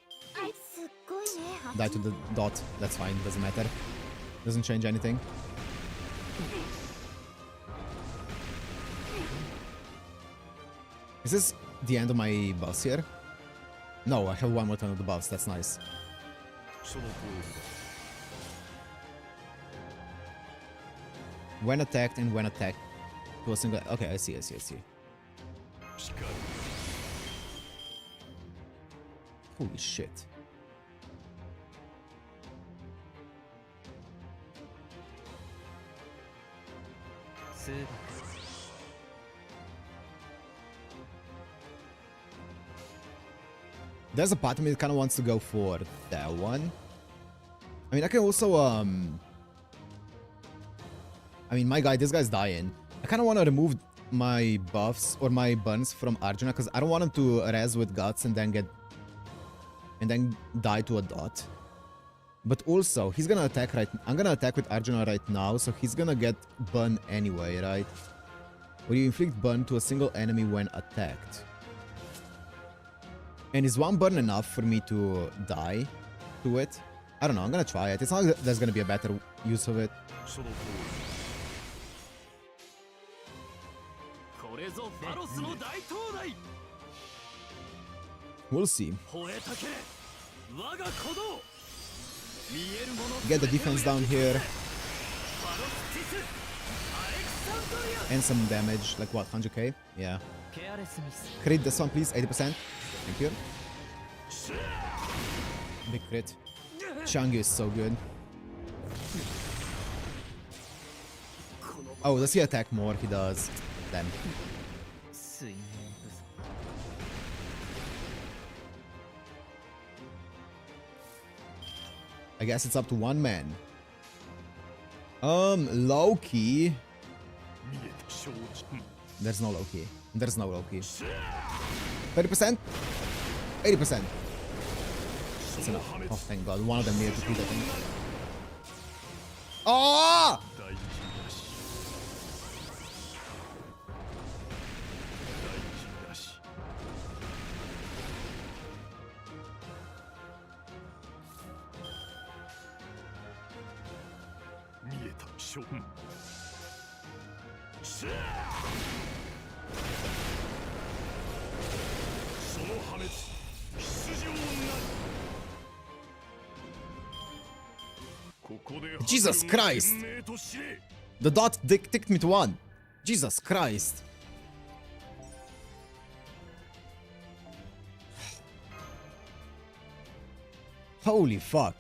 っごいね Die to the dot. That's fine. Doesn't matter. Doesn't change anything. Is this the end of my buffs here? No, I have one more turn of the buffs. That's nice. その通りだ When attacked and when attacked to a single. Okay, I see. しかり Holy shit. There's a part of me that kind of wants to go for that one. I mean, I can also, I mean, my guy, this guy's dying. I kind of want to remove my buffs or my burns from Arjuna because I don't want him to res with guts and then die to a dot. But also, he's gonna attack I'm gonna attack with Arjuna right now, so he's gonna get burn anyway, right? Where you inflict burn to a single enemy when attacked. And is one burn enough for me to die to it? I don't know, I'm gonna try it. It's not like there's gonna be a better use of it. その通りこれぞファロスの大灯台 We'll see. 吠えたけれ我が鼓動見えるもの Get the defense down here. ファロスティスアレクサンドリア And some damage, like what, 100k? Yeah. Crit this one, please, 80%. Thank you. Big crit. Changi is so good. Oh, does he attack more? He does. Damn. I guess it's up to one man. Loki. 見えて承知 There's no Loki. There's no Loki. 30%? 80%. That's enough. Oh, thank God. One of them needed to crit, I think. Oh! 大事なし大事なし 見えた勝負その破滅出場なりここで Jesus Christ! 運命と知れ The dot ticked me to one. Jesus Christ. Holy fuck.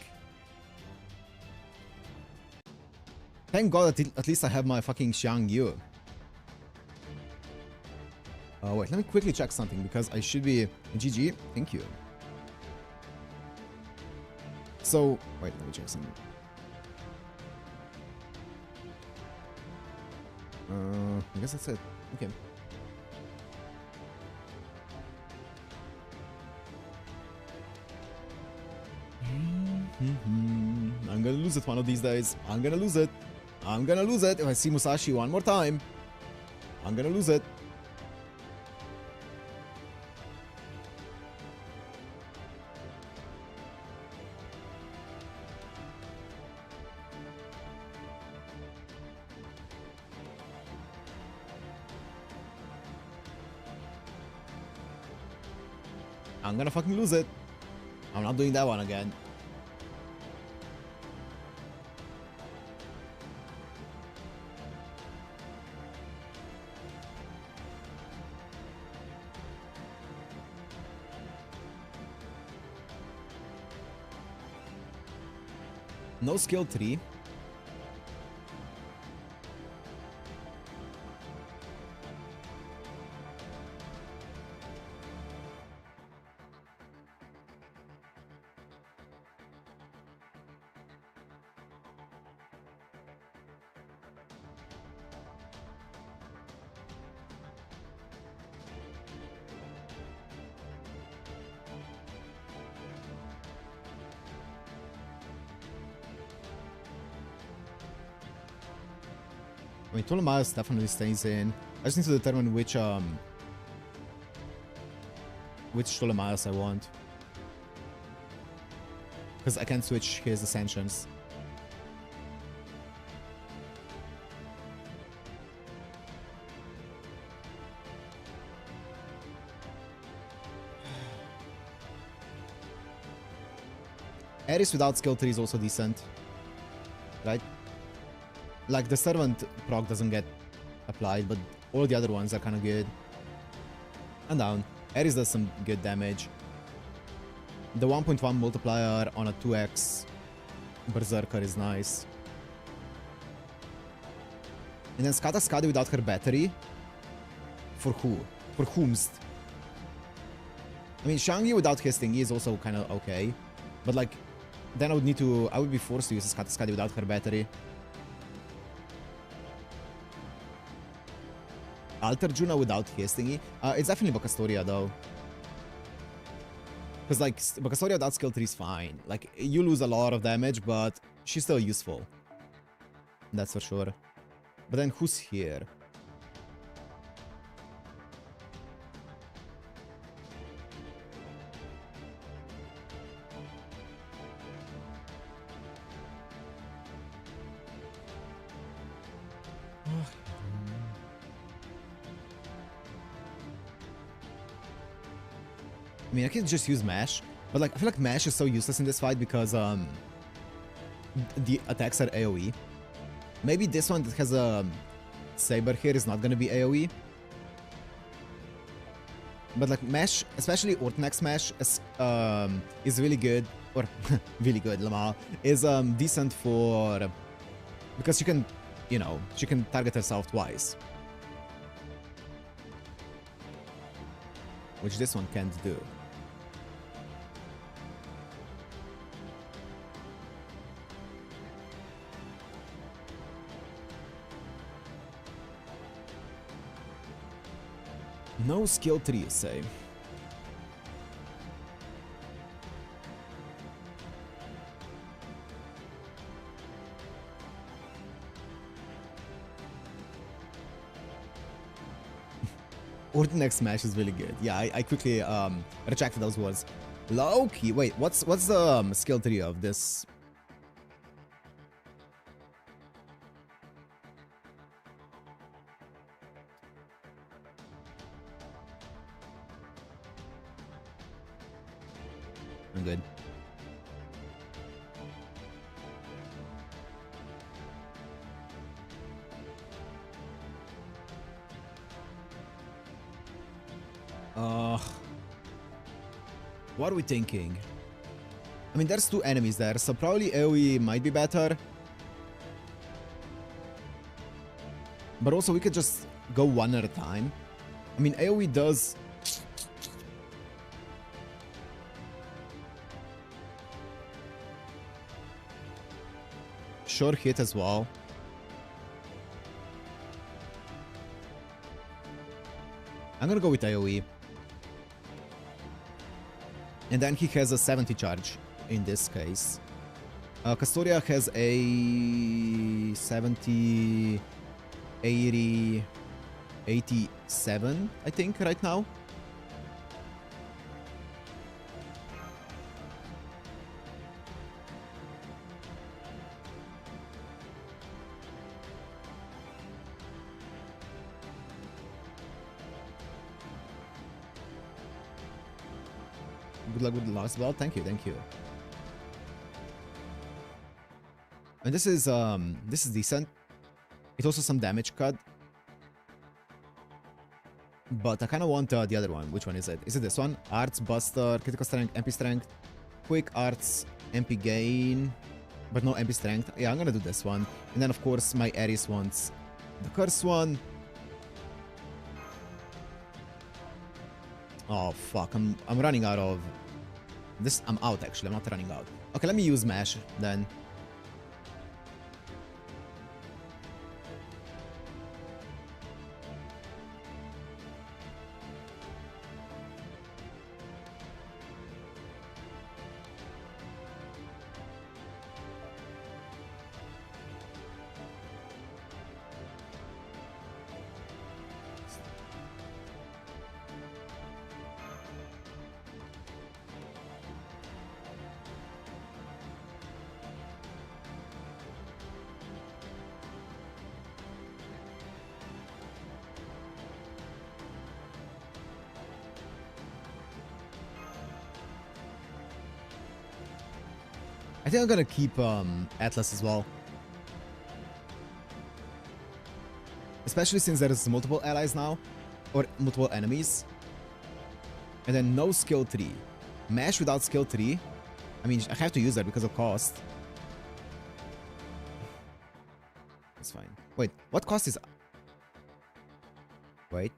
Thank God that at least I have my fucking Xiang Yu. Wait, let me quickly check something because I should be... GG, thank you. So, wait, let me check something. I guess that's it. Okay. I'm gonna lose it one of these days. I'm gonna lose it. I'm gonna lose it if I see Musashi one more time. I'm gonna lose it. I'm gonna fucking lose it. I'm not doing that one again. No skill 3. I mean, Ptolemaeus definitely stays in. I just need to determine which Ptolemaeus I want. Because I can't switch his ascensions. Ares without skill 3 is also decent. Right? Like, the Servant proc doesn't get applied, but all the other ones are kind of good. And down. Ares does some good damage. The 1.1 multiplier on a 2x Berserker is nice. And then Skata Skadi without her battery. For who? For whomst? I mean, Shang-Yi without his thingy is also kind of okay. But like, then I would be forced to use Skata Skadi without her battery. Alter Juna without his thingy. It's definitely Bakastoria though. Because like, Bakastoria without skill 3 is fine. Like, you lose a lot of damage, but she's still useful. That's for sure. But then who's here? I mean, I can just use Mash, but like, I feel like Mash is so useless in this fight because the attacks are AoE. Maybe this one that has a Saber here is not gonna be AoE. But like Mash, especially Ortnax Mash, is really good, or really good, Lamar, is decent for, because she can, you know, she can target herself twice. Which this one can't do. No skill 3, you say? Ordinex Smash is really good. Yeah, I quickly retracted those words. Low-key. Wait, what's the skill 3 of this? I'm good. What are we thinking? I mean, there's 2 enemies there, so probably AoE might be better. But also, we could just go one at a time. I mean, AoE does... Sure hit as well. I'm gonna go with AoE. And then he has a 70 charge in this case. Castoria has a 70, 80, 87, I think, right now. Good luck with the last belt. Thank you, thank you. And this is decent. It's also some damage cut. But I kind of want the other one. Which one is it? Is it this one? Arts, Buster, Critical Strength, MP Strength, Quick Arts, MP Gain, but no MP Strength. Yeah, I'm gonna do this one. And then of course my Ares wants the Curse one. Oh fuck, I'm running out of this. I'm out actually, I'm not running out. Okay, let me use Mash then. I think I'm gonna keep Atlas as well. Especially since there's multiple allies now, or multiple enemies. And then no skill 3. Mash without skill 3. I mean, I have to use that because of cost. That's fine. Wait, what cost is... Wait.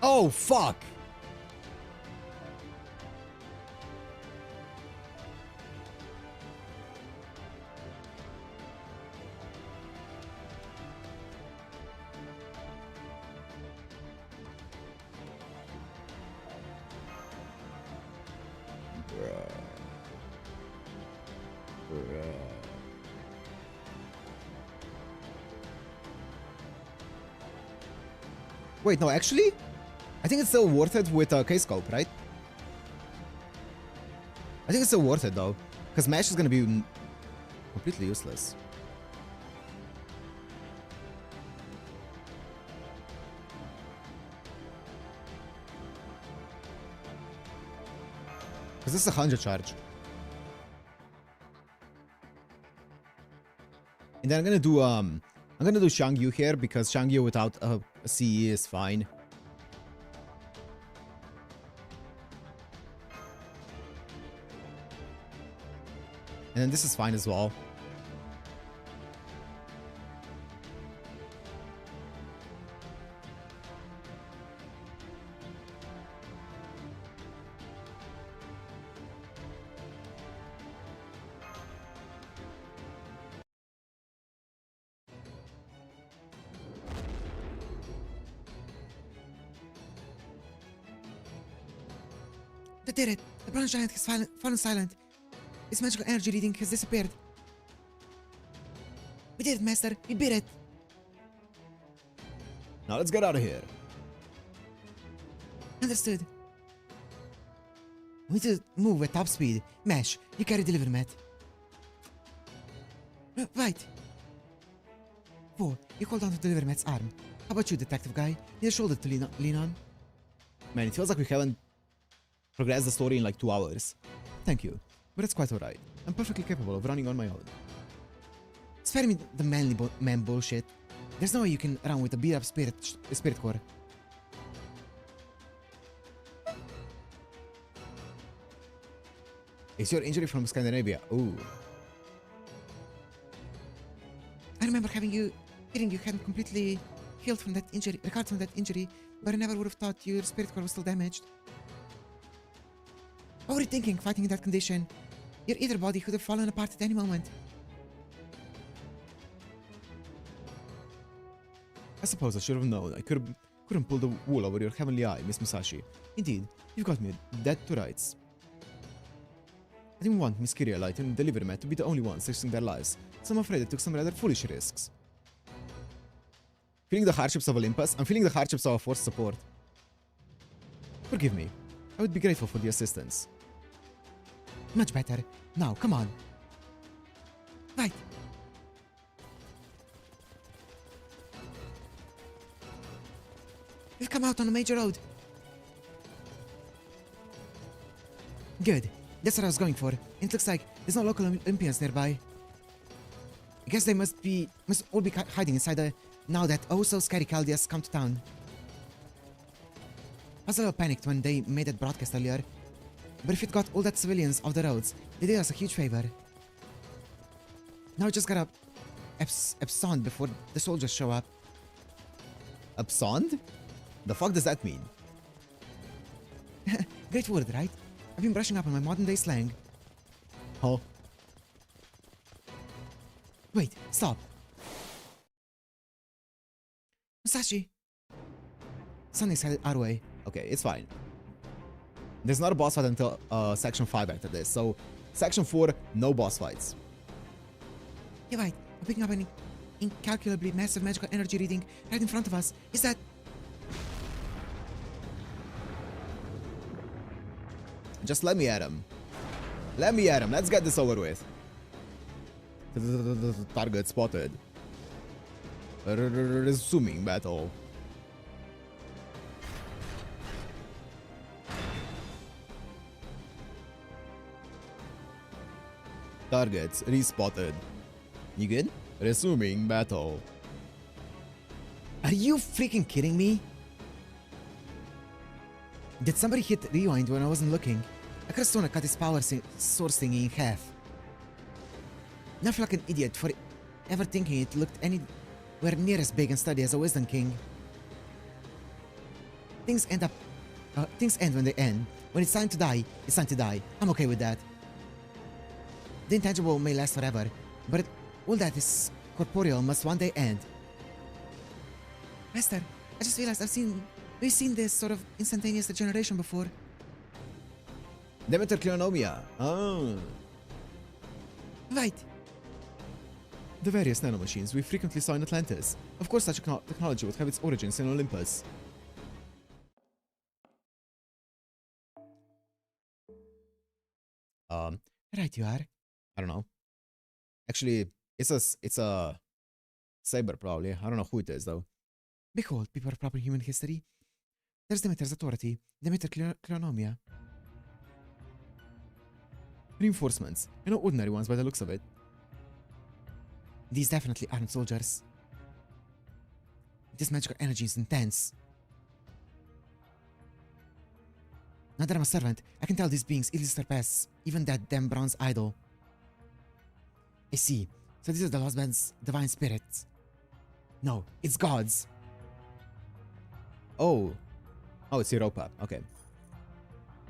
Oh, fuck! Wait, no, actually? I think it's still worth it with K-Scope, right? I think it's still worth it, though. Because Mash is gonna be completely useless. Because this is a 100 charge. And then I'm gonna do Shangyu here, because Shangyu without a CE is fine. And then this is fine as well. They did it! The bronze giant has fallen silent. Its magical energy reading has disappeared. We did it, Master. We beat it. Now let's get out of here. Understood. We need to move at top speed. Mash, you carry delivery mat. Right. 4, you hold on to delivery mat's arm. How about you, detective guy? Need a shoulder to lean on? Man, it feels like we haven't progressed the story in like 2 hours. Thank you. But it's quite alright. I'm perfectly capable of running on my own. Spare me the manly man bullshit. There's no way you can run with a beat up spirit core. Is your injury from Scandinavia? Ooh. I remember hearing you hadn't completely healed from that injury, recovered from that injury, but I never would have thought your spirit core was still damaged. What were you thinking fighting in that condition? Your either body could have fallen apart at any moment. I suppose I should have known. I couldn't pull the wool over your heavenly eye, Miss Musashi. Indeed, you've got me dead to rights. I didn't want Miss Kyrielite and Delivery Mat to be the only ones risking their lives, so I'm afraid I took some rather foolish risks. Feeling the hardships of Olympus, I'm feeling the hardships of our force support. Forgive me. I would be grateful for the assistance. Much better. Now, come on. Right. We've come out on a major road. Good. That's what I was going for. It looks like there's no local Olympians nearby. I guess they must all be hiding inside now that oh so scary Chaldeas come to town. I was a little panicked when they made that broadcast earlier. But if it got all that civilians off the roads, they did us a huge favor. Now we just gotta abscond before the soldiers show up. Abscond? The fuck does that mean? Great word, right? I've been brushing up on my modern day slang. Huh? Wait, stop. Musashi. Something's headed our way. Okay, it's fine. There's not a boss fight until Section 5 after this. So, Section 4, no boss fights. You're right. I'm picking up an incalculably massive magical energy reading right in front of us. Is that... Just let me at him. Let me at him. Let's get this over with. Target spotted. Resuming battle. Targets respotted. You good? Resuming battle. Are you freaking kidding me? Did somebody hit rewind when I wasn't looking? I could have sworn I cut his power source thingy in half. Now I feel like an idiot for ever thinking it looked anywhere near as big and sturdy as a Wisdom King. Things end when they end. When it's time to die, it's time to die. I'm okay with that. The intangible may last forever, but all that is corporeal must one day end. Master, I just realized we've seen this sort of instantaneous regeneration before. Demeter Cleonomia. Oh. Right. The various nanomachines we frequently saw in Atlantis. Of course, such technology would have its origins in Olympus. Right you are. I don't know. Actually, it's a saber probably. I don't know who it is though. Behold, people of proper human history. There's Demeter's authority, Demeter Cleonomia. Reinforcements, and not ordinary ones by the looks of it. These definitely aren't soldiers. This magical energy is intense. Now that I'm a servant, I can tell these beings easily surpass even that damn bronze idol. I see. So these are the Lost Band's divine spirits. No, it's gods. Oh. Oh, it's Europa. Okay.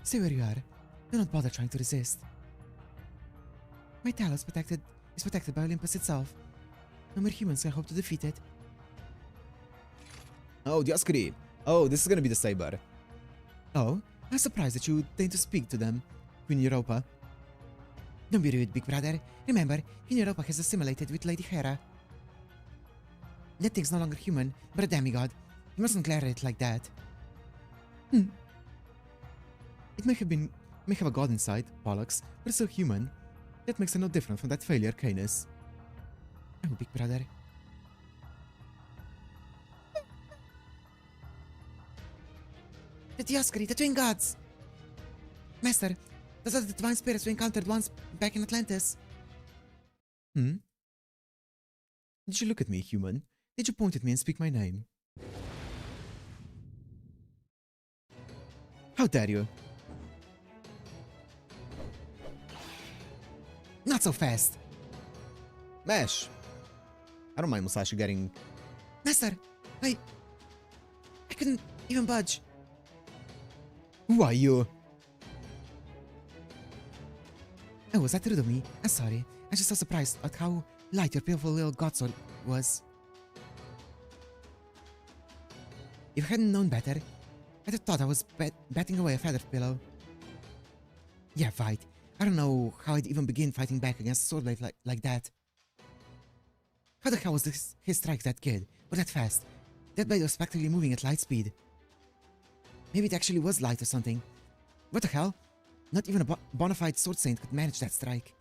Stay where you are. Do not bother trying to resist. My talent is protected by Olympus itself. No mere humans can hope to defeat it. Oh, Dioscuri. Oh, this is gonna be the saber. Oh, I'm surprised that you deign to speak to them, Queen Europa. Don't be rude, big brother. Remember, Queen Europa has assimilated with Lady Hera. That thing's no longer human, but a demigod. You mustn't glare at it like that. It may have a god inside, bollocks, but it's still human. That makes her no different from that failure, Canis. Oh, big brother. The Dioscuri, the twin gods! Master, those are the divine spirits we encountered once back in Atlantis. Did you look at me, human? Did you point at me and speak my name? How dare you? Not so fast! Mesh! I don't mind Musashi getting... Master, I couldn't even budge. Who are you? Oh, was that rude of me? I'm sorry. I'm just so surprised at how light your beautiful little god soul was. If I hadn't known better, I'd have thought I was batting away a feather pillow. Yeah, right. I don't know how I'd even begin fighting back against a sword blade like that. How the hell was his strike that good, or that fast? That blade was practically moving at light speed. Maybe it actually was light or something. What the hell? Not even a bona fide sword saint could manage that strike.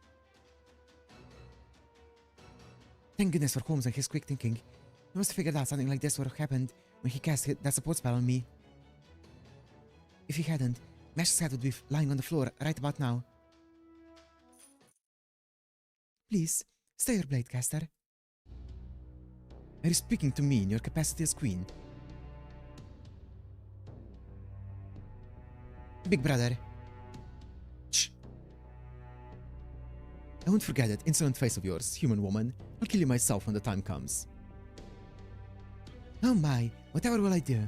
Thank goodness for Holmes and his quick thinking. He must have figured out something like this would have happened when he cast that support spell on me. If he hadn't, Mash's head would be lying on the floor right about now. Please, stay your blade, caster. Are you speaking to me in your capacity as queen? Big brother. Shh. I won't forget that insolent face of yours, human woman. I'll kill you myself when the time comes. Oh my, whatever will I do?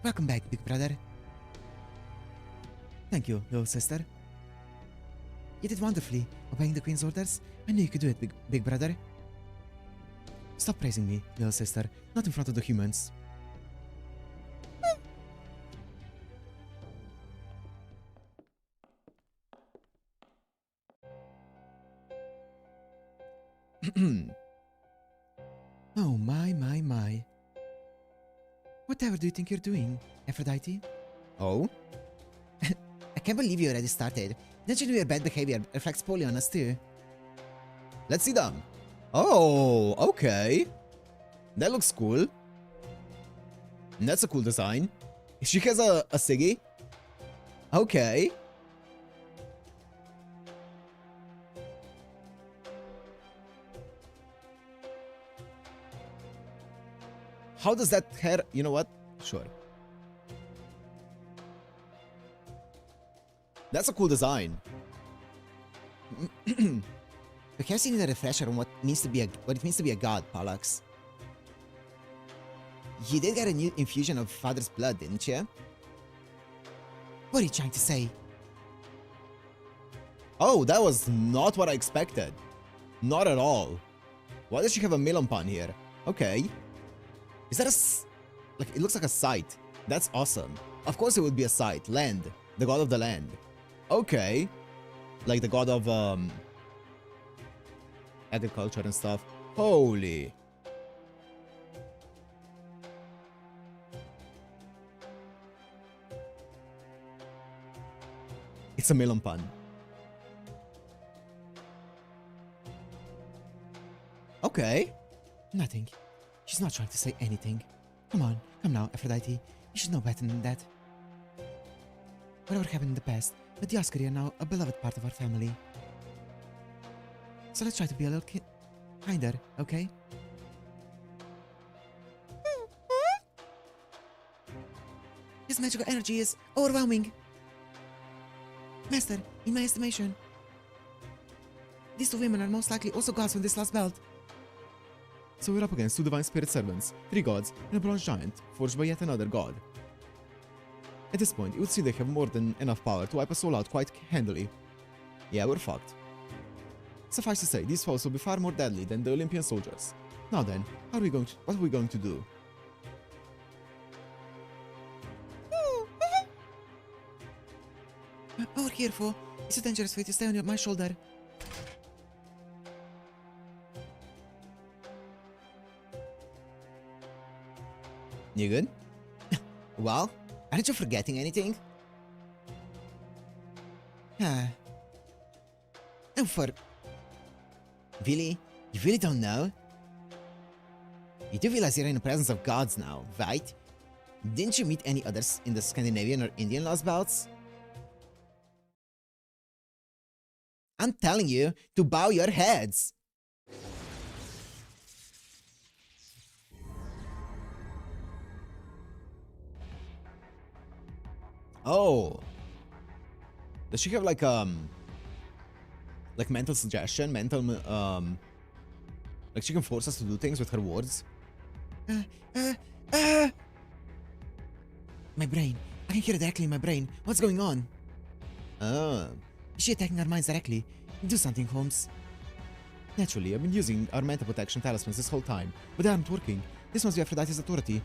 Welcome back, big brother. Thank you, little sister. You did wonderfully, obeying the queen's orders. I knew you could do it, big brother. Stop praising me, little sister, not in front of the humans. Oh my. Whatever do you think you're doing, Aphrodite? Oh? I can't believe you already started. Don't you know your bad behavior reflects poorly on us too? Let's see them. Oh, okay. That looks cool. That's a cool design. She has a Siggy. Okay. How does that hair... You know what? Sure. That's a cool design. We have seen a refresher on what it means to be a god, Pollux. You did get a new infusion of father's blood, didn't you? What are you trying to say? Oh, that was not what I expected. Not at all. Why does she have a Melampan here? Okay. Is that like, it looks like a site. That's awesome. Of course it would be a site. Land. The god of the land. Okay. Like the god of, agriculture and stuff. Holy. It's a Melampan. Okay. Nothing. She's not trying to say anything. Come on, come now, Aphrodite. You should know better than that. Whatever happened in the past, but the Oscari are now a beloved part of our family. So let's try to be a little kinder, okay? His magical energy is overwhelming. Master, in my estimation, these two women are most likely also gods from this last belt. So we're up against two divine spirit servants, 3 gods, and a bronze giant, forged by yet another god. At this point, it would seem they have more than enough power to wipe us all out quite handily. Yeah, we're fucked. Suffice to say, these foes will be far more deadly than the Olympian soldiers. Now then, what are we going to do? Over here, fool. It's a dangerous way to stay on my shoulder. You good? Well, aren't you forgetting anything? Oh, Really? You really don't know? You do realize you're in the presence of gods now, right? Didn't you meet any others in the Scandinavian or Indian lost belts? I'm telling you to bow your heads! Oh. Does she have like mental suggestion, like she can force us to do things with her words? My brain. I can hear it directly in my brain. What's going on? Ah. Is she attacking our minds directly? Do something, Holmes. Naturally, I've been using our mental protection talismans this whole time, but they aren't working. This must be Aphrodite's authority.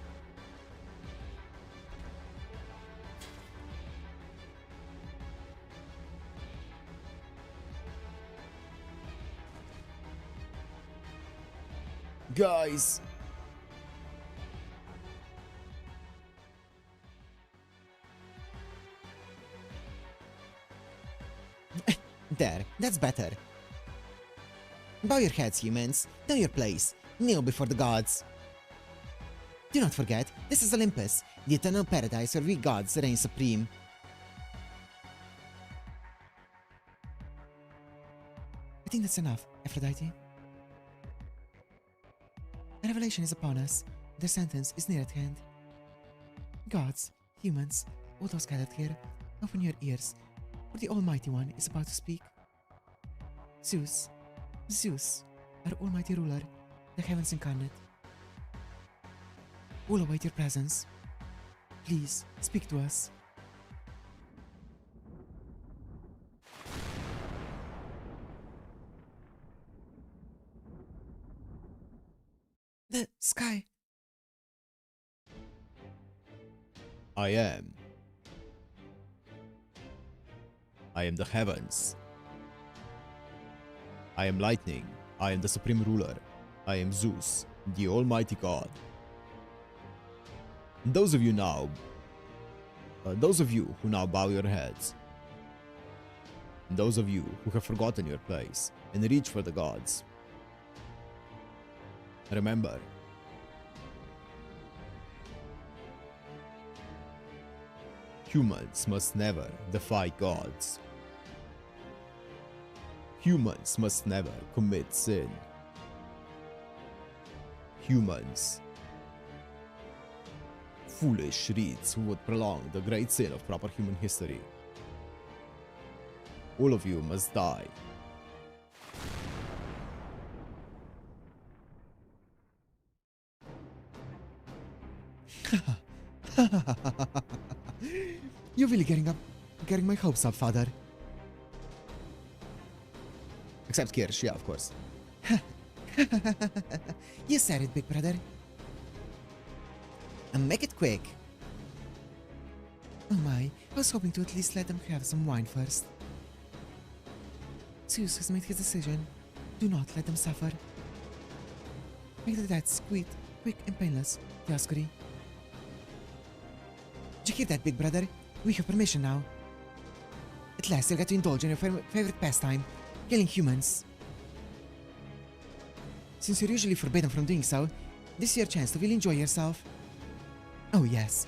Guys! There, that's better. Bow your heads, humans. Know your place. Kneel before the gods. Do not forget, this is Olympus, the eternal paradise where we gods reign supreme. I think that's enough, Aphrodite. A revelation is upon us. Their sentence is near at hand. Gods, humans, all those gathered here, open your ears, for the Almighty One is about to speak. Zeus, our almighty ruler, the heavens incarnate. All await your presence. Please, speak to us. The sky. I am the heavens. I am lightning, I am the supreme ruler. I am Zeus, the almighty god. Those of you who now bow your heads, those of you who have forgotten your place and reach for the gods, remember, humans must never defy gods. Humans must never commit sin. Humans, foolish reeds who would prolong the great sin of proper human history. All of you must die. You're really getting my hopes up, father. Except Kirsch, yeah, of course. You said it, big brother. And make it quick. Oh my, I was hoping to at least let them have some wine first. Zeus has made his decision. Do not let them suffer. Make the death sweet, quick and painless, Dioscuri. Did you hear that, big brother? We have permission now. At last you'll get to indulge in your favorite pastime, killing humans. Since you're usually forbidden from doing so, this is your chance to really enjoy yourself. Oh yes.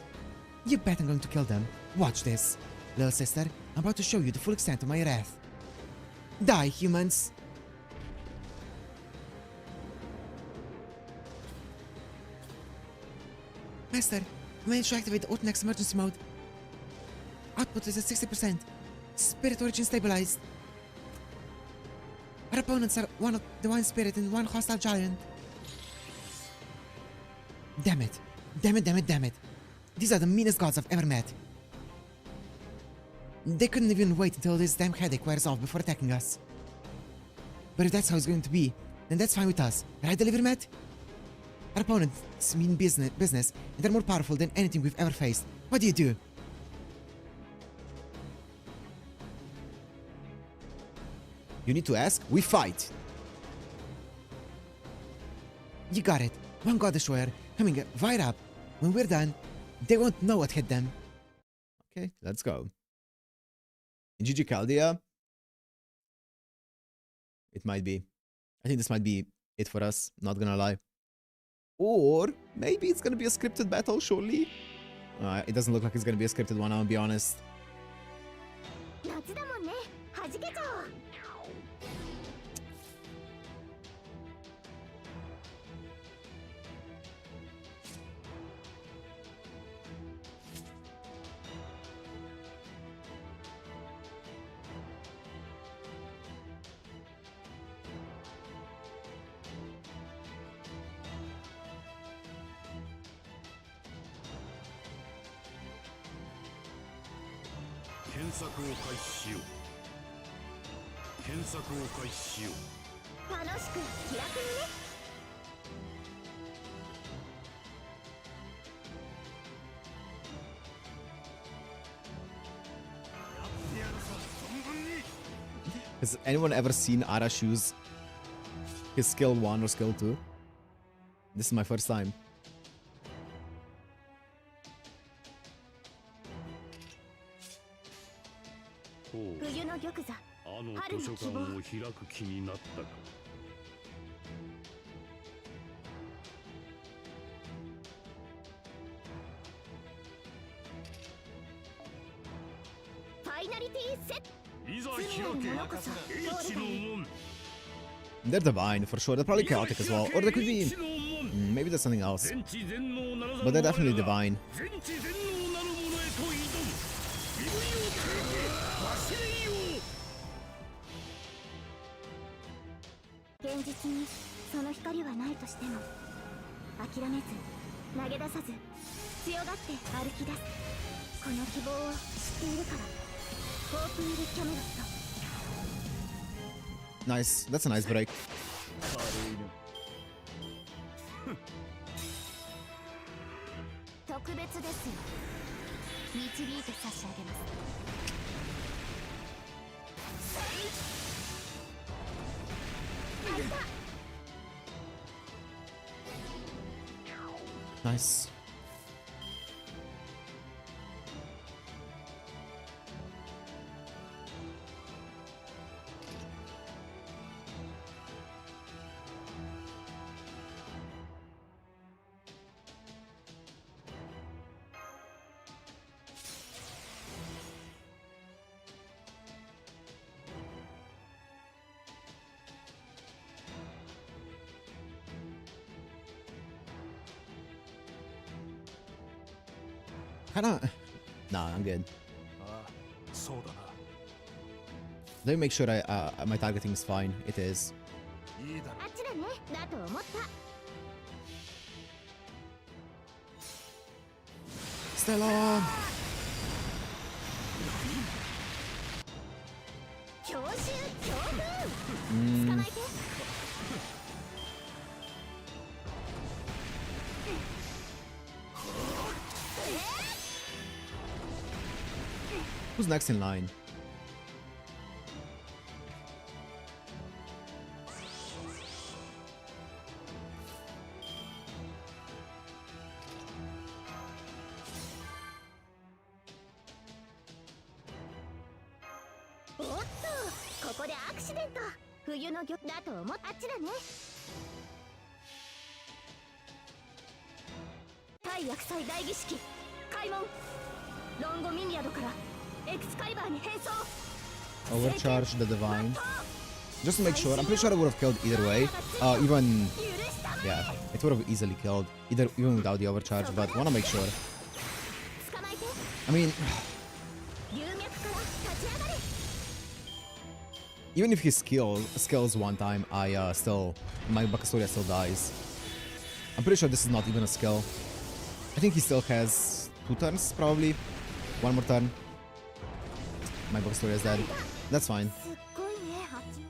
You bet I'm going to kill them. Watch this. Little sister, I'm about to show you the full extent of my wrath. Die, humans! Master, I managed to activate the Autonex emergency mode. Output is at 60%. Spirit origin stabilized. Our opponents are one of divine spirit and one hostile giant. Damn it. Damn it, damn it, damn it. These are the meanest gods I've ever met. They couldn't even wait until this damn headache wears off before attacking us. But if that's how it's going to be, then that's fine with us. Right, Delivery Matt? Our opponents mean business, and they're more powerful than anything we've ever faced. What do you do? You need to ask? We fight! You got it. One god destroyer coming right up. When we're done, they won't know what hit them. Okay, let's go. GG Chaldea? It might be. I think this might be it for us, not gonna lie. Or maybe it's gonna be a scripted battle, surely? It doesn't look like it's gonna be a scripted one, I'll be honest. Has anyone ever seen Arash use his skill 1 or skill 2? This is my first time. They're divine for sure. They're probably chaotic as well. Or they could be... maybe there's something else. But they're definitely divine. Nice. That's a nice break. Nice. Kinda... Nah, I'm good. ああそうだな Let me make sure my targeting is fine. It is. いいだろあっちだねだと思った Stella! 強襲強風捕まえて Who's next in line? Oh, ここでアクシデント冬の魚だと思っあっちだね対薬剤大儀式開門ロンゴミニアドからエクスカリバーに変装 Overcharge the divine. Just to make sure, I'm pretty sure I would have killed either way. Even... Yeah, it would have easily killed, even without the overcharge, but wanna make sure. 捕まえて I mean, 流脈から立ち上がれ even if he skills one time, my Bakastoria still dies. I'm pretty sure this is not even a skill. I think he still has 2 turns, probably. 1 more turn. My Bakastoria is dead. That's fine. すっごいねハチ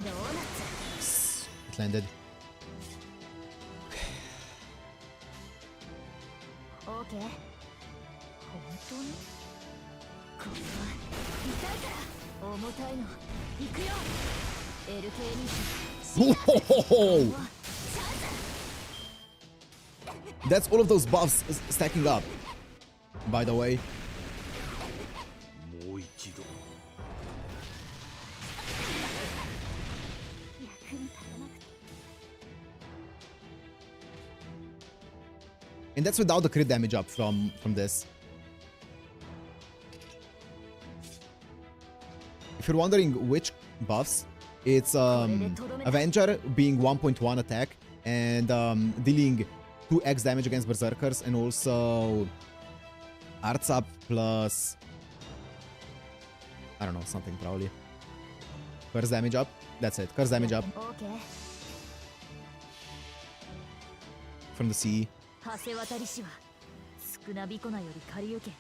ドーナツ It landed. オーケー本当にこれは痛いから重たいの行くよ LK に Oh! That's all of those buffs stacking up. By the way. もう一度 役に立たなくて And that's without the crit damage up from this. If you're wondering which buffs, it's Avenger being 1.1 attack and dealing 2x damage against Berserkers, and also Arts up plus, I don't know, something probably. Curse damage up. That's it. Curse damage up オーケー from the sea. 橋渡りしは少なびこなより借り受け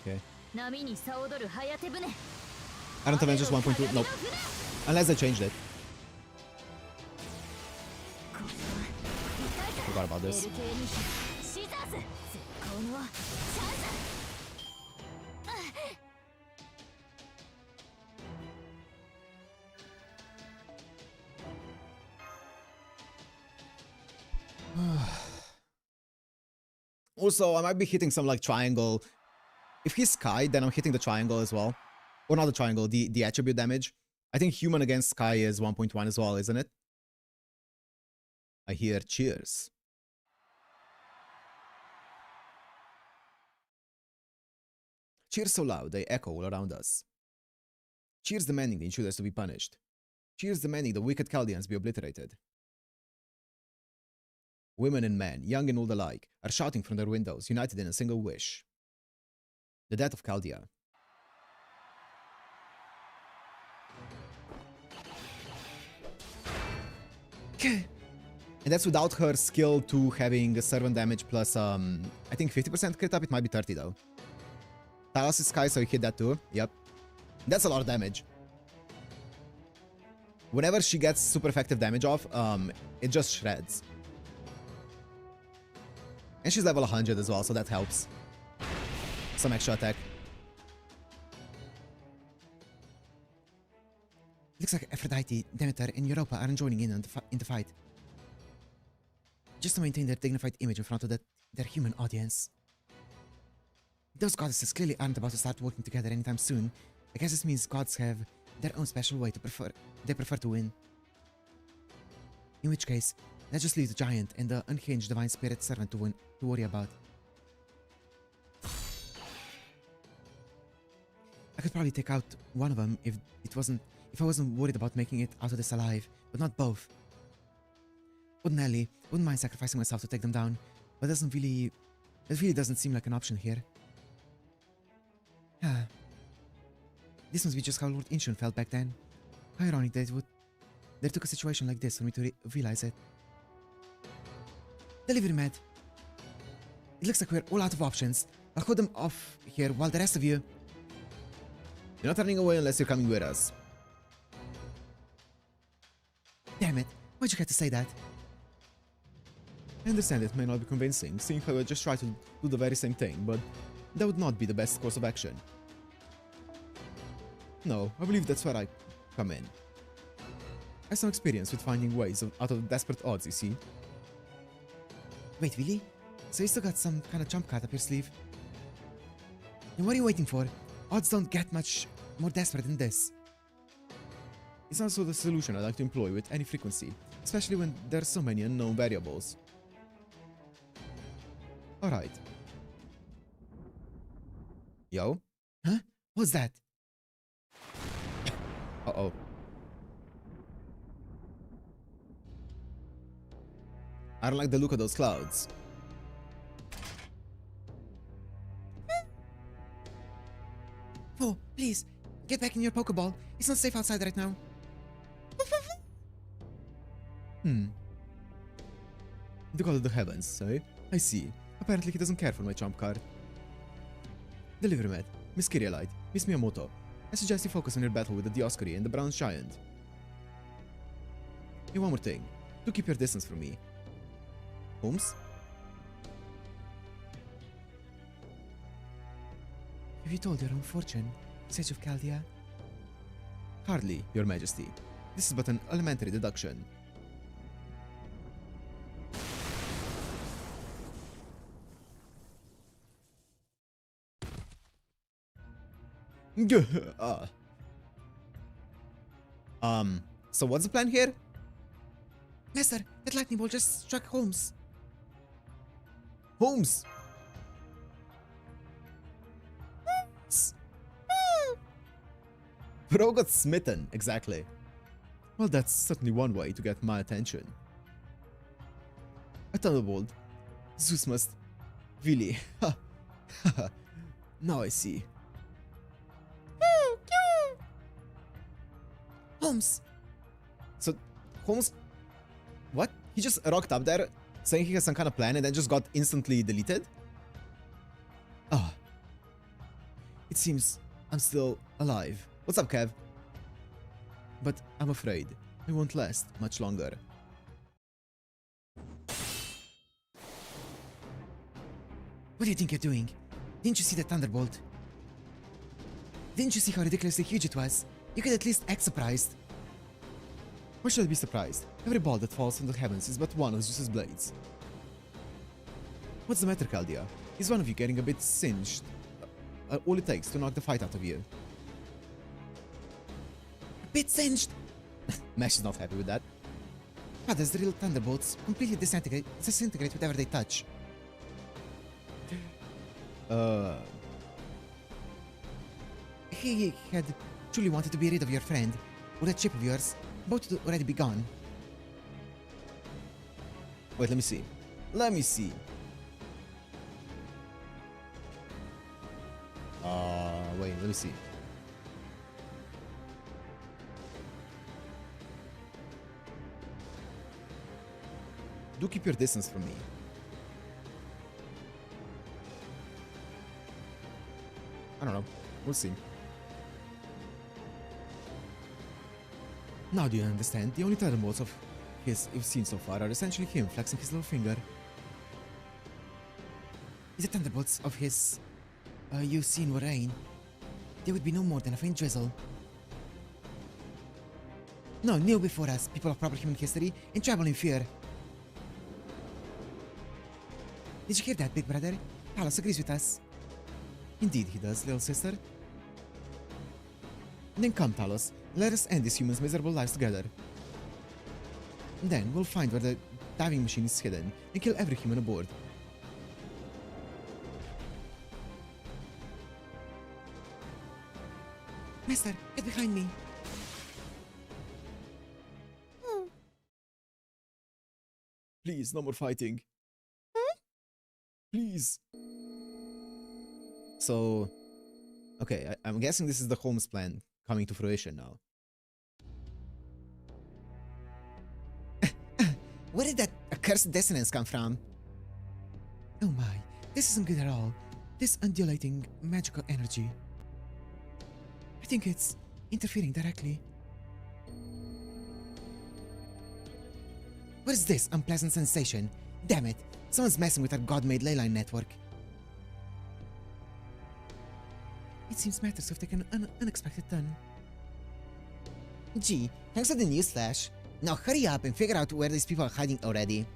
Okay. 波にさ踊る早手船 I don't have just 1.2. Nope. Unless they changed it. Forgot about this. LK にシザーズ絶好のチャンス Also, I might be hitting some like triangle. If he's Sky, then I'm hitting the triangle as well. Or not the triangle, the attribute damage. I think human against Sky is 1.1 as well, isn't it? I hear cheers. Cheers so loud, they echo all around us. Cheers demanding the intruders to be punished. Cheers demanding the wicked Chaldeans be obliterated. Women and men, young and old alike, are shouting from their windows, united in a single wish. The death of Chaldea. Okay. And that's without her skill 2 having servant damage plus, I think 50% crit up. It might be 30 though. Talos is Sky, so he hit that too. Yep. That's a lot of damage. Whenever she gets super effective damage off, it just shreds. And she's level 100 as well, so that helps. Some extra attack. Looks like Aphrodite, Demeter, and Europa aren't joining in on in the fight. Just to maintain their dignified image in front of their human audience. Those goddesses clearly aren't about to start working together anytime soon. I guess this means gods have their own special way they prefer to win. In which case, let's just leave the giant and the unhinged divine spirit servant to worry about. I could probably take out one of them if I wasn't worried about making it out of this alive, but not both. Ordinarily, wouldn't mind sacrificing myself to take them down, but it really doesn't seem like an option here. This must be just how Lord Incheon felt back then. How ironic that they took a situation like this for me to realize it. Delivery med. It looks like we're all out of options. I'll hold them off here while the rest of you... You're not running away unless you're coming with us. Damn it, why'd you have to say that? I understand it may not be convincing, seeing how I just tried to do the very same thing, but that would not be the best course of action. No, I believe that's where I come in. I have some experience with finding ways out of desperate odds, you see. Wait, really? So you still got some kind of jump card up your sleeve? And what are you waiting for? Odds don't get much more desperate than this. It's also the solution I like to employ with any frequency, especially when there are so many unknown variables. Alright. Yo? Huh? What's that? Uh-oh. I don't like the look of those clouds. Oh, please, get back in your Pokeball. It's not safe outside right now. The god of the heavens, eh? I see. Apparently he doesn't care for my trump card. Delivery med, Miss Kyrielite, Miss Miyamoto. I suggest you focus on your battle with the Dioscuri and the Bronze Giant. And one more thing. Do keep your distance from me. Holmes? Have you told your own fortune, Sage of Chaldea? Hardly, Your Majesty. This is but an elementary deduction. So what's the plan here? Master, that lightning bolt just struck Holmes. Holmes! Bro got smitten, exactly. Well, that's certainly one way to get my attention. A thunderbolt. Zeus must... Really? Now I see. Holmes! So, Holmes... What? He just rocked up there, saying he has some kind of plan and then just got instantly deleted? Ah. It seems I'm still alive. What's up, Kev? But I'm afraid it won't last much longer. What do you think you're doing? Didn't you see the thunderbolt? Didn't you see how ridiculously huge it was? You could at least act surprised. Why should I be surprised? Every ball that falls from the heavens is but one of Zeus's blades. What's the matter, Chaldea? Is one of you getting a bit singed? All it takes to knock the fight out of you. A bit singed. Mesh is not happy with that. Others, the real thunderbolts, completely disintegrate whatever they touch. He had truly wanted to be rid of your friend, or that chip of yours. Both would already be gone. Wait, let me see. Let me see. Wait, let me see. Do keep your distance from me. I don't know. We'll see. Now do you understand? The only thunderbolts of his you've seen so far are essentially him flexing his little finger. The thunderbolts of his you've seen were rain. They would be no more than a faint drizzle. No, kneel before us, people of proper human history, and travel in fear. Did you hear that, big brother? Talos agrees with us. Indeed he does, little sister. Then come, Talos. Let us end these humans' miserable lives together. Then we'll find where the diving machine is hidden and kill every human aboard. Master, get behind me. Please, no more fighting. Please. So, okay, I'm guessing this is the Holmes plan coming to fruition now. Where did that accursed dissonance come from? Oh my, this isn't good at all. This undulating magical energy. I think it's interfering directly. What is this unpleasant sensation? Damn it, someone's messing with our god-made ley line network. It seems matters have taken an unexpected turn. Gee, thanks for the news flash. Now hurry up and figure out where these people are hiding already.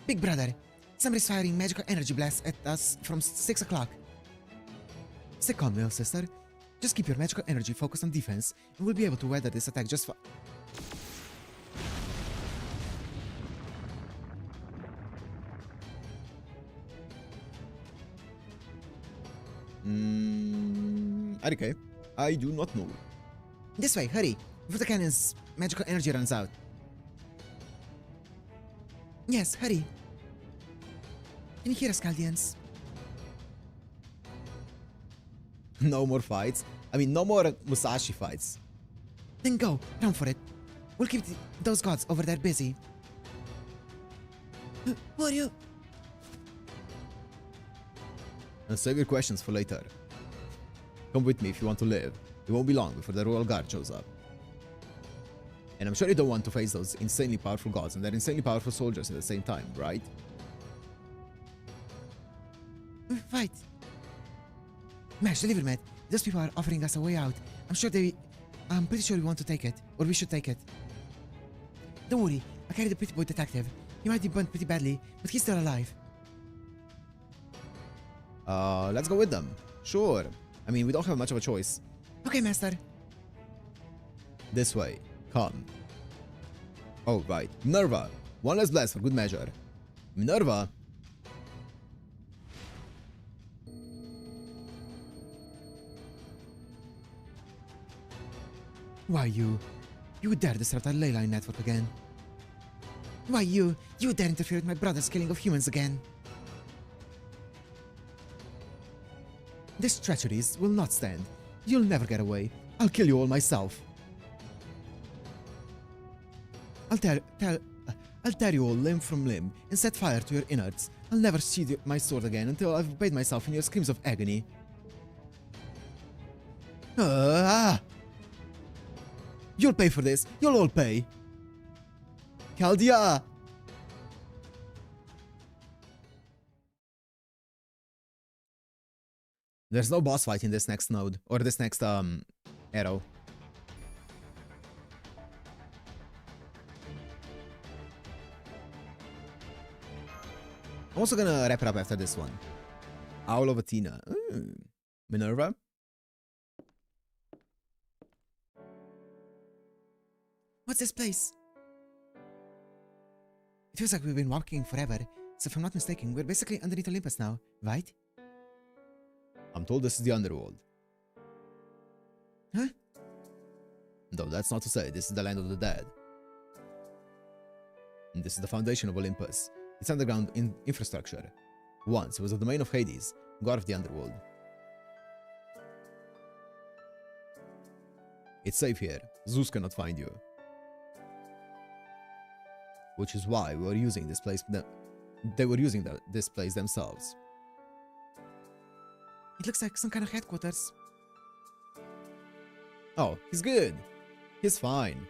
Big brother, somebody's firing magical energy blasts at us from 6 o'clock. Stay calm, little sister. Just keep your magical energy focused on defense, and we'll be able to weather this attack just fine. Okay, I do not know. This way, hurry, before the cannon's magical energy runs out. Yes, hurry. Can you hear us, Chaldeans? No more fights. I mean, no more Musashi fights. Then go, run for it. We'll keep those gods over there busy. Who are you? And save your questions for later. Come with me if you want to live. It won't be long before the Royal Guard shows up. And I'm sure you don't want to face those insanely powerful gods and their insanely powerful soldiers at the same time, right? Fight. Mash, deliver, Matt. Those people are offering us a way out. I'm pretty sure we want to take it. Or we should take it. Don't worry, I carried the pretty boy detective. He might be burnt pretty badly, but he's still alive. Let's go with them. Sure. I mean, we don't have much of a choice. Okay, Master. This way. Come. Oh, right. Minerva. One less blast for good measure. Minerva. Why you dare disrupt our ley line network again? Why you dare interfere with my brother's killing of humans again? These treacheries will not stand. You'll never get away. I'll kill you all myself. I'll tear you all limb from limb and set fire to your innards. I'll never sheathe my sword again until I've obeyed myself in your screams of agony. You'll pay for this. You'll all pay. Chaldea! There's no boss fight in this next node, or this next, arrow. I'm also gonna wrap it up after this one. Owl of Athena. Minerva? What's this place? It feels like we've been walking forever, so if I'm not mistaken, we're basically underneath Olympus now, right? I'm told this is the underworld. Huh? Though that's not to say this is the land of the dead. And this is the foundation of Olympus. It's underground infrastructure. Once it was the domain of Hades, god of the underworld. It's safe here. Zeus cannot find you. Which is why we were using this place. They were using this place themselves. It looks like some kind of headquarters. Oh, he's good. He's fine.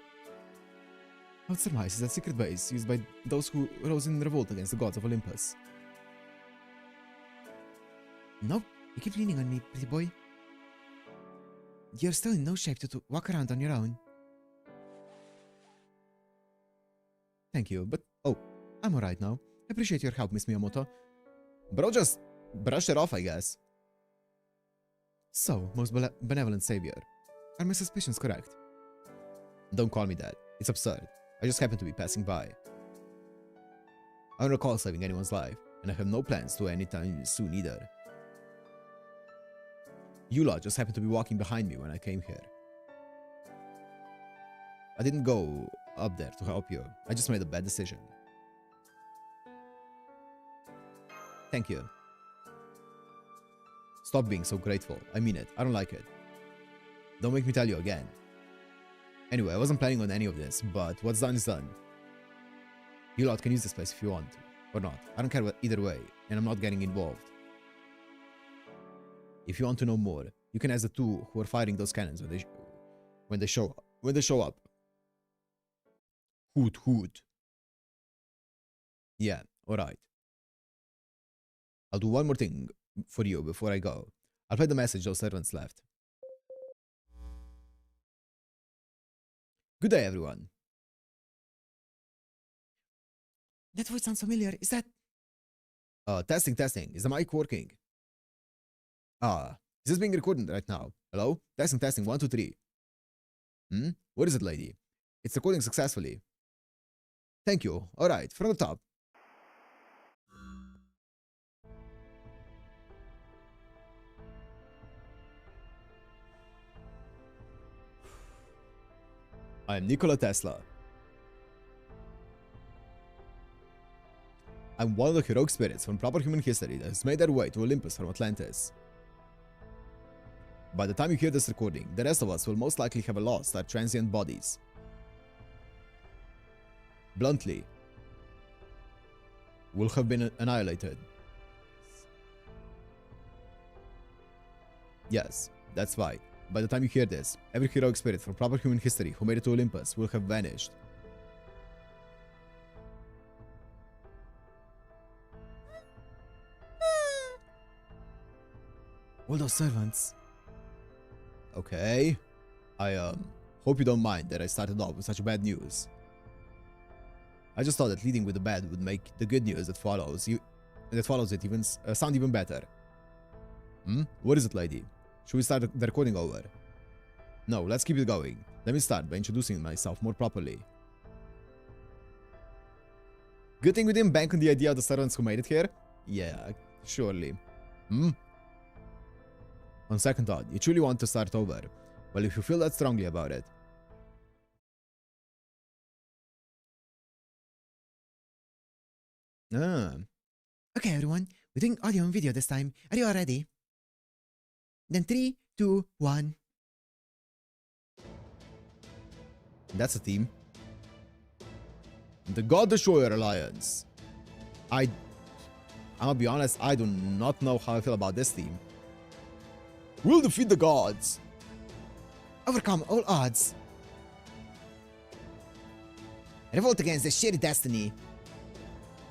I would surmise it's a secret base used by those who rose in revolt against the gods of Olympus. Nope. You keep leaning on me, pretty boy. You're still in no shape to walk around on your own. Thank you, but oh, I'm alright now. Appreciate your help, Miss Miyamoto. Bro just brushed it off, I guess. So, most benevolent savior. Are my suspicions correct? Don't call me that. It's absurd. I just happen to be passing by. I don't recall saving anyone's life, and I have no plans to anytime soon either. You lot just happened to be walking behind me when I came here. I didn't go up there to help you. I just made a bad decision. Thank you. Stop being so grateful. I mean it. I don't like it. Don't make me tell you again. Anyway, I wasn't planning on any of this, but what's done is done. You lot can use this place if you want to, or not. I don't care either way, and I'm not getting involved. If you want to know more, you can ask the two who are firing those cannons when they show up. Hoot hoot. Yeah, alright. I'll do one more thing for you before I go. I'll play the message those servants left. Good day, everyone. That voice sounds familiar. Is that... Testing. Is the mic working? Is this being recorded right now? Hello? Testing. 1, 2, 3. What is it, lady? It's recording successfully. Thank you. Alright, from the top. I am Nikola Tesla. I'm one of the heroic spirits from proper human history that has made their way to Olympus from Atlantis. By the time you hear this recording, the rest of us will most likely have lost our transient bodies. Bluntly, will have been annihilated. Yes, that's right. By the time you hear this, every heroic spirit from proper human history who made it to Olympus will have vanished. All those servants. Okay. I hope you don't mind that I started off with such bad news. I just thought that leading with the bad would make the good news that follows it even sound even better. What is it, lady? Should we start the recording over? No, let's keep it going. Let me start by introducing myself more properly. Good thing we didn't bank on the idea of the servants who made it here? Yeah, surely. On second thought, you truly want to start over. Well, if you feel that strongly about it. Okay, everyone. We're doing audio and video this time. Are you all ready? Then 3, 2, 1. That's a theme. The God Destroyer Alliance. I'm gonna be honest, I do not know how I feel about this theme. We'll defeat the gods. Overcome all odds. Revolt against the shared destiny.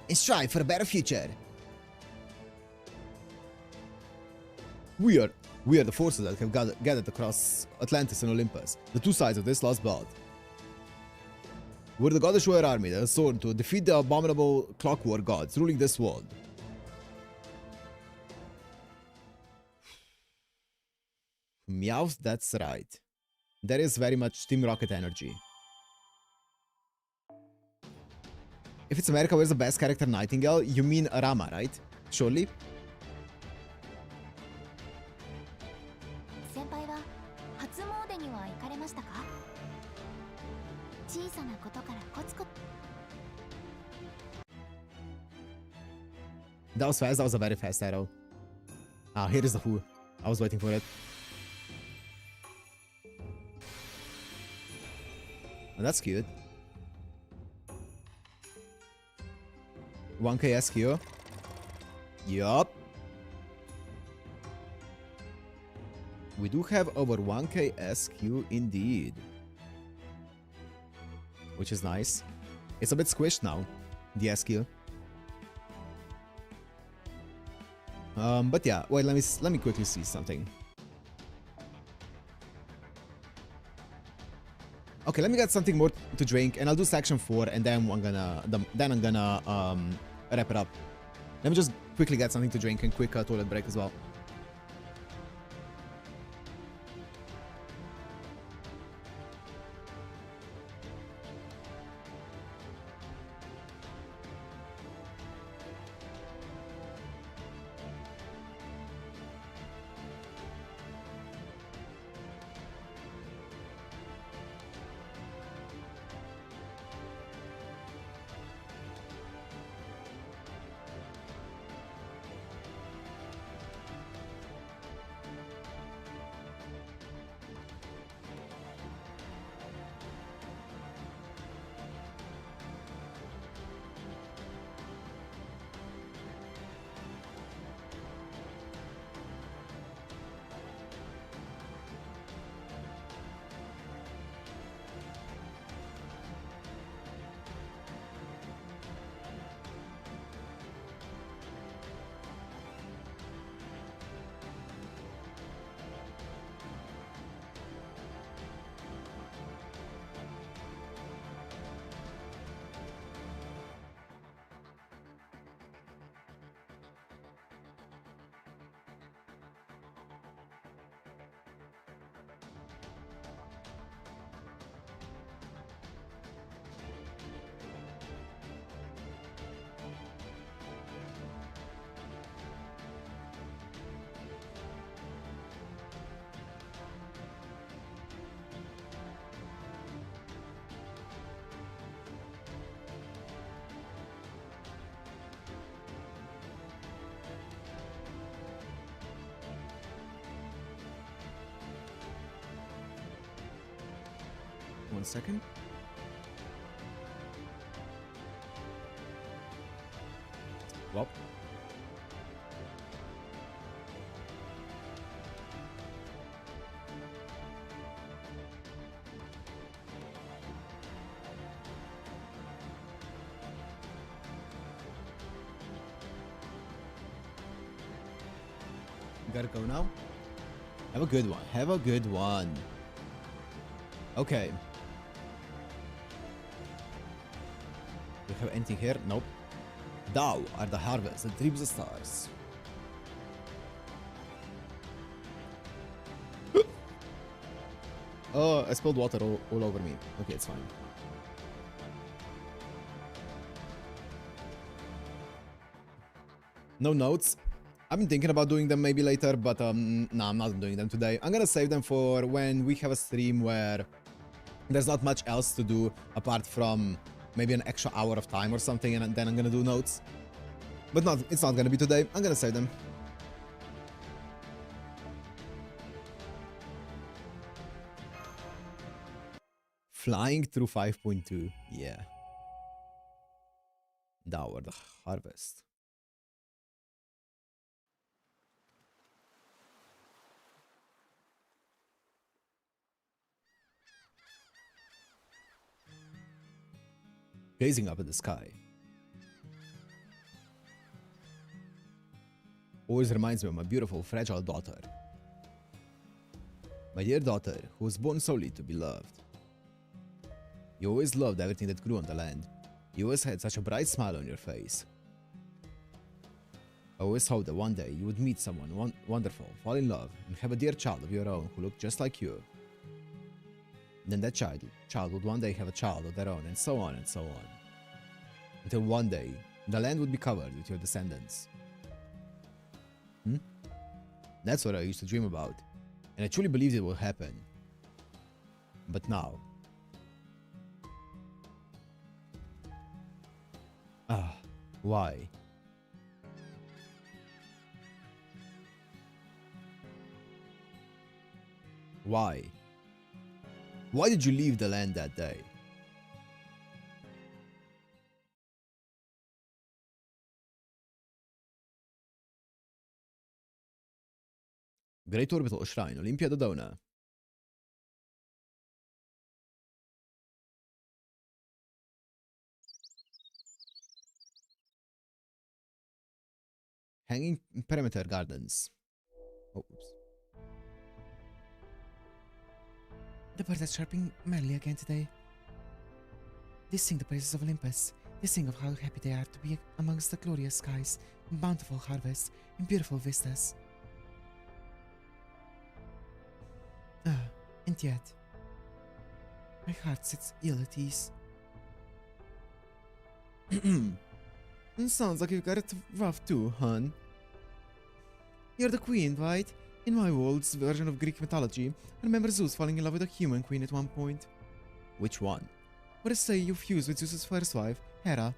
And strive for a better future. We are the forces that have gathered across Atlantis and Olympus, the two sides of this lost belt. We're the God Destroyer army that has sworn to defeat the abominable clockwork gods ruling this world. Meowth, that's right. That is very much Team Rocket energy. If it's America, where's the best character Nightingale? You mean Rama, right? Surely? That was fast, that was a very fast arrow. Ah, here is the Who. I was waiting for it. Oh, that's cute. 1k SQ. Yup. We do have over 1k SQ indeed. Which is nice. It's a bit squished now, the SQ. But yeah, wait, let me quickly see something. Okay, let me get something more to drink, and I'll do section 4, and then I'm gonna wrap it up. Let me just quickly get something to drink and quick toilet break as well. One second. Well. Gotta go now. Have a good one. Have a good one. Okay. Do we have anything here? Nope. Thou art the harvest that reaps the stars. Oh, I spilled water all over me. Okay, it's fine. No notes. I've been thinking about doing them maybe later, but no, I'm not doing them today. I'm gonna save them for when we have a stream where there's not much else to do apart from maybe an extra hour of time or something, and then I'm gonna do notes. But it's not gonna be today. I'm gonna save them. Flying through 5.2. Yeah. Thou art the harvest. Gazing up at the sky. Always reminds me of my beautiful, fragile daughter. My dear daughter, who was born solely to be loved. You always loved everything that grew on the land. You always had such a bright smile on your face. I always hoped that one day you would meet someone wonderful, fall in love, and have a dear child of your own who looked just like you. Then that child would one day have a child of their own, and so on and so on. Until one day, the land would be covered with your descendants. That's what I used to dream about, and I truly believed it will happen. But now... why? Why? Why did you leave the land that day? Great Orbital Shrine, Olympia Dodona. Hanging perimeter gardens. Oh, oops. The bird is chirping merrily again today. They sing the praises of Olympus. They sing of how happy they are to be amongst the glorious skies, bountiful harvests, and beautiful vistas. And yet, my heart sits ill at ease. Sounds like you've got it rough too, hon. You're the queen, right? In my world's version of Greek mythology, I remember Zeus falling in love with a human queen at one point. Which one? What say you fused with Zeus's first wife, Hera?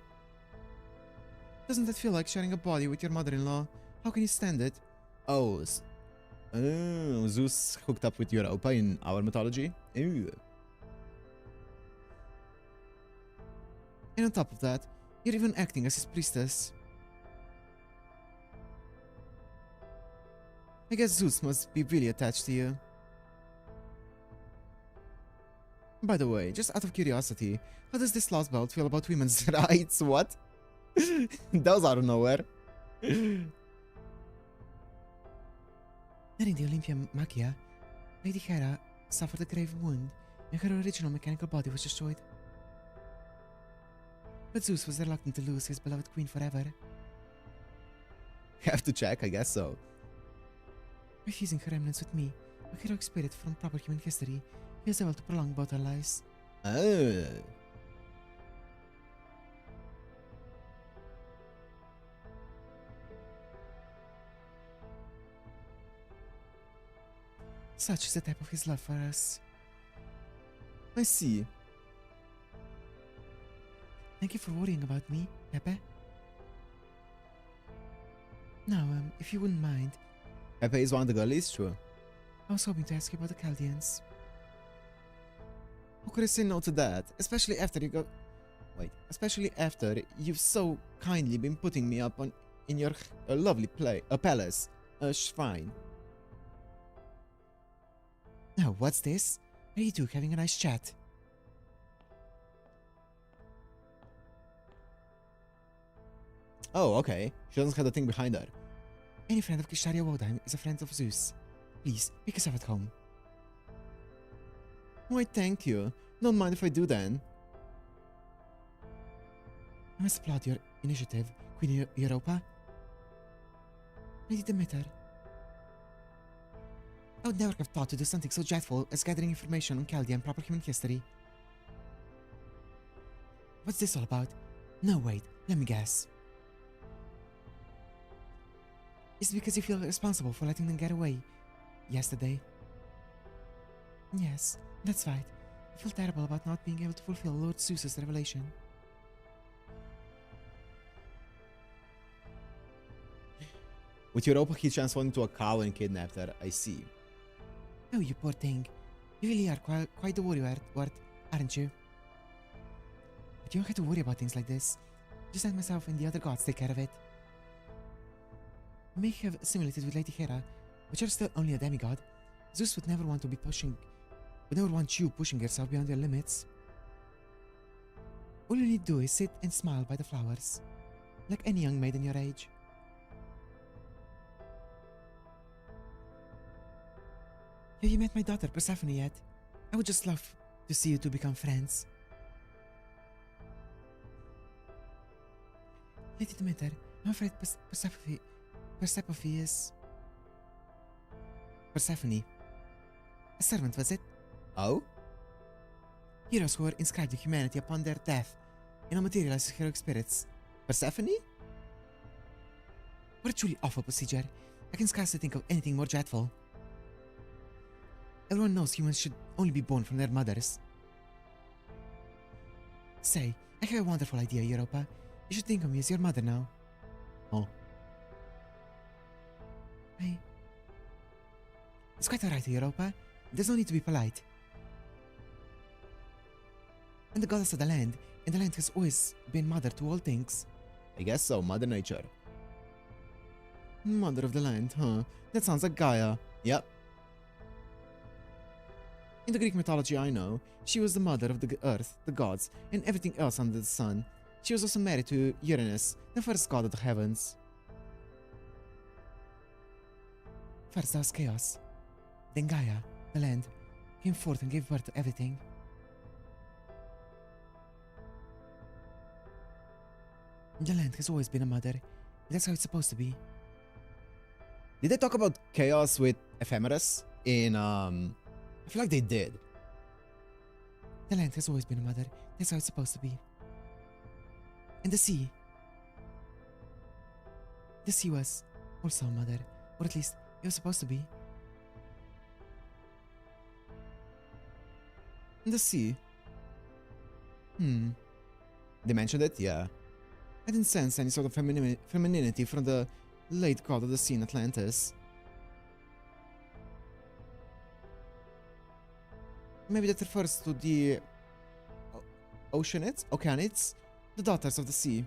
Doesn't that feel like sharing a body with your mother-in-law? How can you stand it? Oh, Zeus hooked up with Europa in our mythology? Ew. And on top of that, you're even acting as his priestess. I guess Zeus must be really attached to you. By the way, just out of curiosity, how does this last belt feel about women's rights? What? That was out of nowhere. During the Olympia Magia, Lady Hera suffered a grave wound and her original mechanical body was destroyed. But Zeus was reluctant to lose his beloved queen forever. Have to check, I guess so. Refusing her remnants with me, a heroic spirit from proper human history, he was able to prolong both our lives. Oh. Such is the type of his love for us. I see. Thank you for worrying about me, Pepe. Now, if you wouldn't mind, Pepe is one of the girlies, true. I was hoping to ask you about the Chaldeans. How could I say no to that? Especially after you got... Wait. Especially after you've so kindly been putting me up on in your lovely palace, a shrine. Now, what's this? Are you two having a nice chat? Oh, okay. She doesn't have the thing behind her. Any friend of Gisharia Wodheim is a friend of Zeus. Please, make yourself at home. Why, thank you. Don't mind if I do then. I must applaud your initiative, Queen Europa. Lady Demeter. I would never have thought to do something so dreadful as gathering information on Chaldean proper human history. What's this all about? No, wait, let me guess. Is it because you feel responsible for letting them get away yesterday? Yes, that's right. I feel terrible about not being able to fulfill Lord Zeus's revelation. With Europa, he transformed into a cow and kidnapped her. I see. Oh, you poor thing. You really are quite the warrior, aren't you? But you don't have to worry about things like this. Just let myself and the other gods take care of it. You may have assimilated with Lady Hera, but you're still only a demigod. Zeus would never want you pushing yourself beyond your limits. All you need to do is sit and smile by the flowers, like any young maiden your age. Have you met my daughter Persephone yet? I would just love to see you two become friends. Lady Demeter, I'm afraid Persephone is... Persephone. A servant, was it? Oh? Heroes who were inscribed to humanity upon their death and are materialized as heroic spirits. Persephone? What a truly awful procedure. I can scarcely think of anything more dreadful. Everyone knows humans should only be born from their mothers. Say, I have a wonderful idea, Europa. You should think of me as your mother now. Oh. It's quite alright, Europa. There's no need to be polite. I'm the goddess of the land, and the land has always been mother to all things. I guess so, Mother Nature. Mother of the land, huh? That sounds like Gaia. Yep. In the Greek mythology I know, she was the mother of the earth, the gods, and everything else under the sun. She was also married to Uranus, the first god of the heavens. First there was chaos. Then Gaia, the land, came forth and gave birth to everything. The land has always been a mother. That's how it's supposed to be. Did they talk about chaos with Ephemeris in I feel like they did. The land has always been a mother. That's how it's supposed to be. And the sea. The sea was also a mother. Or at least, it was supposed to be. The sea. They mentioned it? Yeah. I didn't sense any sort of femininity from the late god of the sea in Atlantis. Maybe that refers to the Oceanids, the daughters of the sea.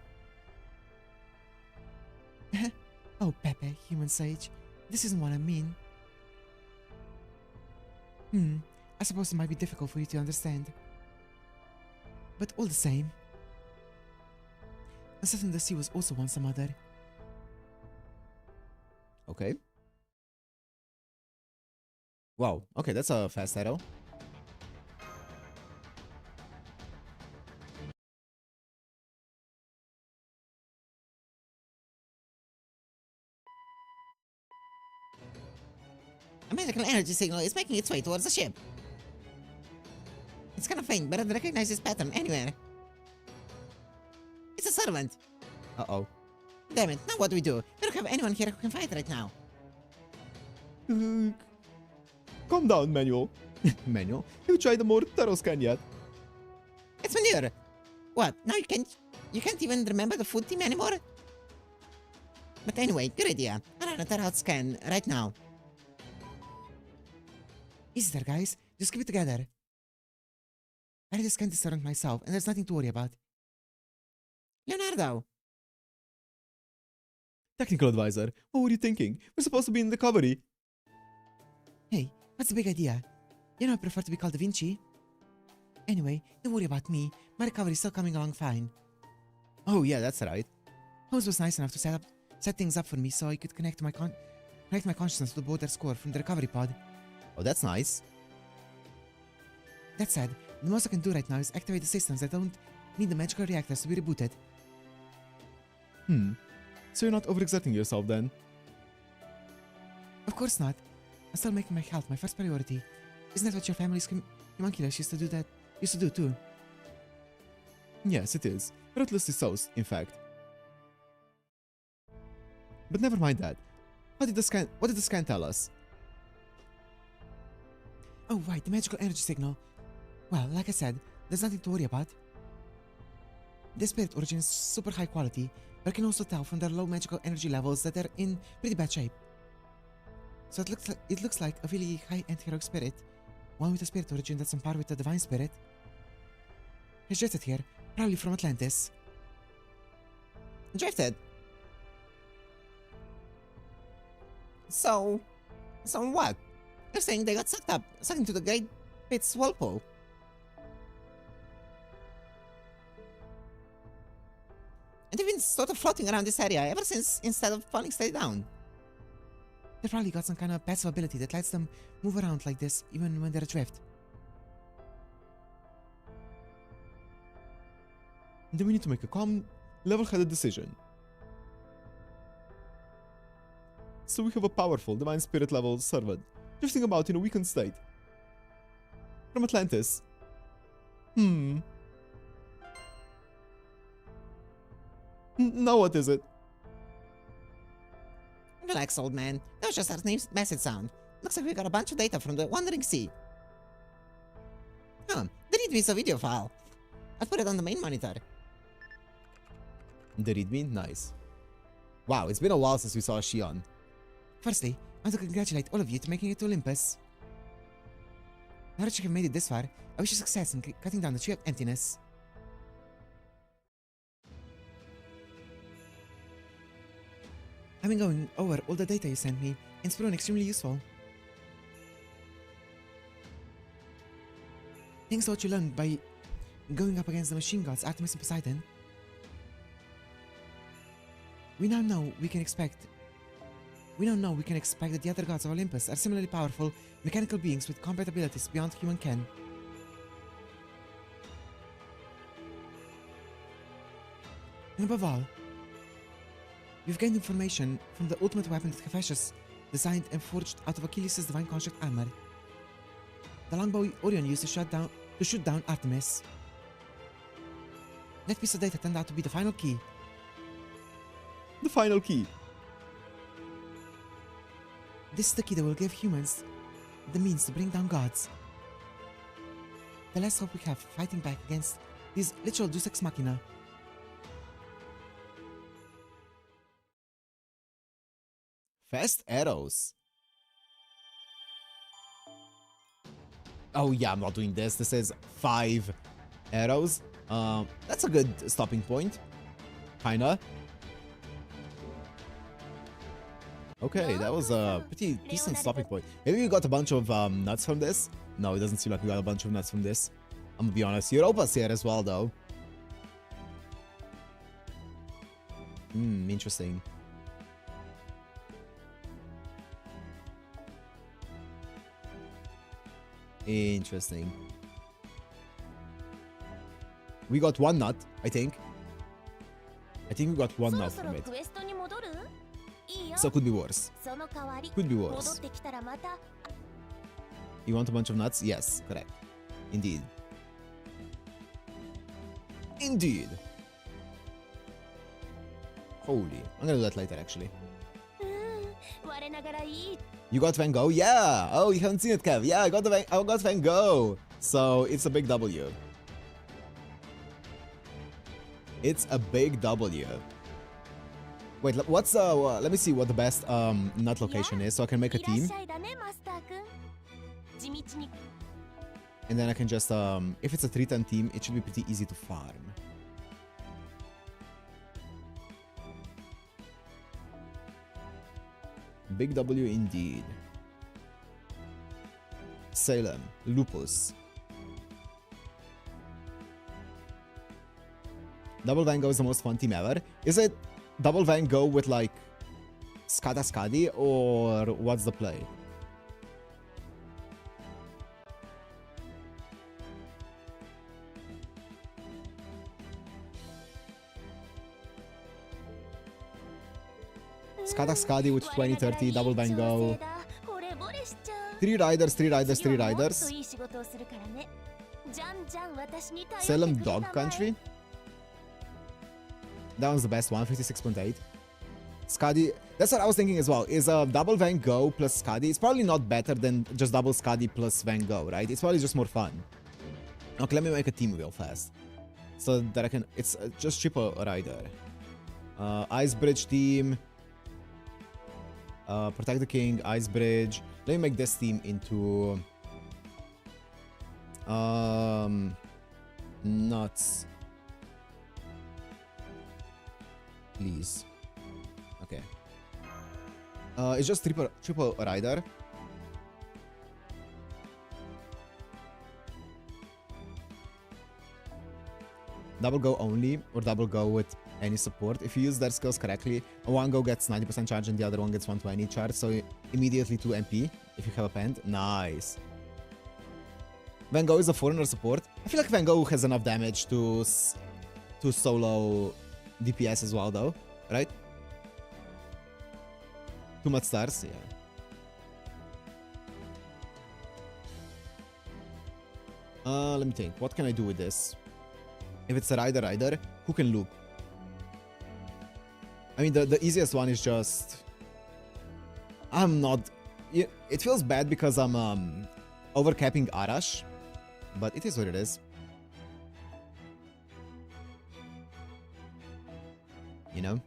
Oh, Pepe, human sage. This isn't what I mean. I suppose it might be difficult for you to understand. But all the same. I'm certain the sea was also once a mother. Okay. Wow, okay, that's a fast title. A magical energy signal is making its way towards the ship. It's kind of faint, but I'd recognize this pattern anywhere. It's a servant. Uh-oh. Damn it, now what do we do? We don't have anyone here who can fight right now. Calm down, Manuel. Manual? Have you tried a more thorough scan yet? It's manure. What? Now you can't even remember the food team anymore? But anyway, good idea. I'll run a thorough scan right now. Easy there, guys. Just keep it together. I just scanned this servant myself, and there's nothing to worry about. Leonardo! Technical advisor, what were you thinking? We're supposed to be in recovery. Hey, what's the big idea? You know I prefer to be called Da Vinci. Anyway, don't worry about me. My recovery's still coming along fine. Oh yeah, that's right. Holmes was nice enough to set things up for me so I could connect my consciousness to the border score from the recovery pod. Oh, that's nice. That said, the most I can do right now is activate the systems that don't need the magical reactors to be rebooted. So you're not overexerting yourself then? Of course not. I'm still making my health my first priority. Isn't that what your family's homunculus used to do too? Yes, it is. Ruthlessly so, in fact. But never mind that. What did the scan tell us? Oh right, the magical energy signal. Well, like I said, there's nothing to worry about. The spirit origin is super high quality, but I can also tell from their low magical energy levels that they're in pretty bad shape. So it looks like a really high-end heroic spirit, one with a spirit origin that's on par with the divine spirit, has drifted here, probably from Atlantis. Drifted? So what? You're saying they got sucked into the Great Pit's whirlpool? And they've been sort of floating around this area ever since, instead of falling straight down. They've probably got some kind of passive ability that lets them move around like this even when they're adrift. Then we need to make a calm, level-headed decision. So we have a powerful divine spirit level servant drifting about in a weakened state. From Atlantis. Now what is it? Relax, old man. That was just our message sound. Looks like we got a bunch of data from the Wandering Sea. The readme is a video file. I'll put it on the main monitor. The readme? Nice. Wow, it's been a while since we saw Shion. Firstly, I want to congratulate all of you to making it to Olympus. Now that you have made it this far, I wish you success in cutting down the tree of emptiness. I've been going over all the data you sent me, and it's proven extremely useful. Thanks to what you learned by going up against the machine gods Artemis and Poseidon, we now know we can expect We now know we can expect that the other gods of Olympus are similarly powerful, mechanical beings with combat abilities beyond human ken. And above all, we've gained information from the ultimate weapon that Hephaestus designed and forged out of Achilles' divine construct armor. The longbow Orion used to shoot down Artemis. That piece of data turned out to be the final key. The final key. This is the key that will give humans the means to bring down gods. The less hope we have fighting back against these literal deus ex machina. Fast arrows. Oh yeah, I'm not doing this. This is 5 arrows. That's a good stopping point. Kinda. Okay, that was a pretty decent stopping point. Maybe we got a bunch of nuts from this. No, it doesn't seem like we got a bunch of nuts from this. I'm gonna be honest. Europa's here as well, though. Interesting. Interesting. We got 1 nut, I think. I think we got 1 nut from it. So could be worse. Could be worse. You want a bunch of nuts? Yes, correct. Indeed. Indeed. Holy. I'm gonna do that later, actually. You got Van Gogh? Yeah! Oh, you haven't seen it, Kev. Yeah, I got Van Gogh. So, it's a big W. It's a big W. Wait, what's let me see what the best nut location is so I can make a team. And then I can just if it's a 3-10 team, it should be pretty easy to farm. Big W indeed. Salem, Lupus. Double Van Gogh is the most fun team ever. Is it Double Van Gogh with like Skada Skadi, or what's the play? Skada Skadi with 2030, Double Van Gogh. 3 riders, 3 riders, 3 riders. Salem Dog Country. That one's the best one, 56.8. Skadi, that's what I was thinking as well. Is a double Van Gogh plus Skadi. It's probably not better than just double Skadi plus Van Gogh, right? It's probably just more fun. Okay, let me make a team real fast. So that I can, it's just triple rider. Ice Bridge team. Protect the King, Ice Bridge. Let me make this team into... nuts. Please. Okay. It's just triple rider. Double go only, or double go with any support. If you use their skills correctly, one go gets 90% charge and the other one gets 120 charge, so immediately 2 MP if you have a pent. Nice. Van Gogh is a foreigner support. I feel like Van Gogh has enough damage to solo DPS as well, though, right? Too much stars, yeah. Let me think. What can I do with this? If it's a rider, who can loop? I mean, the easiest one is just... I'm not... It feels bad because I'm overcapping Arash, but it is what it is. You know?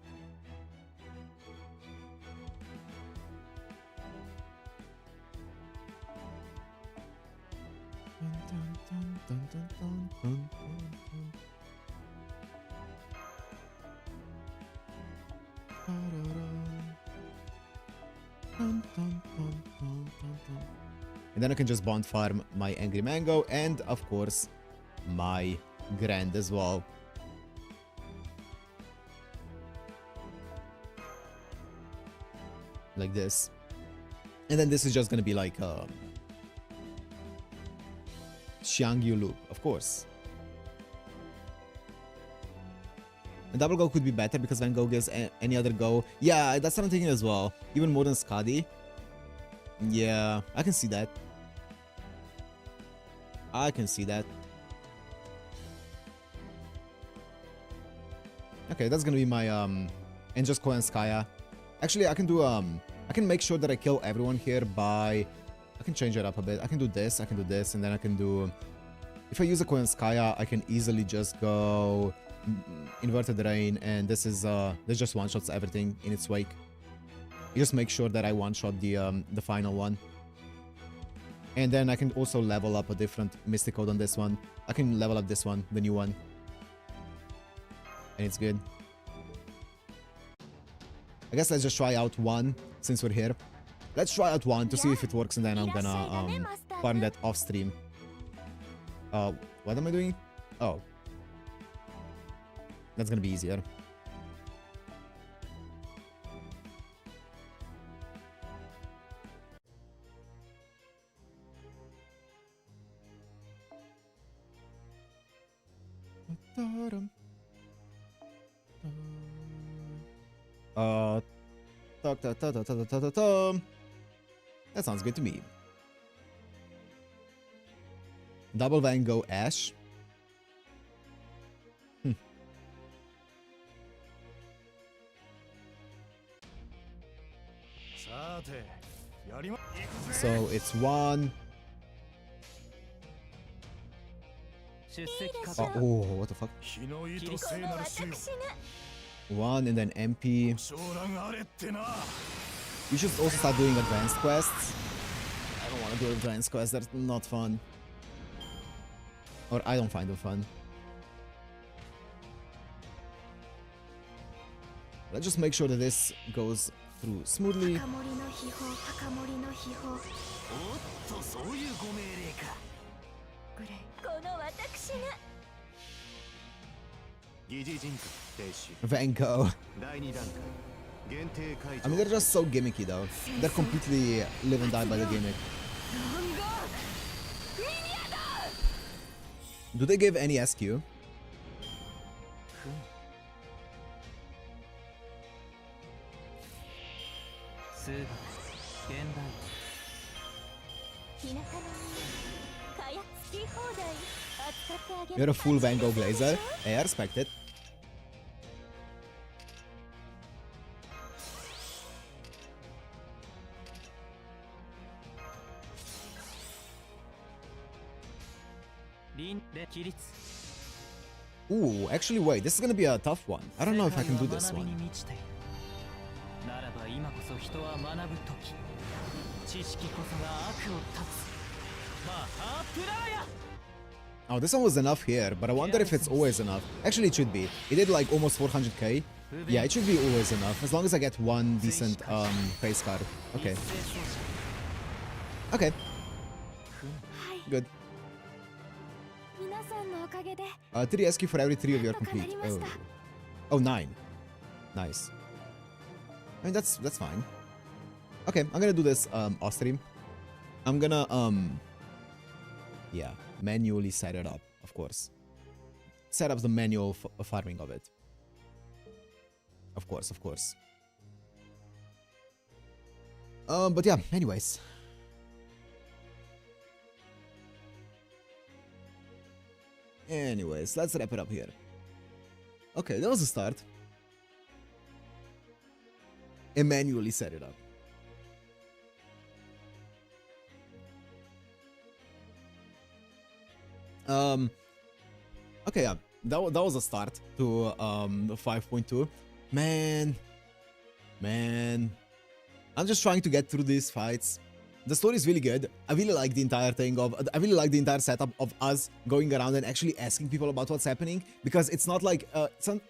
And then I can just bond farm my Angry Mango and, of course, my Grand as well. like this. And then this is just gonna be like Xiangyu loop, of course. A double Gogh could be better because Van Gogh gives any other Gogh. Yeah, that's what I'm thinking as well. Even more than Skadi. Yeah, I can see that. I can see that. Okay, that's gonna be my and just Koyanskaya. Actually, I can do I can make sure that I kill everyone here by I can change it up a bit. I can do this, and then I can do if I use a Koyanskaya, I can easily just go inverted rain, and this just one shots everything in its wake. You just make sure that I one shot the final one. And then I can also level up a different Mystic Code on this one. I can level up this one, the new one. And it's good. I guess let's just try out one since we're here. Let's try out one to see if it works, and then I'm gonna farm that off stream. What am I doing? Oh. That's gonna be easier. That sounds good to me. Double Van Gogh Ash. So it's one. Oh, what the fuck? One and then MP. You should also start doing advanced quests. I don't want to do advanced quests, that's not fun. Or I don't find them fun. Let's just make sure that this goes through smoothly. Van Gogh. I mean, they're just so gimmicky though. They're completely live and die by the gimmick. Do they give any SQ? You're a full Van Gogh blazer. Hey, I respect it. Ooh, actually wait, this is gonna be a tough one. I don't know if I can do this one. Oh, this one was enough here, but I wonder if it's always enough. Actually, it should be. It did like almost 400k. Yeah, it should be always enough, as long as I get one decent face card. Okay. Okay. Good. 3 SQ for every 3 of your complete. Oh. Oh, 9. Nice. I mean, that's fine. Okay, I'm gonna do this off stream. I'm gonna yeah, manually set it up, of course. Set up the manual farming of it. Of course, of course. But yeah, anyways. Anyways, let's wrap it up here. Okay, that was a start. And manually set it up. Okay, yeah, that was a start to 5.2. Man, I'm just trying to get through these fights. The story is really good. I really like the entire thing of, I really like the entire setup of us going around and actually asking people about what's happening, because it's not like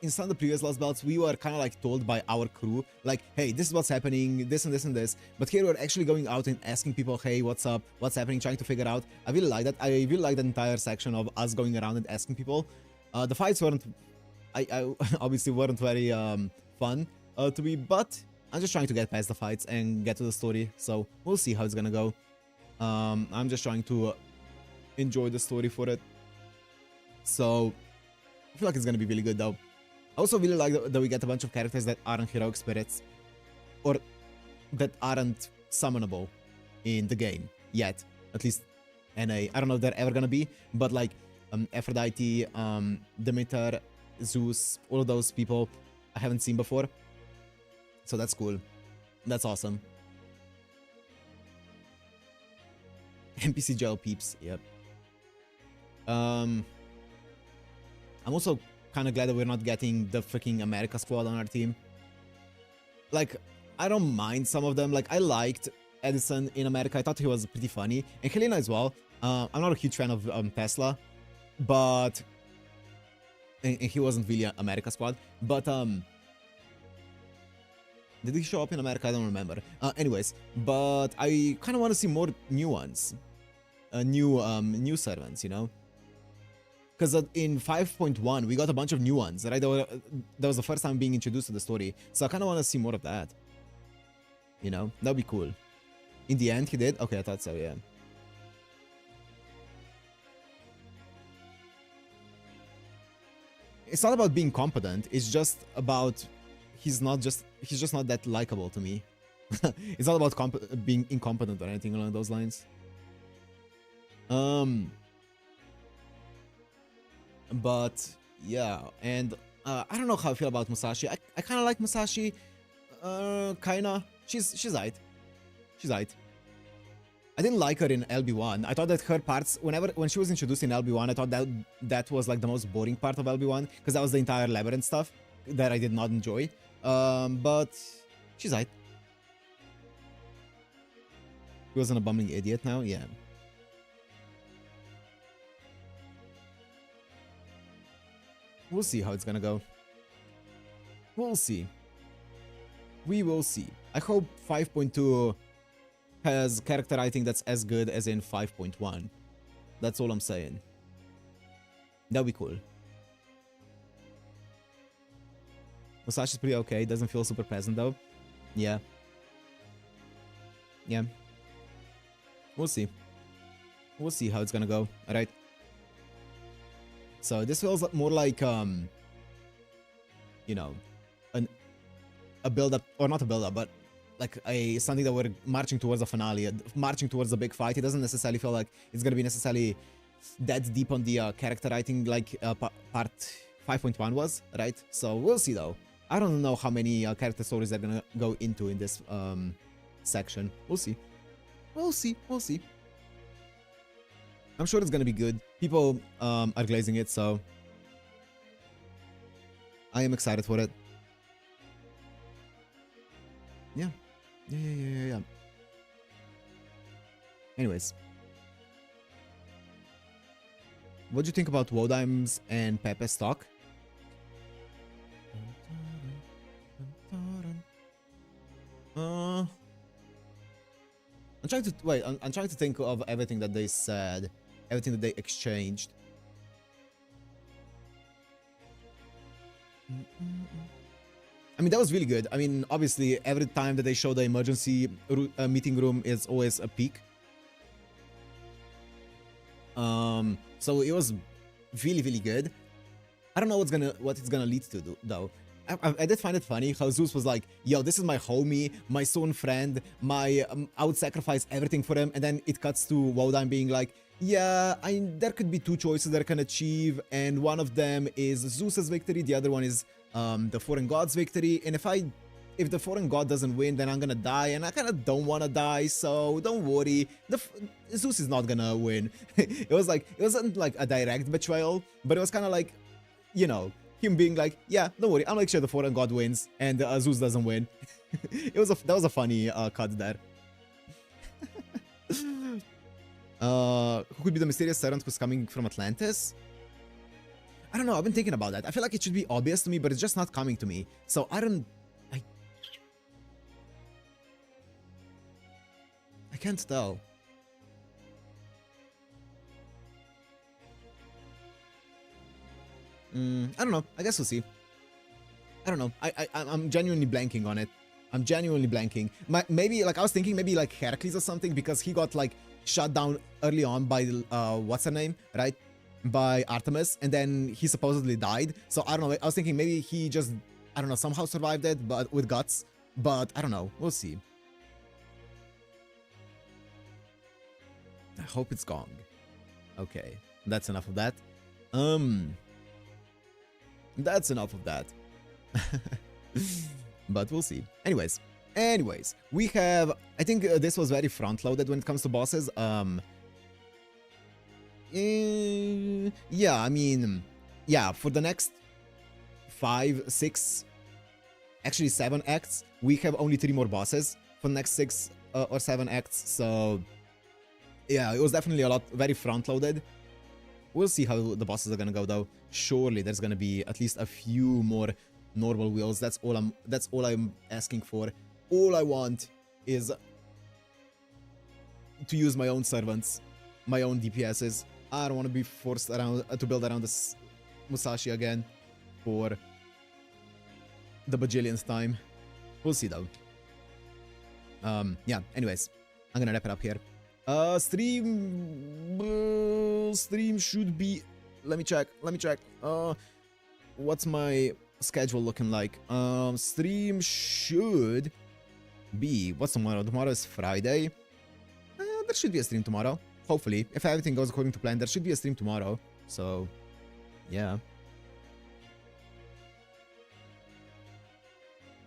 in some of the previous Lost Belts we were kind of like told by our crew like, hey, this is what's happening, this and this and this, but here we're actually going out and asking people, hey, what's up, what's happening, trying to figure out. I really like that. I really like the entire section of us going around and asking people. The fights weren't, I obviously weren't very fun to me, but I'm just trying to get past the fights and get to the story, so we'll see how it's gonna go. I'm just trying to enjoy the story for it. So I feel like it's gonna be really good though. I also really like that we get a bunch of characters that aren't heroic spirits, or that aren't summonable in the game yet, at least NA. I don't know if they're ever gonna be, but like Aphrodite, Demeter, Zeus, all of those people I haven't seen before. So that's cool. That's awesome. NPC gel peeps, yep. I'm also kind of glad that we're not getting the freaking America squad on our team. Like, I don't mind some of them. Like, I liked Edison in America. I thought he was pretty funny. And Helena as well. I'm not a huge fan of Tesla, but... And he wasn't really an America squad. But, did he show up in America? I don't remember. Anyways, but I kind of want to see more new ones. New servants, you know? Because in 5.1, we got a bunch of new ones, right? That was the first time being introduced to the story. So I kind of want to see more of that. You know? That would be cool. In the end, he did? Okay, I thought so, yeah. It's not about being competent. It's just about... He's just not that likable to me. It's not about being incompetent or anything along those lines. But yeah, and I don't know how I feel about Musashi. I kind of like Musashi. Kinda. She's aight. She's aight. I didn't like her in LB1. I thought that her parts, when she was introduced in LB1, I thought that was like the most boring part of LB1, because that was the entire labyrinth stuff that I did not enjoy. But she's aight. He wasn't a bumbling idiot now? Yeah. We'll see how it's gonna go. We'll see. We will see. I hope 5.2 has character writing that's as good as in 5.1. That's all I'm saying. That'd be cool. Musashi's pretty okay. Doesn't feel super present though. Yeah. Yeah. We'll see. We'll see how it's gonna go. Alright. So this feels more like, you know, a build-up, or not a build-up, but like something that we're marching towards a finale, marching towards a big fight. It doesn't necessarily feel like it's gonna be necessarily that deep on the character writing like part 5.1 was, right? So we'll see though. I don't know how many character stories they're gonna go into in this section. We'll see. We'll see. We'll see. I'm sure it's gonna be good. People are glazing it, so I am excited for it. Yeah. Yeah. Anyways. What do you think about Wodime's and Pepe's talk? I'm trying to wait. I'm trying to think of everything that they said, everything that they exchanged. I mean, that was really good. I mean, obviously, every time that they show the emergency meeting room is always a peak. So it was really, really good. I don't know what it's gonna lead to though. I did find it funny how Zeus was like, yo, this is my homie, my sworn friend, I would sacrifice everything for him, and then it cuts to Wodime being like, yeah, there could be two choices that I can achieve, and one of them is Zeus's victory, the other one is the foreign god's victory, and if the foreign god doesn't win, then I'm gonna die, and I kinda don't wanna die, so don't worry, Zeus is not gonna win. It wasn't like a direct betrayal, but it was kinda like, you know, him being like, yeah, don't worry, I'll make sure the foreign god wins, and Zeus doesn't win. That was a funny cut there. Who could be the mysterious servant who's coming from Atlantis? I don't know, I've been thinking about that. I feel like it should be obvious to me, but it's just not coming to me. So I can't tell. I don't know. I guess we'll see. I don't know. I'm genuinely blanking on it. I'm genuinely blanking. Maybe, like, I was thinking maybe, like, Heracles or something, because he got, like, shot down early on by, what's her name, right? By Artemis, and then he supposedly died. So, I don't know. I was thinking maybe he just, I don't know, somehow survived it, but with guts. But, I don't know. We'll see. I hope it's Gogh. Okay. That's enough of that. That's enough of that. But we'll see. Anyways, we have, I think this was very front-loaded when it comes to bosses. Yeah, I mean, yeah, for the next 5, 6, actually 7 acts, we have only 3 more bosses for the next 6 or 7 acts. So, yeah, it was definitely a lot, very front-loaded. We'll see how the bosses are gonna go, though. Surely there's gonna be at least a few more normal wheels. That's all I'm asking for. All I want is to use my own servants, my own DPSs. I don't want to be forced around to build around this Musashi again for the bajillionth time. We'll see, though. Yeah, anyways, I'm gonna wrap it up here. Stream should be, let me check. What's my schedule looking like? Stream should be, what's tomorrow? Tomorrow is Friday. There should be a stream tomorrow. Hopefully, if everything goes according to plan, there should be a stream tomorrow. So, yeah.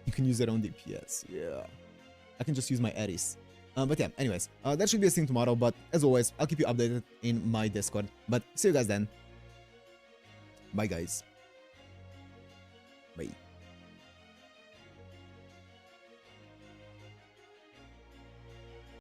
You can use your own DPS. Yeah. I can just use my Ares. But yeah, anyways, there should be a stream tomorrow. But as always, I'll keep you updated in my Discord. But see you guys then. Bye, guys. Bye.